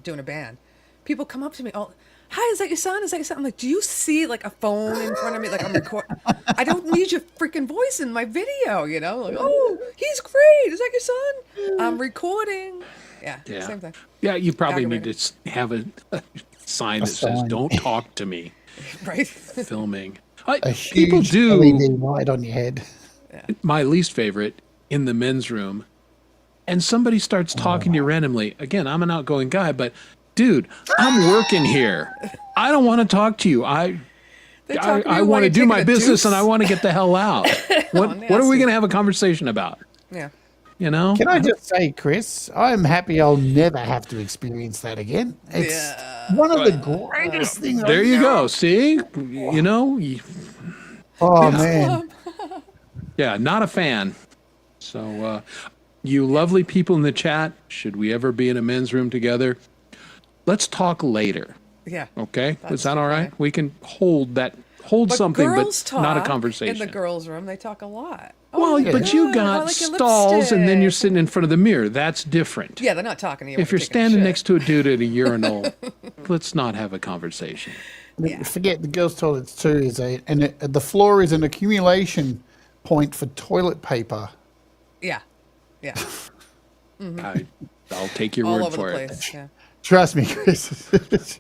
doing a band, people come up to me, "Oh, hi, is that your son? Is that your son?" I'm like, "Do you see like a phone in front of me? Like I'm recording. I don't need your freaking voice in my video, you know? Like, oh, he's great. Is that your son? I'm recording. Yeah, Yeah. same thing. Yeah, you probably need Aggravating. to have a sign that says, sign. don't talk to me, Right? filming. A People huge do. LED light on your head. My least favorite in the men's room, and somebody starts talking to you randomly. Again, I'm an outgoing guy, but dude, I'm working here. I don't want to talk to you. They're talking to I you while want to you're do taking my a business and I deuce? want to get the hell out. What are we nasty. going to have a conversation about? Yeah. You know? Can I just say, Chris, I'm happy I'll never have to experience that again. It's Yeah. one of the greatest things. There I've you ever- go. See? You know? Oh, man. Yeah, not a fan. So, you lovely people in the chat, should we ever be in a men's room together? Let's talk later. Yeah. Okay? That's Is that all right? fine. We can hold something, girls but not a talk conversation. In the girls' room, they talk a lot. Well, my but you God, I got like your stalls and then you're lipstick. sitting in front of the mirror. That's different. Yeah, they're not talking to you. If you're standing next to a dude at a urinal, let's not have a conversation. Forget the girls' toilets too. The floor is an accumulation point for toilet paper. Yeah. Yeah. I'll take your All word over for the it. place. Yeah. Trust me, Chris.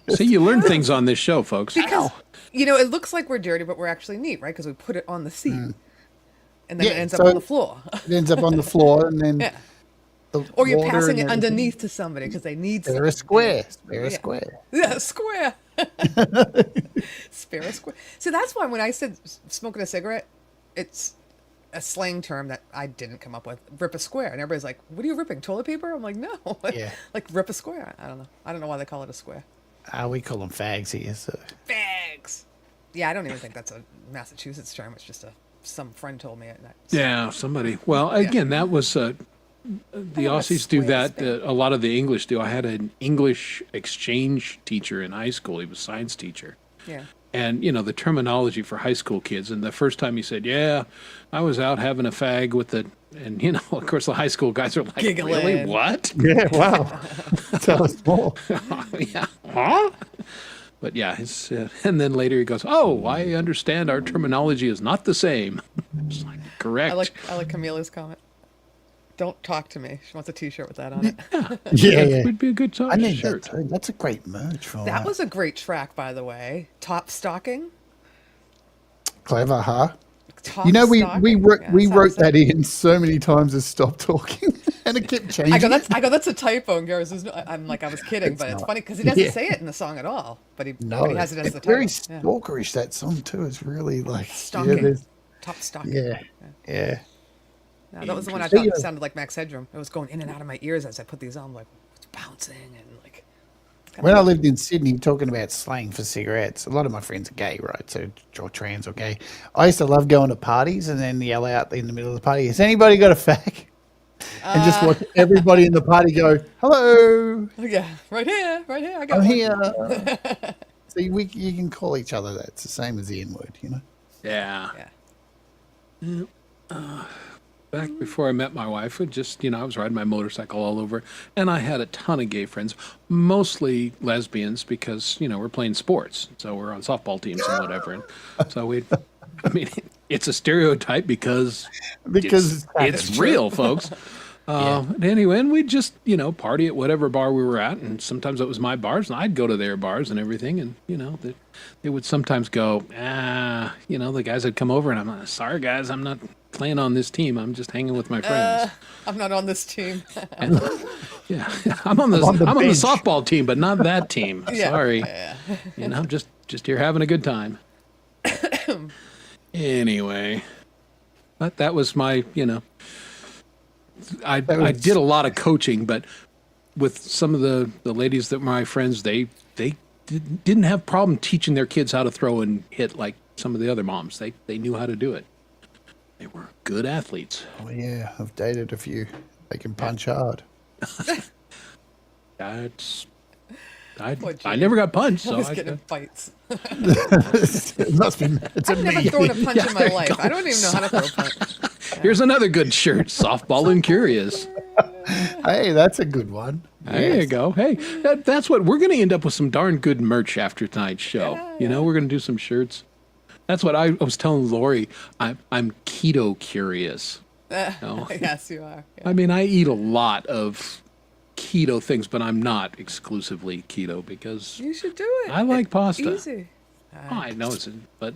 See, you learn things on this show, folks. Because, you know, it looks like we're dirty, but we're actually neat, right? Because we put it on the seat. And then Yeah, it ends so- up on the floor. It ends up on the floor, and then Yeah. the Or you're water passing and it everything. underneath to somebody because they need Spare a something. square. Spare a Yeah. square. Yeah, square. Spare a square. So that's why when I said smoking a cigarette, it's a slang term that I didn't come up with. Rip a square. And everybody's like, what are you ripping? Toilet paper? I'm like, no. Yeah. Like rip a square. I don't know. I don't know why they call it a square. We call them fags here. So. Bags. Yeah, I don't even think that's a Massachusetts term. It's just some friend told me it. Yeah, somebody. Well, again, that was the Aussies do that. A lot of the English do. I had an English exchange teacher in high school. He was a science teacher. Yeah. And, you know, the terminology for high school kids. And the first time he said, yeah, I was out having a fag with the, and, you know, of course, the high school guys are like, Giggling. really? What? Yeah, wow. Tell us more. Yeah. Huh? But yeah, and then later he goes, oh, I understand our terminology is not the same. It's like, correct. I like Camille's comment. Don't talk to me. She wants a T-shirt with that on it. Yeah, It yeah. would be a good I need shirt. that too. That's a great merch for That was a great track, by the way. Top stocking. clever, huh? Top You know, we stocking. wrote, Yeah, we that's how wrote it's said. that in so many times as stop talking, and it kept changing. I go, that's a typo. And Gareth says, no, I'm like, I was kidding, but it's not. funny because he doesn't Yeah. say it in the song at all. But he No, has it as it's the title. very Yeah. stalkerish. That song too. It's really like Stocking. there's- Top stocking. yeah. No, that was the one I Interesting. thought sounded like Max Headroom. It was going in and out of my ears as I put these on. I'm like, it's bouncing and like. it's kinda When I cool. lived in Sydney, talking about slang for cigarettes, a lot of my friends are gay, right? So, or trans or gay. I used to love going to parties and then yell out in the middle of the party, "Has anybody got a fag?" And just watch everybody in the party go, "Hello, Yeah, right here. I got I'm one. here." So you can call each other that. It's the same as the N word, you know. Yeah. Yeah. Back before I met my wife, I was riding my motorcycle all over, and I had a ton of gay friends, mostly lesbians, because, we're playing sports. So we're on softball teams and whatever. And so it's a stereotype because it's real, folks. Anyway, and we'd just, party at whatever bar we were at. And sometimes it was my bars, and I'd go to their bars and everything. And, they would sometimes go, the guys would come over, and I'm like, sorry, guys, I'm not playing on this team. I'm just hanging with my friends. I'm not on this team. Yeah, I'm on the bench. softball team, but not that team. Yeah. Sorry, Yeah. I'm just here having a good time. Anyway, but that was my, I did a lot of coaching, but with some of the ladies that were my friends, they didn't have problem teaching their kids how to throw and hit like some of the other moms. They knew how to do it. They were good athletes. Oh yeah, I've dated a few. They can punch hard. That's I Poor I Gene. never got punched, I so was I, getting bites. It must be. It's a I've never me. thrown a punch Yeah, in there my you life. go. I don't even know how to throw a punch. here's another good shirt, softball and curious. Hey, that's a good one. There you go. Hey, that's what we're going to end up with, some darn good merch after tonight's show. You know, we're going to do some shirts. That's what I was telling Lori. I'm keto curious. No. Yes, you are. Yeah. I mean, I eat a lot of keto things, but I'm not exclusively keto because You should do it. I like pasta. Easy. Oh, I know but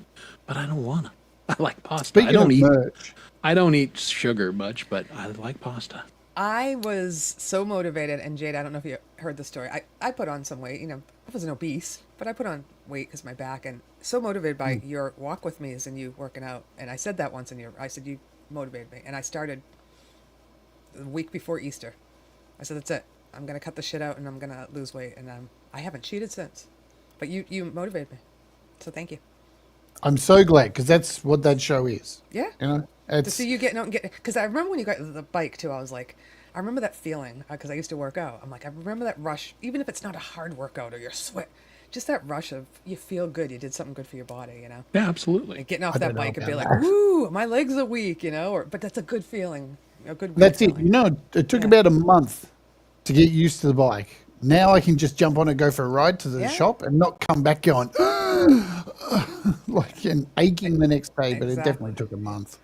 I don't want to. I like pasta. Speaking I don't of eat. merch, I don't eat sugar much, but I like pasta. I was so motivated, and Jade, I don't know if you heard the story. I put on some weight. You know, I wasn't obese, but I put on weight because my back, and so motivated by your walk with me and you working out. And I said that once, and I said you motivated me, and I started the week before Easter. I said that's it. I'm gonna cut the shit out, and I'm gonna lose weight, and I haven't cheated since. But you motivated me, so thank you. I'm so glad because that's what that show is. Yeah. You know, To it's see you getting out and get, because I remember when you got the bike too, I was like, I remember that feeling because I used to work out. I'm like, I remember that rush, even if it's not a hard workout or you're sweat, just that rush of you feel good, you did something good for your body, you know. Yeah, absolutely. Like getting off I that don't know bike and be about like, that. woo, my legs are weak, you know. But that's a good feeling, a good. that's it. feeling. You know, it took about a month to get used to the bike. Now I can just jump on and go for a ride to the Yeah. shop and not come back going like and aching the next day. But it definitely Exactly. took a month.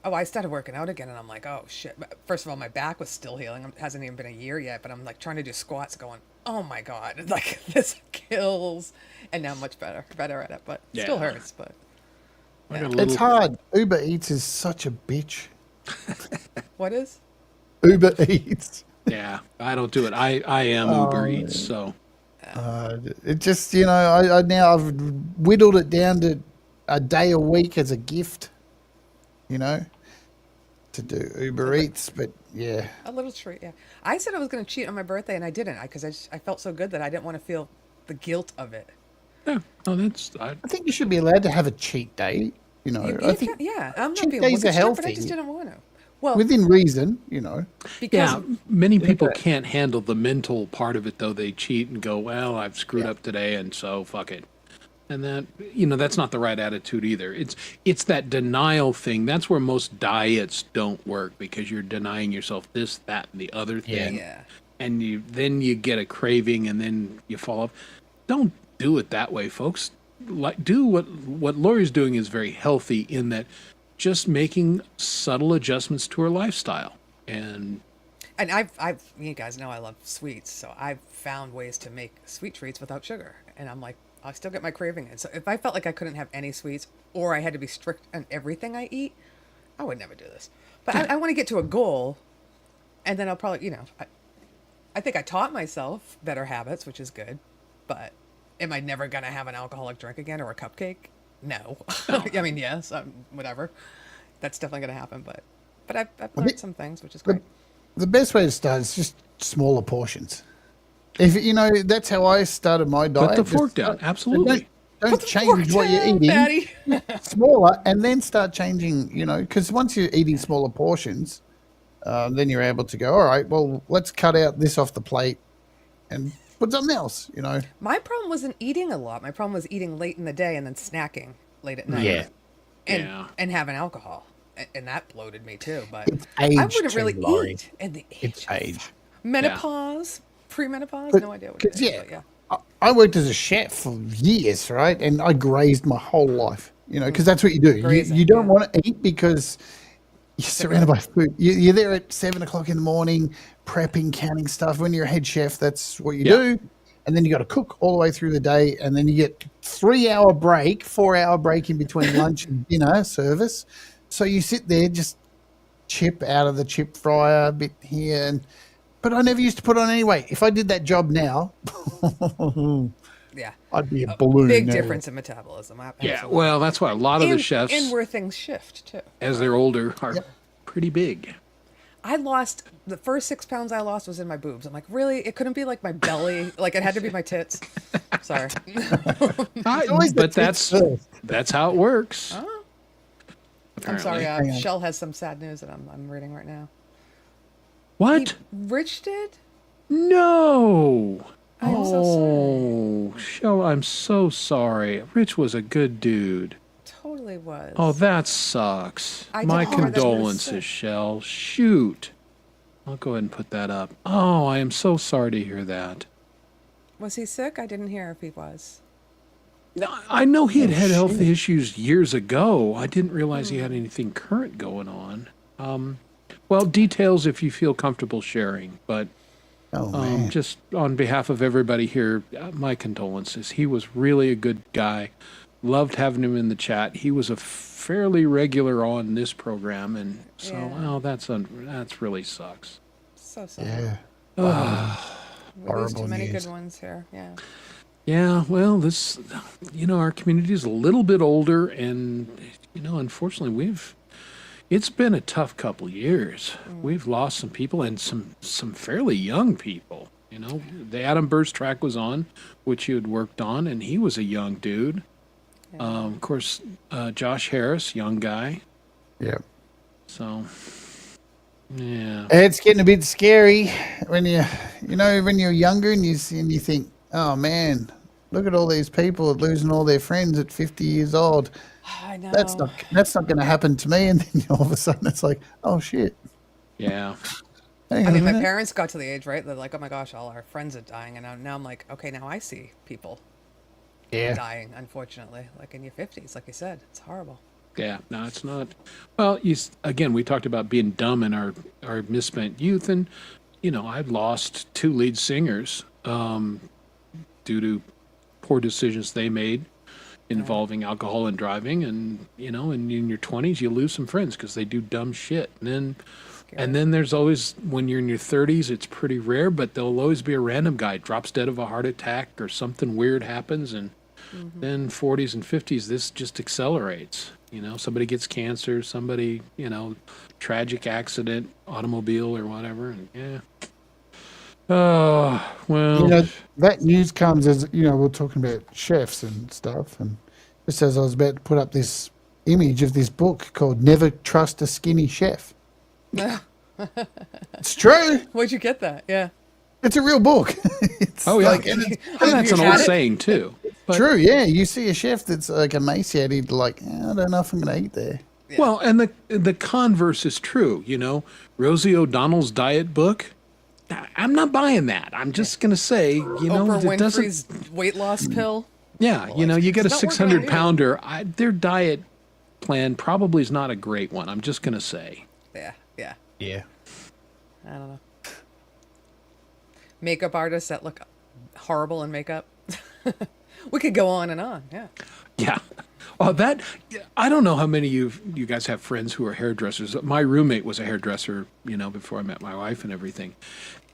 Oh, I started working out again, and I'm like, oh shit. But first of all, my back was still healing. It hasn't even been a year yet, but I'm like trying to do squats, going, oh my god, like this kills. And now I'm much better at it, but still Yeah. hurts. But I got a It's little- hard. Uber Eats is such a bitch. what is? Uber Eats. Yeah, I don't do it. I am Uber Eats, so It just, you know, I now I've whittled it down to a day a week as a gift, you know, to do Uber Eats. But yeah, A little treat, yeah. I said I was going to cheat on my birthday, and I didn't, because I felt so good that I didn't want to feel the guilt of it. yeah. No, I think you should be allowed to have a cheat day. You know, I think Yeah, I'm not cheat being days are wicked strict, but I healthy. just didn't want to. Well, within reason, you know. because yeah. Many people can't handle the mental part of it, though. They cheat and go, "Well, I've screwed up today, and so fuck it." And that, you know, that's not the right attitude either. It's that denial thing. That's where most diets don't work, because you're denying yourself this, that, and the other thing. Yeah. And then you get a craving, and then you fall off. Don't do it that way, folks. Like, do what Lori's doing is very healthy, in that just making subtle adjustments to her lifestyle. And And I've you guys know I love sweets, so I've found ways to make sweet treats without sugar. And I'm like, I still get my craving. And so if I felt like I couldn't have any sweets, or I had to be strict on everything I eat, I would never do this. But I want to get to a goal, and then I'll probably, you know, I think I taught myself better habits, which is good. But am I never gonna have an alcoholic drink again, or a cupcake? No. I mean, yes, whatever. That's definitely gonna happen. But I've learned some things, which is great. The best way to start is just smaller portions. If you know, that's how I started my diet. put the Just fork down. Absolutely. Don't change what you're eating. Patty. Smaller, and then start changing. You know, because once you're eating smaller portions, then you're able to go. All right, well, let's cut out this off the plate and put something else. You know. My problem wasn't eating a lot. My problem was eating late in the day and then snacking late at night. Yeah. And Yeah. and having alcohol. And that bloated me too. But It's age I wouldn't too, really Laurie. eat. And the age. It's age. Menopause, premenopause, no idea what it Because is. yeah, But yeah. I worked as a chef for years, right? And I grazed my whole life, you know, because that's what you do. Grazing, You don't yeah. want to eat because you're surrounded by food. You're there at 7 o'clock in the morning, prepping, counting stuff. When you're a head chef, that's what you Yeah. do. And then you got to cook all the way through the day. And then you get 3 hour break, 4 hour break in between lunch and dinner service. So you sit there, just chip out of the chip fryer a bit here. But I never used to put on any weight. If I did that job now, Yeah. I'd be a balloon. Big now. difference in metabolism. Yeah. absolutely. Well, that's why a lot of the chefs, And where things shift too. as they're older, are pretty big. I lost the first 6 pounds I lost was in my boobs. I'm like, really? It couldn't be like my belly. Like it had to be my tits. Sorry. always the But tits first. that's how it works. I'm sorry. apparently. Hang on. Shell has some sad news that I'm reading right now. What? Rich did? No. I'm so sorry. Shell, I'm so sorry. Rich was a good dude. Totally was. Oh, that sucks. I My didn't hear that he was condolences, sick. Shell. Shoot. I'll go ahead and put that up. Oh, I am so sorry to hear that. Was he sick? I didn't hear if he was. Now, I know he had had health issues years ago. I didn't realize he had anything current going on. Well, details if you feel comfortable sharing, but Oh man. just on behalf of everybody here, my condolences. He was really a good guy. Loved having him in the chat. He was a fairly regular on this program, and so Yeah. that's really sucks. So sorry. Yeah. We lose Horrible too many news. good ones here. Yeah. Yeah, well, this, our community is a little bit older, and unfortunately, it's been a tough couple years. We've lost some people and some fairly young people. The Adam Burst track was on, which you had worked on, and he was a young dude. Of course, Josh Harris, young guy. Yeah. So, yeah. It's getting a bit scary when when you're younger and you think, oh man, look at all these people losing all their friends at 50 years old. I know. That's not going to happen to me. And then all of a sudden it's like, oh shit. Yeah. Hang I on mean, a my minute. parents got to the age, right? They're like, oh my gosh, all our friends are dying. And now I'm like, okay, now I see people Yeah. dying, unfortunately. Like in your 50s, like you said. It's horrible. Yeah, no, it's not. Well, again, we talked about being dumb in our misspent youth, and I've lost 2 lead singers due to poor decisions they made involving alcohol and driving, and and in your 20s you lose some friends because they do dumb shit, and then there's always, when you're in your 30s, it's pretty rare, but there'll always be a random guy drops dead of a heart attack or something weird happens, and then 40s and 50s, this just accelerates. Somebody gets cancer, somebody, tragic accident, automobile or whatever. And yeah. Oh, well. That news comes as, we're talking about chefs and stuff. And just as I was about to put up this image of this book called Never Trust a Skinny Chef. It's true. Where'd you get that? Yeah. It's a real book. It's Oh, yeah. and it's And that's an you old had it? saying, too. But, true, yeah. You see a chef that's like emaciated, like, I don't know if I'm going to eat there. well, and the converse is true. Rosie O'Donnell's diet book, I'm not buying that. I'm just going to say, Oprah it doesn't. Winfrey's weight loss pill. Yeah, you get a it's not working on you. 600-pounder. Their diet plan probably is not a great one. I'm just going to say. Yeah. Yeah. Yeah. I don't know. Makeup artists that look horrible in makeup. We could go on and on. Yeah. Yeah. Oh, I don't know how many of you guys have friends who are hairdressers. My roommate was a hairdresser, before I met my wife and everything.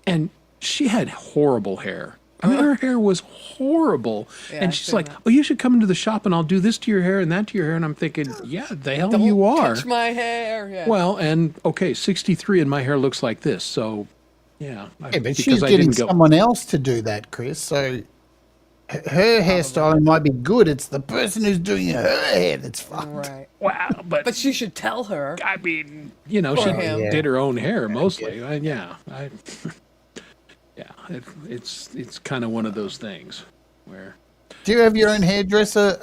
And she had horrible hair. I mean, her hair was horrible. Yeah, and I've she's seen like, that. oh, you should come into the shop and I'll do this to your hair and that to your hair. And I'm thinking, yeah, the hell you are. Touch my hair. Yeah. Well, and okay, 63 and my hair looks like this. So, yeah. Yeah, but she's getting someone else to do that, Chris. So her hairstyling might be good. It's the person who's doing her hair that's fucked. Right. Wow, But she should tell her. I mean, Or she him. did her own hair mostly. Yeah, it's kind of one of those things where. Do you have your own hairdresser,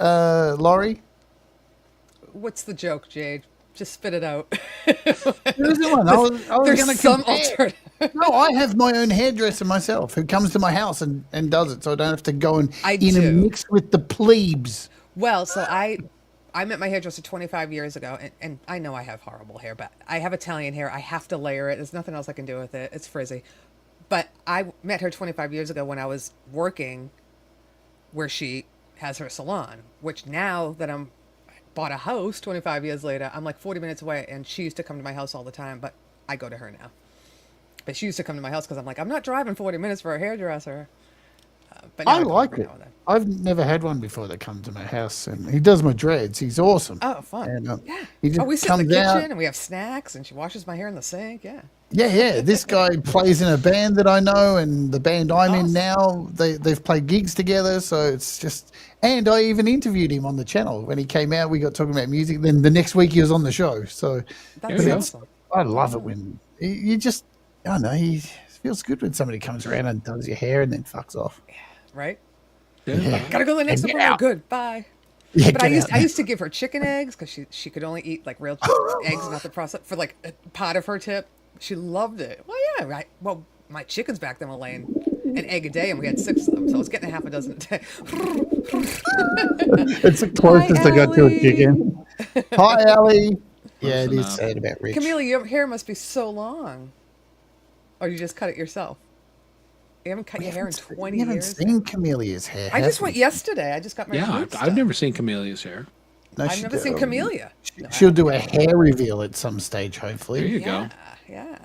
Laurie? What's the joke, Jade? Just spit it out. There isn't one. I was going There's to some compare. alternative. No, I have my own hairdresser myself who comes to my house and does it, so I don't have to go and I do. intermix with the plebes. Well, so I met my hairdresser 25 years ago, and I know I have horrible hair, but I have Italian hair. I have to layer it. There's nothing else I can do with it. It's frizzy. But I met her 25 years ago when I was working where she has her salon, which now that I'm bought a house 25 years later, I'm like 40 minutes away, and she used to come to my house all the time, but I go to her now. But she used to come to my house because I'm like, I'm not driving 40 minutes for a hairdresser. But now I go like every it. now and then. I've never had one before that comes to my house, and he does my dreads. He's awesome. Oh, fun. And, Yeah. he just Oh, we sit in the comes kitchen out. and we have snacks, and she washes my hair in the sink. Yeah. Yeah. This guy plays in a band that I know, and the band I'm in Awesome. now, they've played gigs together. So it's just, and I even interviewed him on the channel when he came out. We got talking about music. Then the next week he was on the show. So That's you go. awesome. I love it when you just, I don't know, he's feels good when somebody comes around and does your hair and then fucks off. Right? Yeah. Gotta go to the next And get appointment. out. Good. Bye. Yeah, But I get used out. I used to give her chicken eggs because she could only eat like real eggs, not the processed, for like a pot of her tip. She loved it. Well, yeah, right. Well, my chickens back then were laying an egg a day, and we had 6 of them, so I was getting a half a dozen a day. It's the closest I got to a Allie. chicken. Hi, Allie. Yeah, it Close is enough. sad about Rich. Camila, your hair must be so long, or you just cut it yourself. You haven't cut your hair in 20 We haven't years. seen Camellia's hair. I just have went we? yesterday. I just got my Yeah, roots I've done. never seen Camellia's hair. No, I've she never seen do- Camellia. She'll do a hair reveal at some stage, There hopefully. you Yeah, go. yeah.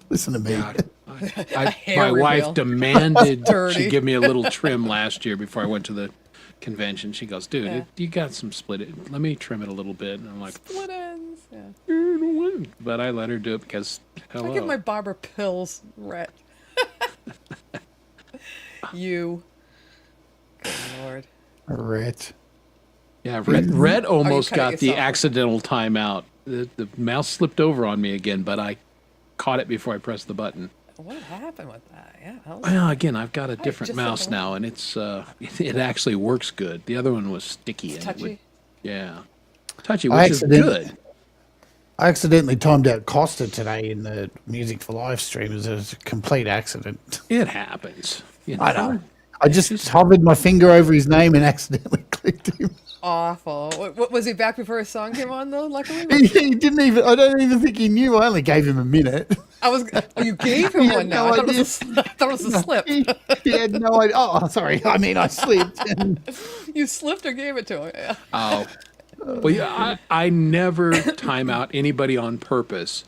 Listen to me. God. hair My reveal. wife demanded Dirty. she give me a little trim last year before I went to the convention. She goes, dude, Yeah. you got some split it. Let me trim it a little bit. And I'm like, Split ends. Yeah. but I let her do it because, hello. I give my barber pills, Rhett. You. Good Lord. Rhett. Yeah, Red almost cut it got the yourself. accidental timeout. The mouse slipped over on me again, but I caught it before I pressed the button. What happened with that? Yeah. That was, Well, again, I've got a different just mouse something now, and it's it actually works good. The other one was sticky. It's and it would- touchy? yeah, touchy, I which is accidentally- good. I accidentally timed out Costa today in the Music for Live stream. It was a complete accident. It happens. You I know. I just hovered my finger over his name and accidentally clicked him. awful. What was he back before his song came on though? Luckily, He didn't even, I don't even think he knew. I only gave him a minute. I was. Oh, you gave him He had one now. no I thought, I thought it was a slip. He had no idea. Oh, sorry. I mean, I slipped. And You slipped or gave it to him. Yeah. Oh, well, yeah, I never time out anybody on purpose.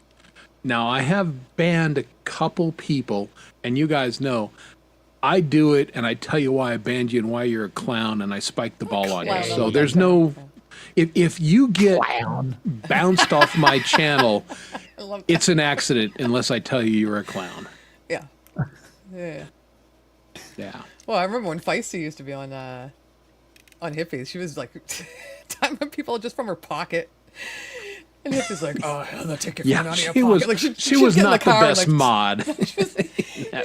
Now, I have banned a couple people, and you guys know, I do it, and I tell you why I banned you and why you're a clown, and I spike the ball on you. Clown. So there's no, if you get clown. bounced off my channel, I love it's an accident unless I tell you you're a clown. Yeah. Yeah. Yeah. Well, I remember when Feisty used to be on Hippies. She was like timing people just from her pocket. And Hippie's like, oh, I'm gonna take your phone Yeah, out of your she pocket. was, Like she she'd was get in not the car and, best like, mod.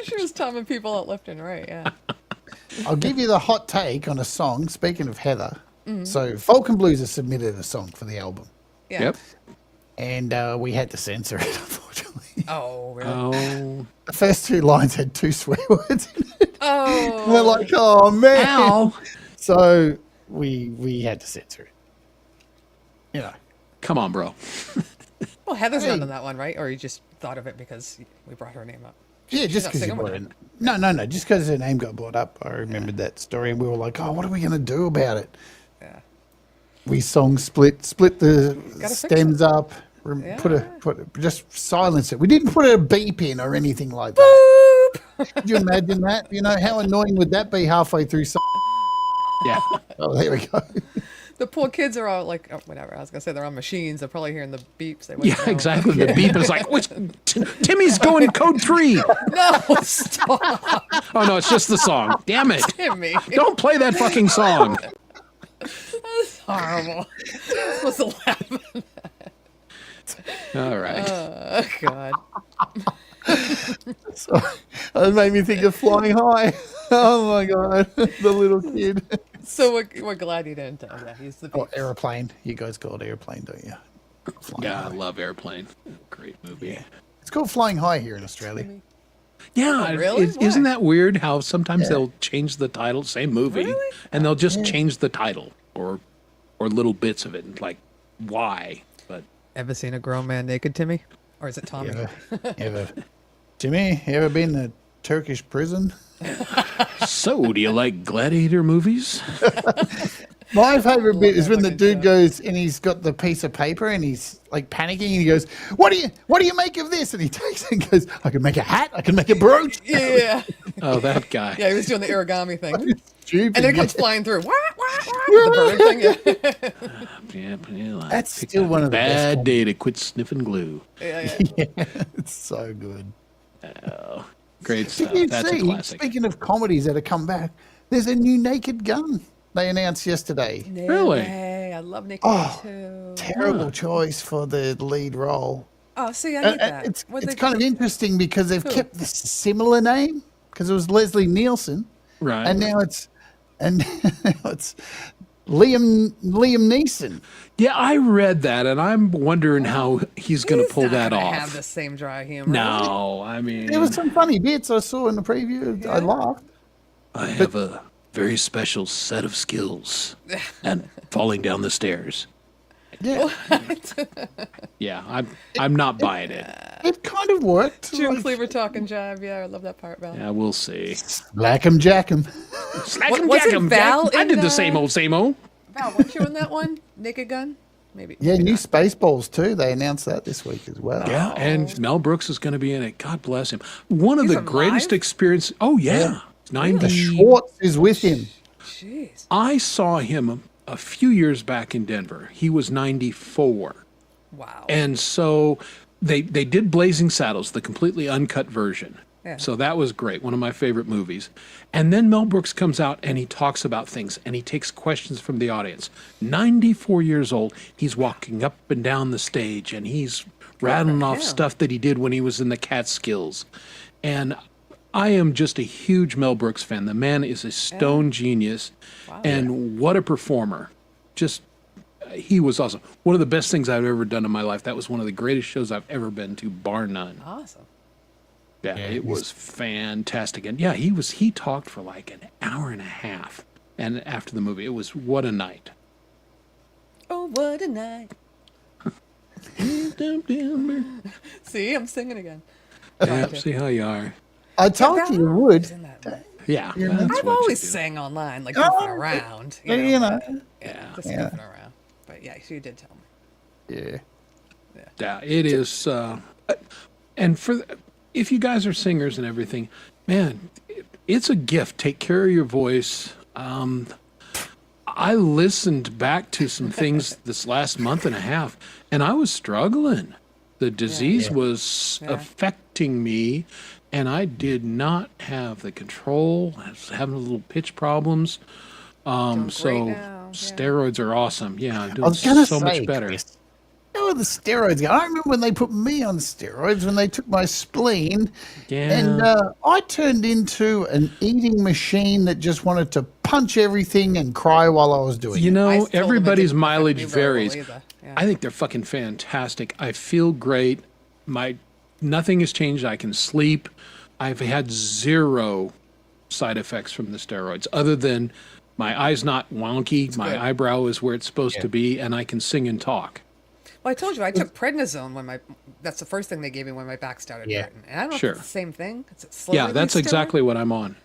She was timing people out left and right. Yeah. I'll give you the hot take on a song. Speaking of Heather. So Falcon Blues has submitted a song for the album. Yeah. Yep. And we had to censor it, unfortunately. Oh, really? Oh, The first 2 lines had 2 swear words in it. Oh. We're like, oh, man. Ow. So we had to censor it. You know. Come on, bro. Well, Heather's Hey. not on that one, right? Or you just thought of it because we brought her name up? Yeah, just not because singing with it. No. Just because her name got brought up. I remembered that story, and we were like, "Oh, what are we going to do about it?" Yeah. We split the Gotta fix stems up, just silence it. We didn't put a beep in or anything like that. Could you imagine that? You know how annoying would that be halfway through? Yeah. Oh, there we go. The poor kids are all like, oh, whatever. I was gonna say they're on machines. They're probably hearing the beeps. They wouldn't Yeah, know. exactly. The beep is like, which, Timmy's going code 3. No, stop, Oh, no, it's just the song. Damn it. Timmy. Don't play that fucking song. That's horrible. I'm supposed to laugh. All right. Oh God. So, it made me think of Flying High. Oh my god, the little kid. So we're glad you didn't. Yeah, he's the Oh, beep. Aeroplane. You guys call it Aeroplane, don't you? Flying Yeah, I High. love Airplane. Great movie. It's called Flying High here in Australia. Yeah, really? isn't Why? that weird how sometimes Yeah. they'll change the title, same movie, Really? and they'll just change the title or little bits of it. Like, why? But Ever seen a grown man naked, Timmy? Or is it Tommy? Ever, Jimmy, you ever been to Turkish prison? so, do you like gladiator movies? My favorite bit is when the fucking dude show. goes and he's got the piece of paper and he's like panicking and he goes, "What do you make of this?" And he takes it and goes, "I can make a hat. I can make a brooch." Yeah. Oh, that guy. Yeah, he was doing the origami thing. Stupid. And then it comes flying through. Wah, wah, wah, the bird thing. Yeah. Yeah, like, That's picked still a one of the best bad ones. day to quit sniffing glue. Yeah. It's so good. Great stuff. Did you That's a see? classic. Speaking of comedies that have come back, there's a new Naked Gun they announced yesterday. Really? Hey, I love Naked Oh, too. Terrible choice for the lead role. Oh, see, I get that. It's What'd they kind of interesting because they've kept the similar name because it was Leslie Nielsen, Right. and now it's Liam Neeson. Yeah, I read that, and I'm wondering how he's going to pull not that gonna off. Have the same dry humor. No, I mean, There was some funny bits I saw in the preview. I laughed. I have a very special set of skills, and falling down the stairs. Yeah, Yeah, I'm not buying it. it kind of worked. June Like, Cleaver talking jive. Yeah, I love that part, Val. Yeah, we'll see. Black 'em, Jack 'em. Slack What- 'em, wasn't jack 'em, Val jack 'em. I in, did the same old, same old. Val, weren't you in that one? Naked Gun? Maybe. Yeah, maybe new not. Spaceballs too. They announced that this week as well. Yeah, and Mel Brooks is going to be in it. God bless him. One of He's the greatest alive? experiences. Oh yeah, 90. Schwartz is with him. Jeez. I saw him a few years back in Denver. He was 94. Wow. And so they did Blazing Saddles, the completely uncut version. Yeah. So that was great, one of my favorite movies. And then Mel Brooks comes out and he talks about things and he takes questions from the audience. 94 years old, he's walking up and down the stage and he's rattling off him. stuff that he did when he was in the Catskills. And I am just a huge Mel Brooks fan. The man is a stone genius, and what a performer. Just, he was awesome. One of the best things I've ever done in my life. That was one of the greatest shows I've ever been to, bar none. Awesome. Yeah, it was fantastic. And yeah, he talked for like an hour and a half. And after the movie, it was what a night. Oh, what a night. Yeah, See, I'm singing again. see how you are. I told Val you you was would. in that movie. Yeah, that's I've what you always do. sang online, like goofing around. You know, Yeah. just goofing around. But yeah, you did tell me. Yeah. Yeah, it is. And if you guys are singers and everything, man, it's a gift. Take care of your voice. I listened back to some things this last month and a half, and I was struggling. The disease was affecting me, and I did not have the control. I was having a little pitch problems. Doing So great now, yeah. steroids are awesome. Yeah, I'm I doing was gonna so say, much better. Chris, how are the steroids? I remember when they put me on steroids when they took my spleen, and I turned into an eating machine that just wanted to punch everything and cry while I was doing You it. I know, still don't think everybody's it affected mileage me very well varies. either. Yeah. I think they're fucking fantastic. I feel great. Nothing has changed. I can sleep. I've had zero side effects from the steroids, other than my eye's not wonky. My good. eyebrow is where it's supposed to be, and I can sing and talk. Well, I told you I took prednisone when that's the first thing they gave me when my back started hurting. And I don't know Sure. if it's the same thing. It's a slowly Yeah, that's release exactly steroid. what I'm on.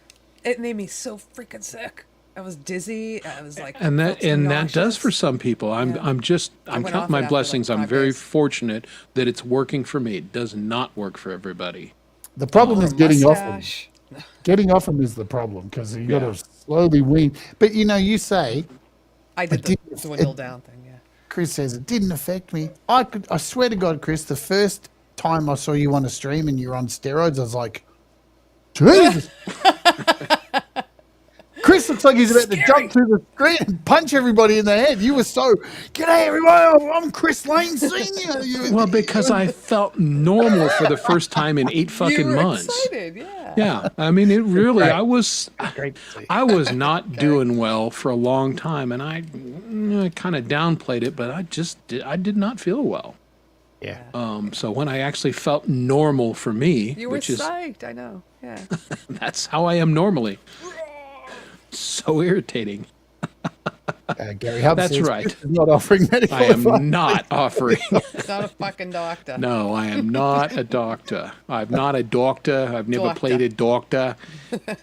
It made me so freaking sick. I was dizzy. I was like, And felt so that does for nauseous. some people. I'm Yeah. I'm went counting off my it after, like, blessings. I'm 5 very days. fortunate that it's working for me. It does not work for everybody. The problem is getting off them. Mustache. Getting off them is the problem because you got to slowly wean. But you say, I did the did- dwindle down thing. Yeah. Chris says it didn't affect me. I swear to God, Chris, the first time I saw you on a stream and you're on steroids, I was like, Jesus. Chris looks like he's about to jump through the screen and punch everybody in the head. You were so, g'day everyone, I'm Chris Lane Sr. Well, because I felt normal for the first time in 8 fucking You were months. excited, yeah. Yeah, I mean, it really. I was Great to see. I was not doing well for a long time, and I kind of downplayed it, but I did not feel well. Yeah. So when I actually felt normal for me, You were which is psyched. I know. Yeah. that's how I am normally. So irritating. Gary Hubb That's says right. Chris is not offering medical I advice. am not offering. Not a fucking doctor. No, I am not a doctor. I'm not a doctor. I've never Doctor. played a doctor.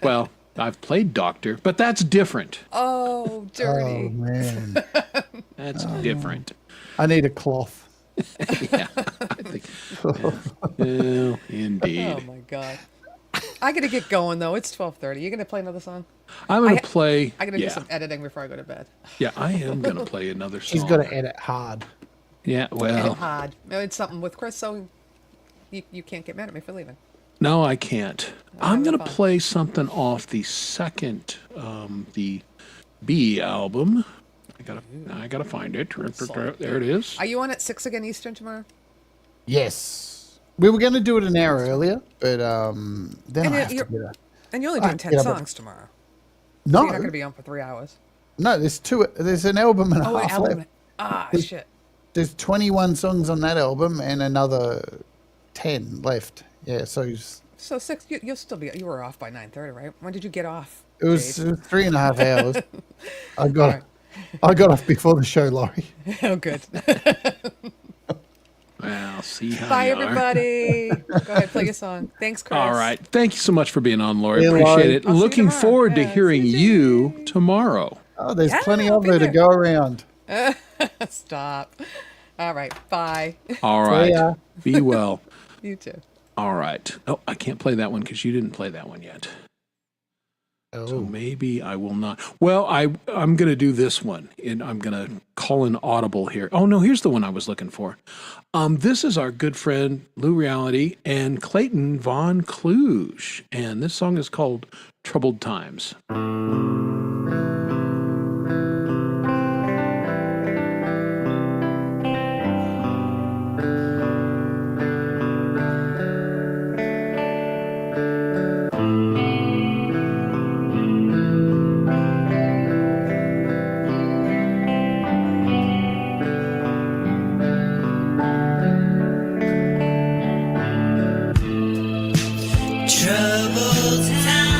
Well, I've played doctor, but that's different. Oh, dirty. Oh, man. That's different. I need a cloth. Yeah, I think. Oh, indeed. Oh my god. I gotta get going though. It's 12:30. You gonna play another song? I'm gonna play. I gotta do Yeah, some editing before I go to bed. yeah, I am gonna play another song. He's got to edit hard. Yeah, Edit well, hard. No, it's something with Chris, so you can't get mad at me for leaving. no, I can't. I'm having gonna fun. play something off the second, the B album. I gotta find it. There it is. Are you on at 6 again Eastern tomorrow? Yes. We were going to do it an hour earlier, but then And I have to you're- get up. And you're only I doing 10 get up at- songs tomorrow. No, So you're not going to be on for 3 hours. no. There's an album and a Oh, an half album. left. Ah, shit. There's 21 songs on that album and another 10 left. Yeah, so So 6, you'll still be, you were off by 9:30, right? When did you get off? it was Jade? 3.5 hours. I got Alright. I got off before the show, Laurie. Oh, good. Well, see how Bye, you are. everybody. Go ahead, play your song. Thanks, Chris. All right. Thank you so much for being on, Lori. Yeah, Appreciate Laurie. it. I'll see you Looking tomorrow. forward to Yeah, see hearing you, you Jade. tomorrow. Oh, there's Yeah, plenty I'll of be her to there. go around. Stop. All right. Bye. All See right. ya. Be well. You too. All right. Oh, I can't play that one because you didn't play that one yet. So Oh, maybe I will not. Well, I'm going to do this one, and I'm going to call an audible here. Oh no, here's the one I was looking for. This is our good friend Lou Reality and Clayton Von Kluge, and this song is called "Troubled Times." Troubled times.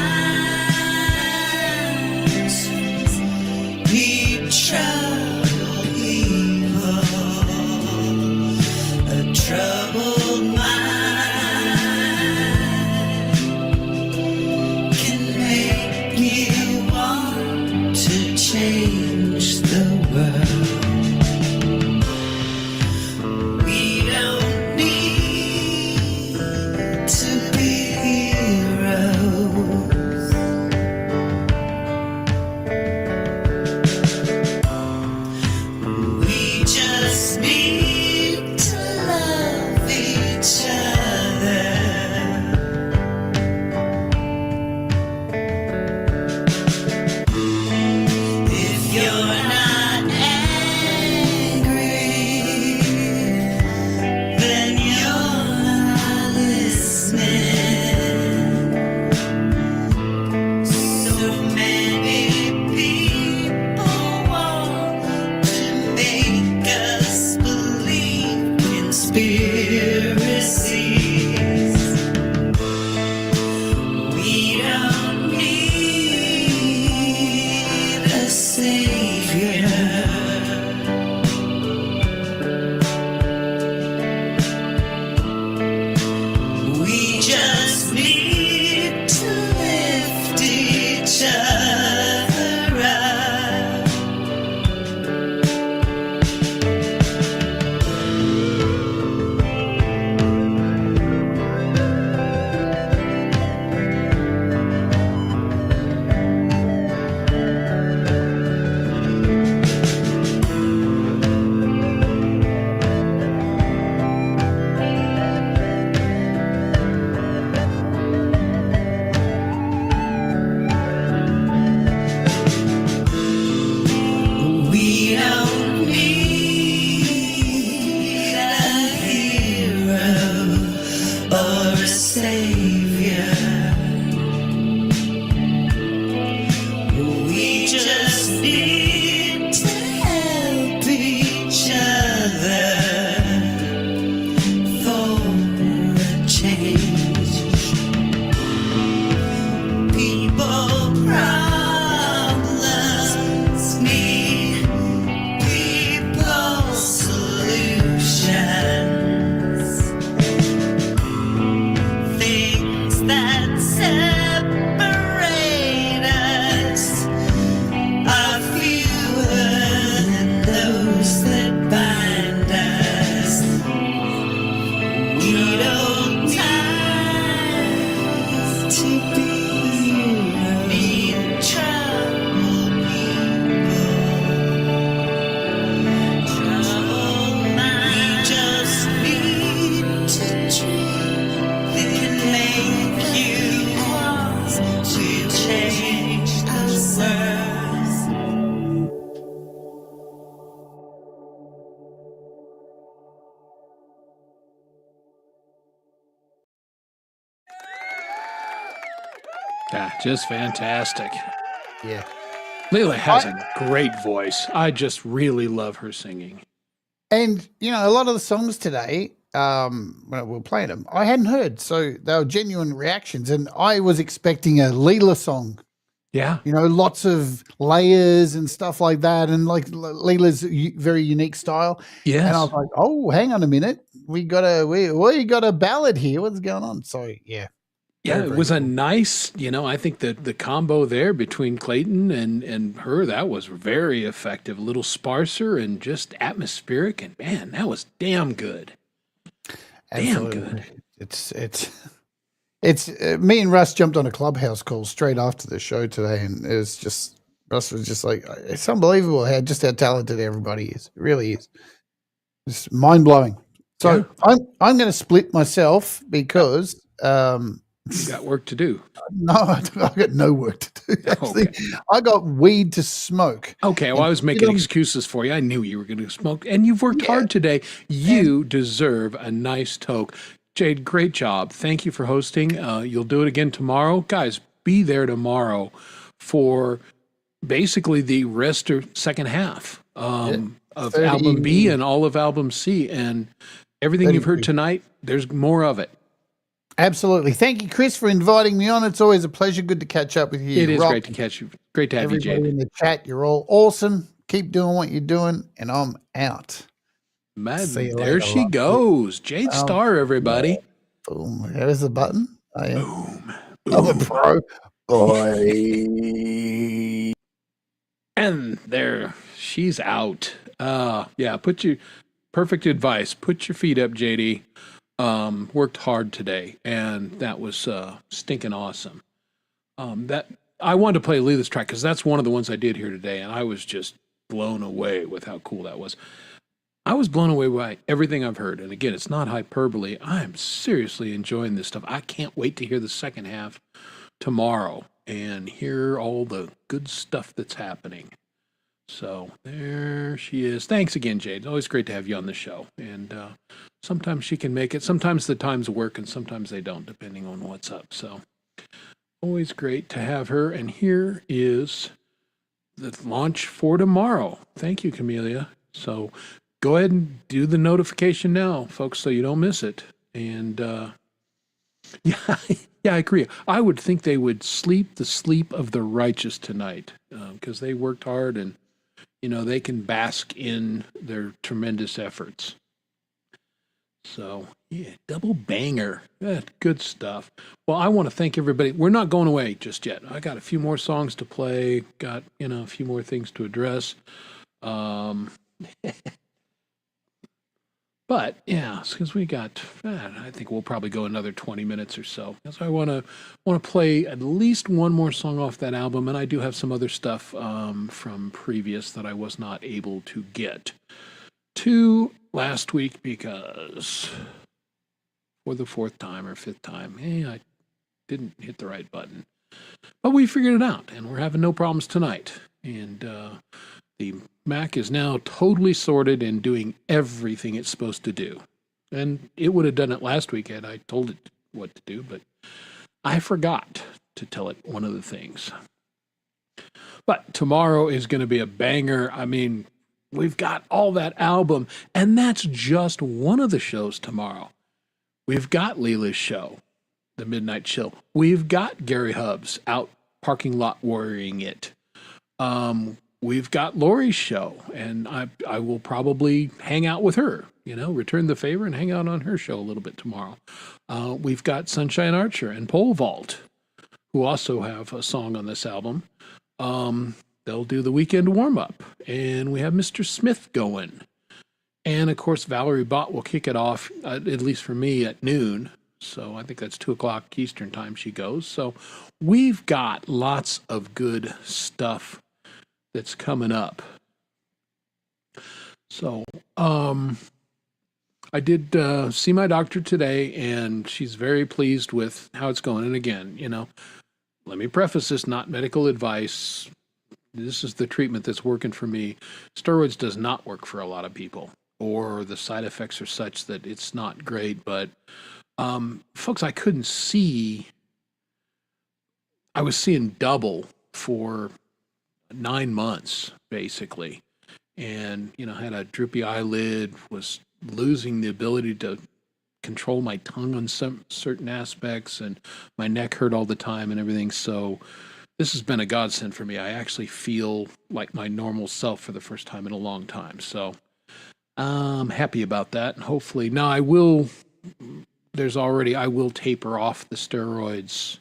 just fantastic. Yeah. Leela has a great voice. I just really love her singing. And, you know, a lot of the songs today, when we were playing them, I hadn't heard. So they were genuine reactions. And I was expecting a Leela song, Yeah. you know, lots of layers and stuff like that. And like Leela's very unique style. Yes. And I was like, oh, hang on a minute. We got a ballad here. What's going on? So, yeah. Yeah, Very, it was very a cool. nice, I think that the combo there between Clayton and her, that was very effective. A little sparser and just atmospheric. And man, that was damn good. Damn good. It's me and Russ jumped on a Clubhouse call straight after the show today, and it was just Russ was just like, it's unbelievable how talented everybody is. It really is. It's mind blowing. So I'm going to split myself because You got work to do. no, I got no work to do. Actually, Okay. I got weed to smoke. Okay, well, I was making excuses for you. I knew you were going to smoke, and you've worked hard today. You deserve a nice toke. Jade, great job. Thank you for hosting. You'll do it again tomorrow. Guys, be there tomorrow for basically the rest or second half of 30 album B and all of album C. And everything you've heard tonight, there's more of it. Absolutely. Thank you, Chris, for inviting me on. It's always a pleasure. Good to catch up with you. It is Rob, great to catch you. Great to have you, everybody Jade. in the chat, you're all awesome. Keep doing what you're doing, and I'm out. Man, See you there later, she Rob. goes. Jade Star, everybody. Boom. There's the button. I am. I'm a pro. Boy. And there, she's out. Yeah, perfect advice. Put your feet up, JD. Worked hard today, and that was stinking awesome. That I wanted to play Leela's track because that's one of the ones I did here today, and I was just blown away with how cool that was. I was blown away by everything I've heard, and again, it's not hyperbole. I am seriously enjoying this stuff. I can't wait to hear the second half tomorrow and hear all the good stuff that's happening. So there she is. Thanks again, Jade. Always great to have you on the show. And sometimes she can make it. Sometimes the times work and sometimes they don't, depending on what's up. So always great to have her. And here is the launch for tomorrow. Thank you, Camellia. So go ahead and do the notification now, folks, so you don't miss it. And yeah, I agree. I would think they would sleep the sleep of the righteous tonight because they worked hard and they can bask in their tremendous efforts. So, yeah, double banger. Good stuff. Well, I want to thank everybody. We're not going away just yet. I got a few more songs to play, got, a few more things to address. But, yeah, because we got, I think we'll probably go another 20 minutes or so. So I want to play at least one more song off that album, and I do have some other stuff from previous that I was not able to get to last week because for the fourth time or fifth time, I didn't hit the right button. But we figured it out, and we're having no problems tonight. And the Mac is now totally sorted and doing everything it's supposed to do. And it would have done it last week had I told it what to do, but I forgot to tell it one of the things. But tomorrow is going to be a banger. I mean, we've got all that album, and that's just one of the shows tomorrow. We've got Leela's show, The Midnight Chill. We've got Gary Hubbs out parking lot worrying it. We've got Lori's show, and I will probably hang out with her, return the favor and hang out on her show a little bit tomorrow. We've got Sunshine Archer and Pole Vault, who also have a song on this album. They'll do the weekend warm-up, and we have Mr. Smith going. And, of course, Valerie Bott will kick it off, at least for me, at noon. So I think that's 2 o'clock Eastern time she goes. So we've got lots of good stuff that's coming up. So, I did see my doctor today, and she's very pleased with how it's going. And again, let me preface this, not medical advice. This is the treatment that's working for me. Steroids does not work for a lot of people, or the side effects are such that it's not great. But, folks, I couldn't see I was seeing double for 9 months, basically. And, had a droopy eyelid, was losing the ability to control my tongue on some certain aspects, and my neck hurt all the time and everything. So this has been a godsend for me. I actually feel like my normal self for the first time in a long time. So I'm happy about that. And hopefully, now I will taper off the steroids.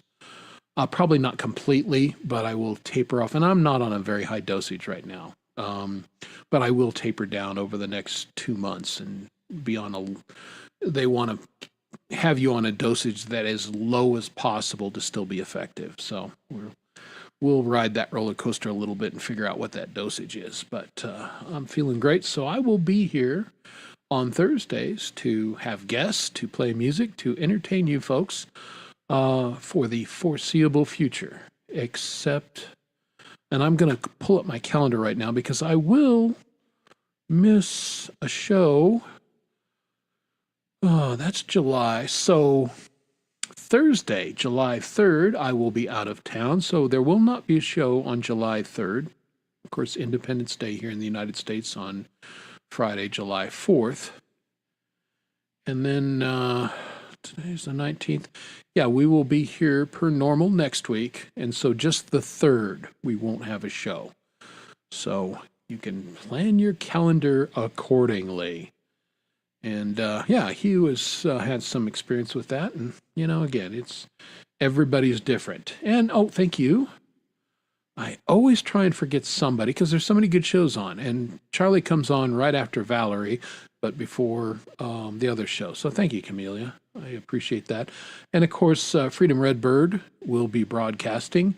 Probably not completely, but I will taper off. And I'm not on a very high dosage right now. But I will taper down over the next 2 months and be on they want to have you on a dosage that is as low as possible to still be effective. So we'll ride that roller coaster a little bit and figure out what that dosage is. But I'm feeling great. So I will be here on Thursdays to have guests, to play music, to entertain you folks for the foreseeable future. And I'm going to pull up my calendar right now because I will miss a show. Oh, that's July. So Thursday, July 3rd, I will be out of town. So there will not be a show on July 3rd. Of course, Independence Day here in the United States on Friday, July 4th. And then today's the 19th. Yeah, we will be here per normal next week. And so just the 3rd, we won't have a show. So you can plan your calendar accordingly. And Hugh has had some experience with that. And, again, everybody's different. And, thank you. I always try and forget somebody because there's so many good shows on. And Charlie comes on right after Valerie, but before the other show. So thank you, Camellia. I appreciate that. And of course, Freedom Redbird will be broadcasting.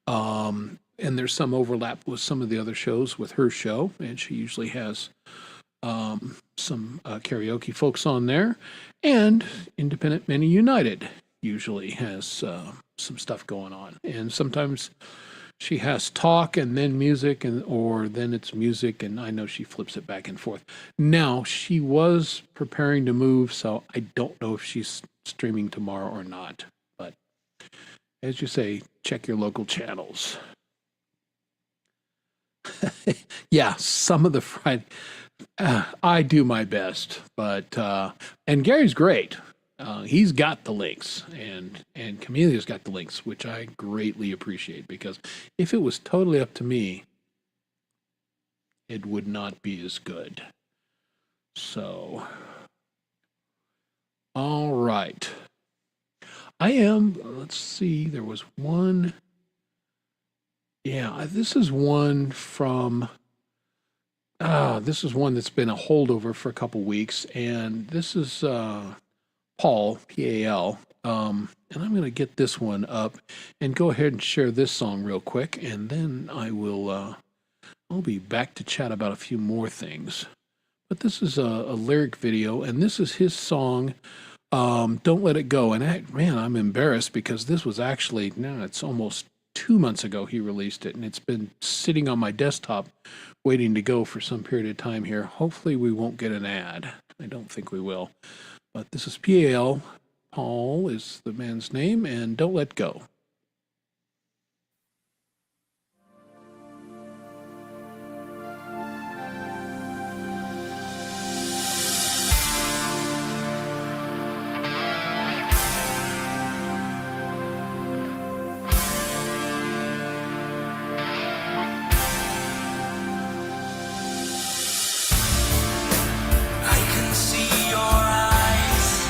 And there's some overlap with some of the other shows with her show. And she usually has some karaoke folks on there. And Independent Many United usually has some stuff going on. And sometimes she has talk and then music, or then it's music, and I know she flips it back and forth. Now, she was preparing to move, so I don't know if she's streaming tomorrow or not. But as you say, check your local channels. Yeah, some of the Friday, I do my best, but and Gary's great. He's got the links, and Camelia's got the links, which I greatly appreciate, because if it was totally up to me, it would not be as good. So, all right. Let's see, there was one. Yeah, this is one from, this is one that's been a holdover for a couple weeks, and this is Paul, P-A-L, and I'm going to get this one up and go ahead and share this song real quick, and then I'll be back to chat about a few more things. But this is a lyric video, and this is his song, Don't Let It Go. And I'm embarrassed because this was actually, it's almost 2 months ago he released it, and it's been sitting on my desktop waiting to go for some period of time here. Hopefully we won't get an ad. I don't think we will. But this is P-A-L. Paul is the man's name, and Don't Let Go. I can see your eyes.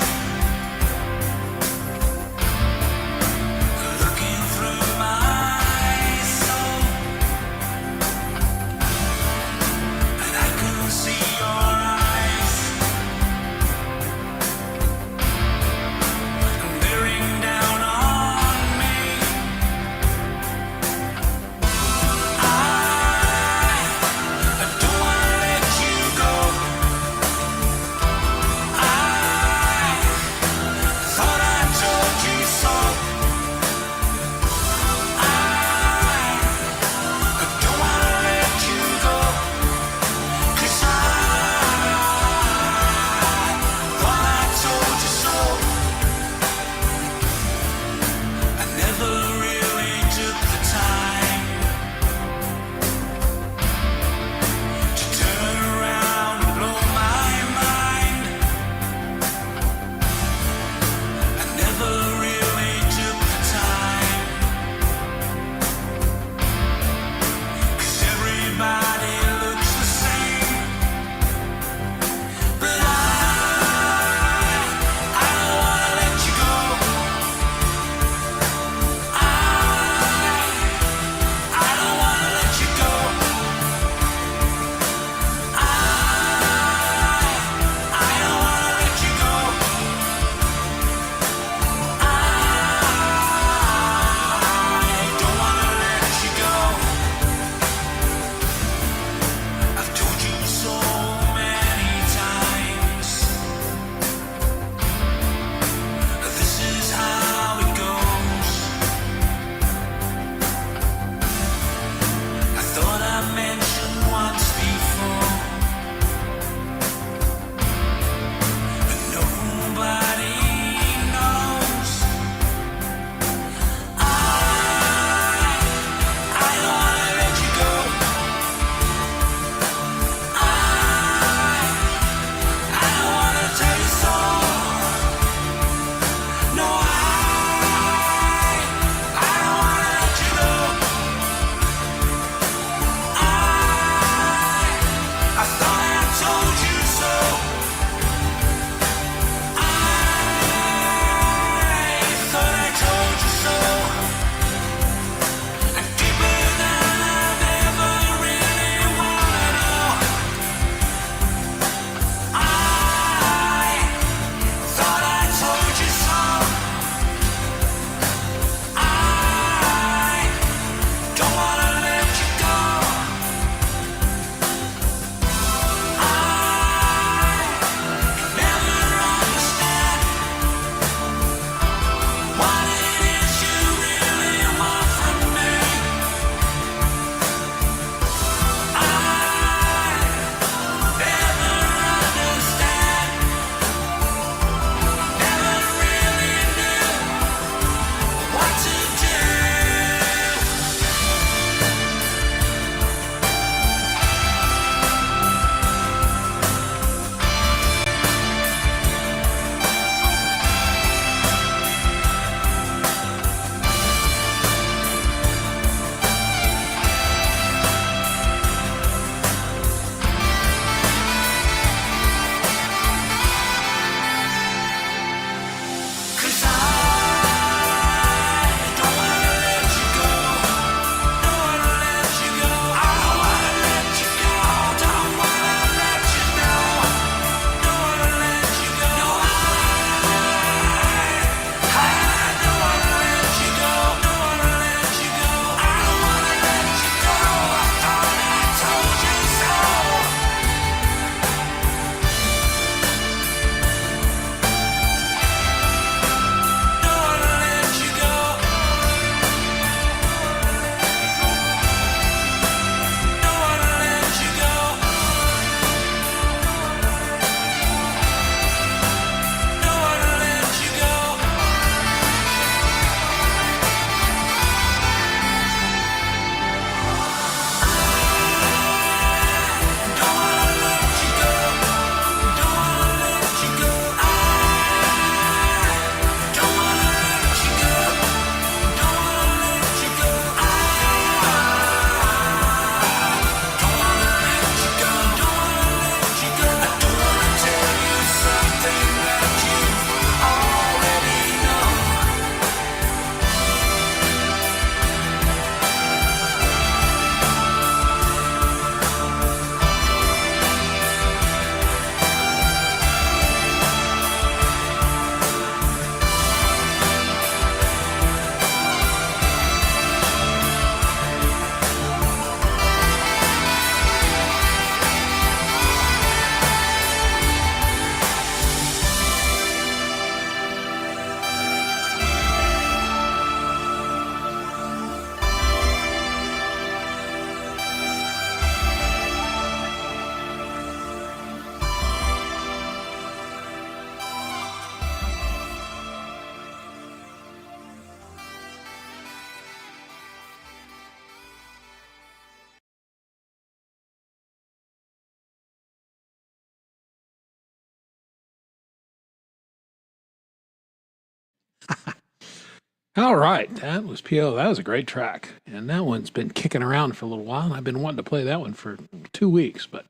All right, that was PO. That was a great track, and that one's been kicking around for a little while. And I've been wanting to play that one for 2 weeks, but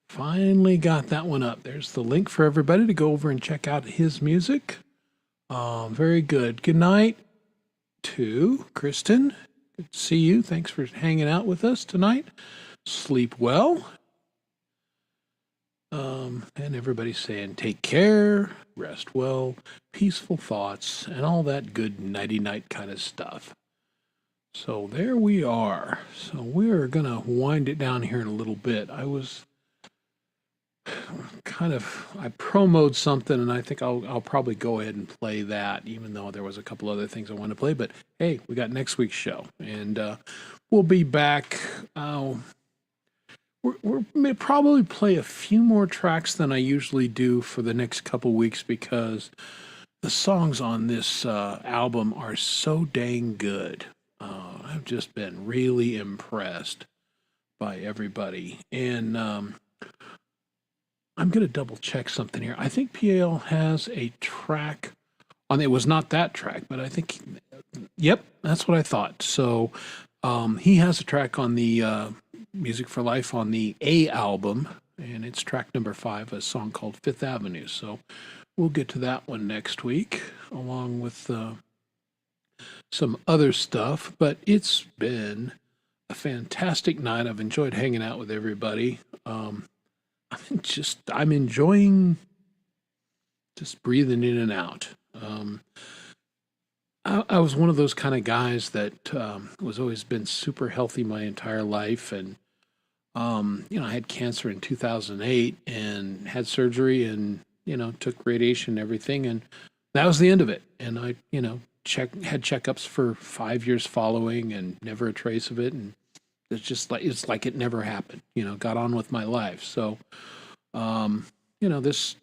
finally got that one up. There's the link for everybody to go over and check out his music. Very good. Good night to Kristen. Good to see you. Thanks for hanging out with us tonight. Sleep well. And everybody's saying take care, rest well, peaceful thoughts, and all that good nighty-night kind of stuff. So there we are. So we're going to wind it down here in a little bit. I promoted something, and I think I'll probably go ahead and play that, even though there was a couple other things I wanted to play. But hey, we got next week's show, and we'll be back. We're may probably play a few more tracks than I usually do for the next couple weeks, because the songs on this album are so dang good. I've just been really impressed by everybody, and I'm going to double check something here. I think PAL has a track on it. Was not that track, but I think, yep, that's what I thought. So he has a track on the Music for Life on the A album, and it's track number 5, a song called Fifth Avenue. So we'll get to that one next week, along with some other stuff. But it's been a fantastic night. I've enjoyed hanging out with everybody. I'm enjoying just breathing in and out. I was one of those kind of guys that was always been super healthy my entire life, and I had cancer in 2008 and had surgery, and took radiation and everything, and that was the end of it. And I had checkups for 5 years following, and never a trace of it, and it's like it never happened. Got on with my life. So this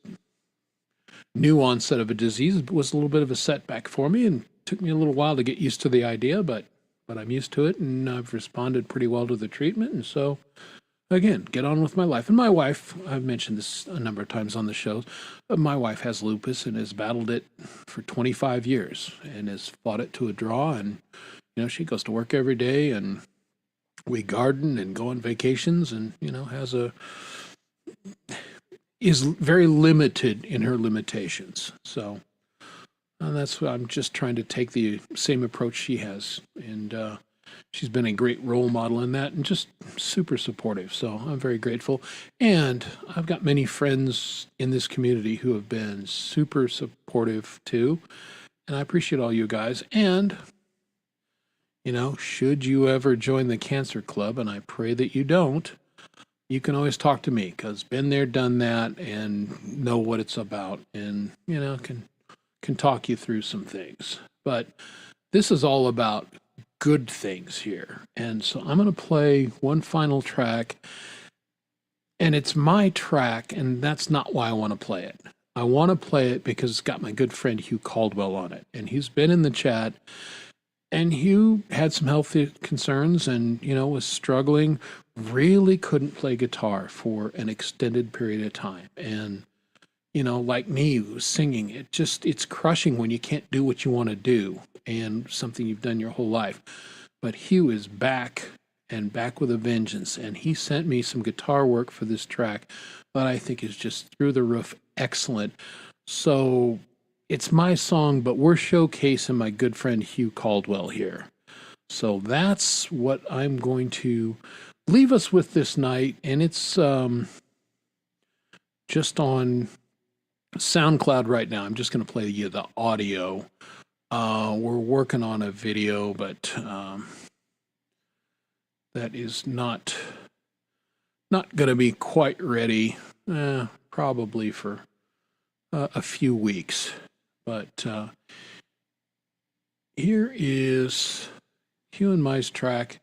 new onset of a disease was a little bit of a setback for me, and took me a little while to get used to the idea, but I'm used to it, and I've responded pretty well to the treatment. And so, again, get on with my life. And my wife, I've mentioned this a number of times on the show, my wife has lupus and has battled it for 25 years and has fought it to a draw. And, she goes to work every day, and we garden and go on vacations, and, is very limited in her limitations. So that's what I'm just trying to take the same approach she has. And she's been a great role model in that, and just super supportive. So I'm very grateful. And I've got many friends in this community who have been super supportive too. And I appreciate all you guys. And, should you ever join the Cancer Club, and I pray that you don't, you can always talk to me, because been there, done that, and know what it's about, and, can talk you through some things. But this is all about good things here. And so I'm going to play one final track, and it's my track, and that's not why I want to play it. I want to play it because it's got my good friend Hugh Caldwell on it, and he's been in the chat, and Hugh had some health concerns, and, was struggling, really couldn't play guitar for an extended period of time. And like me, who's singing, it's crushing when you can't do what you want to do, and something you've done your whole life. But Hugh is back, and back with a vengeance, and he sent me some guitar work for this track that I think is just through the roof excellent. So it's my song, but we're showcasing my good friend Hugh Caldwell here. So that's what I'm going to leave us with this night, and it's just on SoundCloud right now. I'm just going to play you the audio. We're working on a video, but that is not going to be quite ready, probably for a few weeks. But here is Hugh and Mai's track,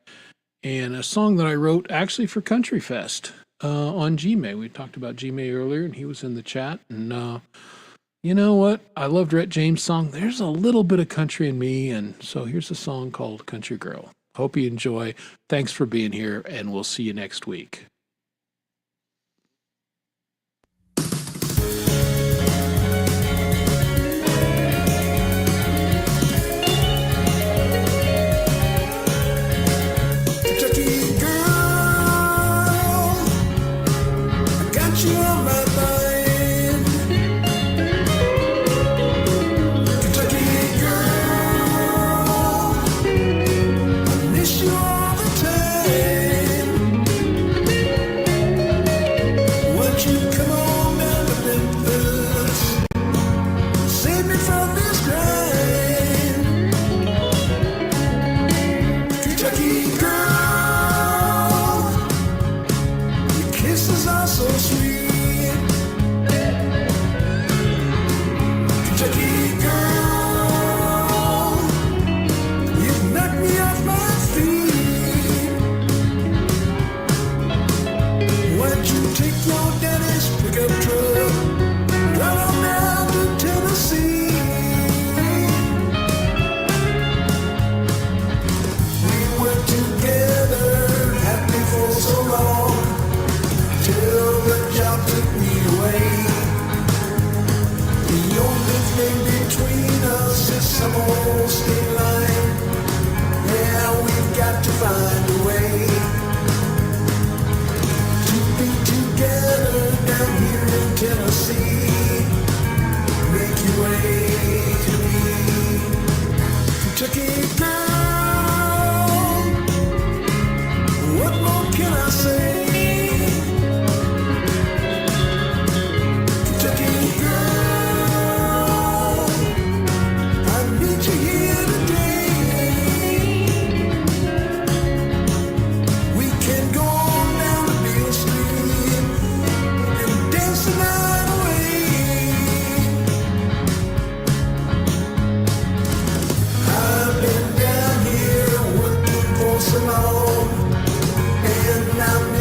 and a song that I wrote actually for Country Fest on Gmail. We talked about Gmail earlier, and he was in the chat. And you know what? I loved Rhett James' song. There's a little bit of country in me, and so here's a song called Country Girl. Hope you enjoy. Thanks for being here, and we'll see you next week.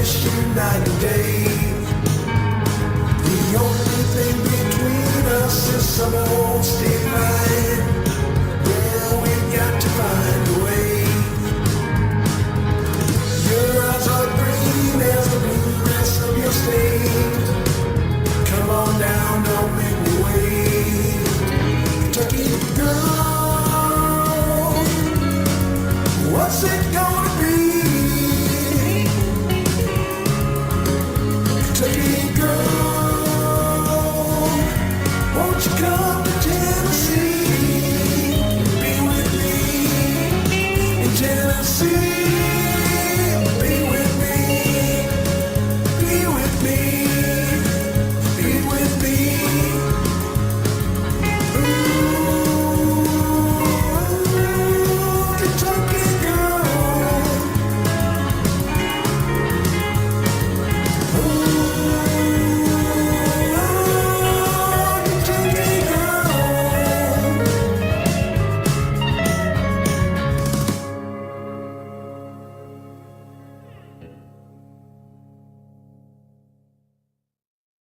wish you night and day. The only thing between us is some old state line.